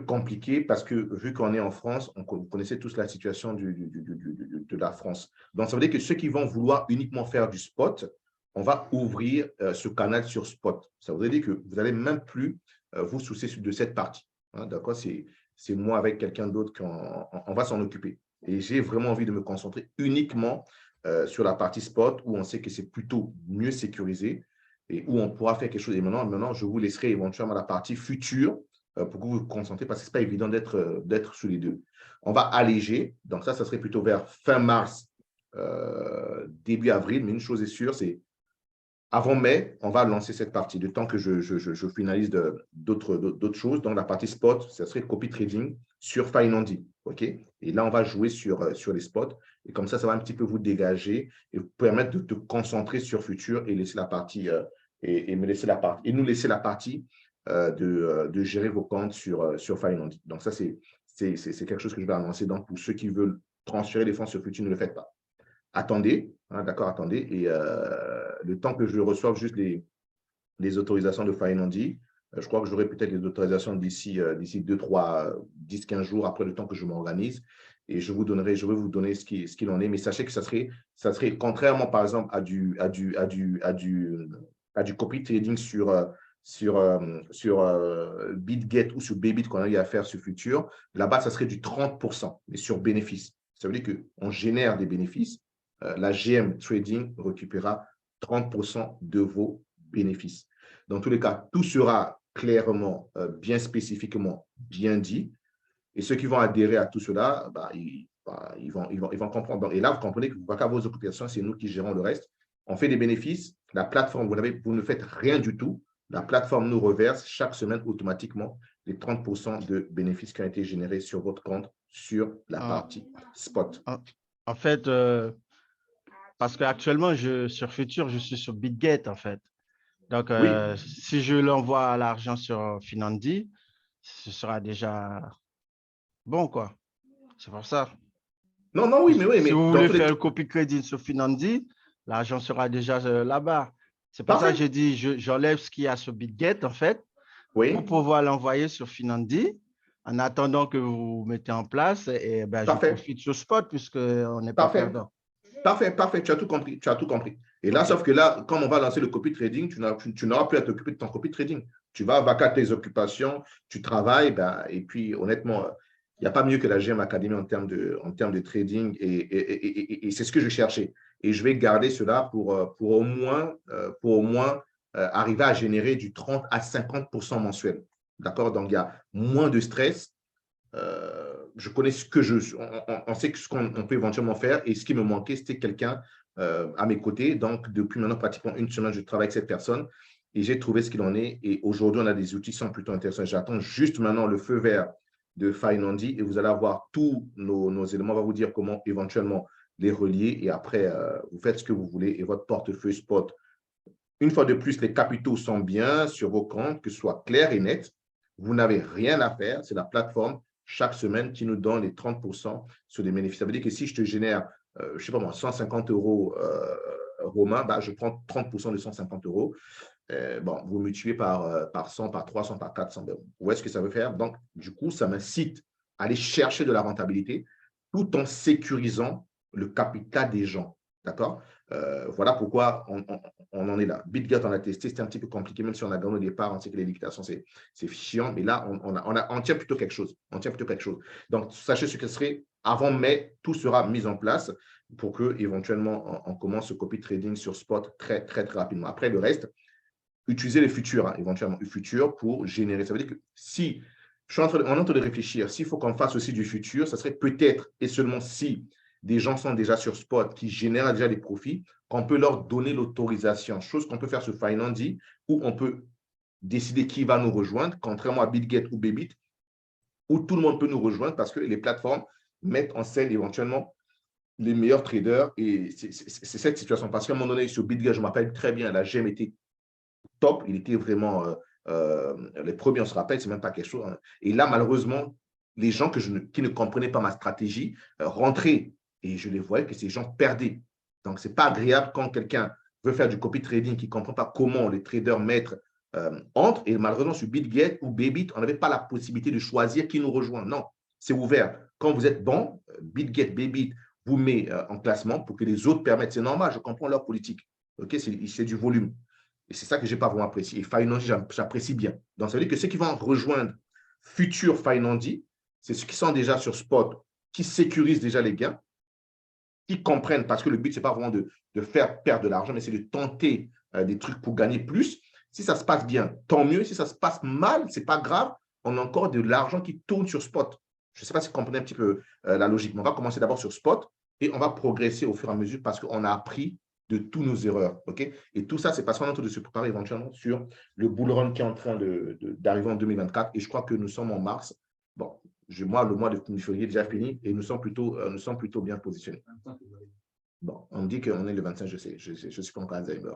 compliqué parce que vu qu'on est en France, vous connaissez tous la situation de la France. Donc, ça veut dire que ceux qui vont vouloir uniquement faire du spot, on va ouvrir ce canal sur spot. Ça voudrait dire que vous n'allez même plus vous soucier de cette partie. Hein, d'accord? C'est moi avec quelqu'un d'autre qu'on va s'en occuper. Et j'ai vraiment envie de me concentrer uniquement sur la partie spot où on sait que c'est plutôt mieux sécurisé et où on pourra faire quelque chose. Et maintenant, je vous laisserai éventuellement la partie future pour que vous vous concentrez parce que ce n'est pas évident d'être sous les deux. On va alléger. Donc, ça serait plutôt vers fin mars, début avril. Mais une chose est sûre, c'est avant mai, on va lancer cette partie. Le temps que je finalise d'autres choses. Donc, la partie spot, ça serait copy trading sur Fineandy. OK? Et là, on va jouer sur les spots. Et comme ça va un petit peu vous dégager et vous permettre de te concentrer sur futur et laisser la partie et nous laisser la partie de gérer vos comptes sur Fineandy. Donc, ça, c'est quelque chose que je vais annoncer. Donc, pour ceux qui veulent transférer les fonds sur futur, ne le faites pas. Attendez, hein, d'accord, attendez. Et le temps que je reçoive juste les autorisations de Fineandy, je crois que j'aurai peut-être les autorisations d'ici 2, 3, 10, 15 jours après le temps que je m'organise. Et je vais vous donner ce qu'il en est. Mais sachez que ça serait contrairement, par exemple, à du copy trading sur BitGet ou sur Bybit qu'on a eu à faire sur Futur. Là-bas, ça serait du 30%, mais sur bénéfice. Ça veut dire qu'on génère des bénéfices. La GM Trading récupérera 30% de vos bénéfices. Dans tous les cas, tout sera clairement, bien spécifiquement, bien dit. Et ceux qui vont adhérer à tout cela, ils vont comprendre. Et là, vous comprenez que qu'à vos occupations, c'est nous qui gérons le reste. On fait des bénéfices. La plateforme, vous ne faites rien du tout. La plateforme nous reverse chaque semaine automatiquement les 30% de bénéfices qui ont été générés sur votre compte sur la partie spot. En fait, parce qu'actuellement, sur Futur, je suis sur BitGet, en fait. Donc, Oui. si je l'envoie l'argent sur Fineandy, ce sera déjà bon, quoi. C'est pour ça. Non, non, oui, mais Si vous dans voulez tous les faire cas, le copy trading sur Fineandy, l'argent sera déjà là-bas. C'est pour ça parfait. que j'ai dit, j'enlève ce qu'il y a sur BitGet, en fait, Oui, pour pouvoir l'envoyer sur Fineandy en attendant que vous mettez en place. Et ben, je parfait, profite sur Spot puisqu'on n'est pas parfait, perdant. parfait. Tu as tout compris, tu as tout compris. Et là, OK. sauf que là, comme on va lancer le copy trading, tu n'auras plus à t'occuper de ton copy trading. Tu vas vaquer tes occupations, tu travailles, et puis honnêtement, il n'y a pas mieux que la GM Academy en termes de trading et c'est ce que je cherchais. Et je vais garder cela pour au moins arriver à générer du 30 à 50% mensuel. D'accord? Donc, il y a moins de stress. Je connais ce que on sait ce qu'on peut éventuellement faire et ce qui me manquait, c'était quelqu'un à mes côtés. Donc, depuis maintenant pratiquement une semaine, je travaille avec cette personne et j'ai trouvé ce qu'il en est. Et aujourd'hui, on a des outils qui sont plutôt intéressants. J'attends juste maintenant le feu vert de Fineandy et vous allez avoir tous nos éléments. On va vous dire comment éventuellement les relier et après, vous faites ce que vous voulez et votre portefeuille spot une fois de plus, les capitaux sont bien sur vos comptes, que ce soit clair et net. Vous n'avez rien à faire. C'est la plateforme chaque semaine qui nous donne les 30% sur les bénéfices. Ça veut dire que si je te génère, je ne sais pas moi, 150 €, Romain, bah, je prends 30% de 150 €. Bon, vous multipliez par 100, par 300, par 400. Vous voyez ce que ça veut faire? Donc, du coup, ça m'incite à aller chercher de la rentabilité tout en sécurisant le capital des gens. D'accord? Voilà pourquoi on en est là. BitGet, on a testé, c'était un petit peu compliqué, même si on a gagné au départ, on sait que les liquidations, c'est chiant, mais là, on tient plutôt quelque chose. On tient plutôt quelque chose. Donc, sachez ce que serait avant mai, tout sera mis en place pour que éventuellement on commence ce copy trading sur spot très, très, très rapidement. Après, le reste, utiliser les futurs, hein, éventuellement, les futurs pour générer. Ça veut dire que si on est en train de réfléchir, s'il faut qu'on fasse aussi du futur, ça serait peut-être et seulement si des gens sont déjà sur spot qui génèrent déjà des profits, qu'on peut leur donner l'autorisation, chose qu'on peut faire sur Finandi, où on peut décider qui va nous rejoindre, contrairement à BitGet ou Bybit, où tout le monde peut nous rejoindre parce que les plateformes mettent en scène éventuellement les meilleurs traders. Et c'est cette situation. Parce qu'à un moment donné, sur BitGet, je m'appelle très bien, la GEM était top, il était vraiment les premiers, on se rappelle, c'est même pas quelque chose. Hein. Et là, malheureusement, les gens qui ne comprenaient pas ma stratégie rentraient et je les voyais que ces gens perdaient. Donc, ce n'est pas agréable quand quelqu'un veut faire du copy trading qui ne comprend pas comment les traders maîtres entrent. Et malheureusement, sur BitGet ou Bybit, on n'avait pas la possibilité de choisir qui nous rejoint. Non, c'est ouvert. Quand vous êtes bon, BitGet, Bybit vous met en classement pour que les autres permettent. C'est normal, je comprends leur politique. Okay, c'est du volume. Et c'est ça que je n'ai pas vraiment apprécié. Et Finandi, j'apprécie bien. Donc, ça veut dire que ceux qui vont rejoindre futur Finandi, c'est ceux qui sont déjà sur spot, qui sécurisent déjà les gains, qui comprennent, parce que le but, ce n'est pas vraiment de faire perdre de l'argent, mais c'est de tenter des trucs pour gagner plus. Si ça se passe bien, tant mieux. Si ça se passe mal, ce n'est pas grave. On a encore de l'argent qui tourne sur spot. Je ne sais pas si vous comprenez un petit peu la logique, mais on va commencer d'abord sur spot et on va progresser au fur et à mesure parce qu'on a appris de toutes nos erreurs. Okay? Et tout ça, c'est parce qu'on est en train de se préparer éventuellement sur le bull run qui est en train d'arriver en 2024. Et je crois que nous sommes en mars. Bon, moi, le mois de février est déjà fini et nous sommes plutôt bien positionnés. Bon, on me dit qu'on est le 25, je sais. Je suis pas encore Alzheimer.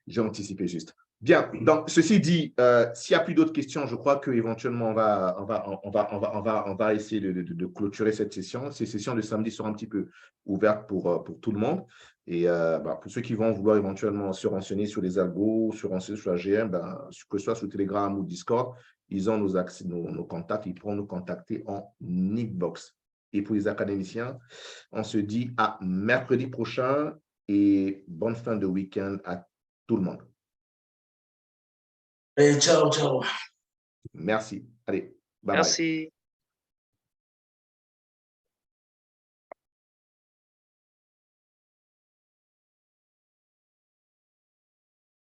J'ai anticipé juste. Bien, donc ceci dit, s'il n'y a plus d'autres questions, je crois qu'éventuellement, on va essayer de clôturer cette session. Ces sessions de samedi seront un petit peu ouvertes pour tout le monde. Et pour ceux qui vont vouloir éventuellement se renseigner sur les algos, se renseigner sur la GM, que ce soit sur Telegram ou Discord, ils ont nos contacts, ils pourront nous contacter en inbox. Et pour les académiciens, on se dit à mercredi prochain et bonne fin de week-end à tout le monde. Et ciao, ciao. Merci. Allez, bye bye. Merci.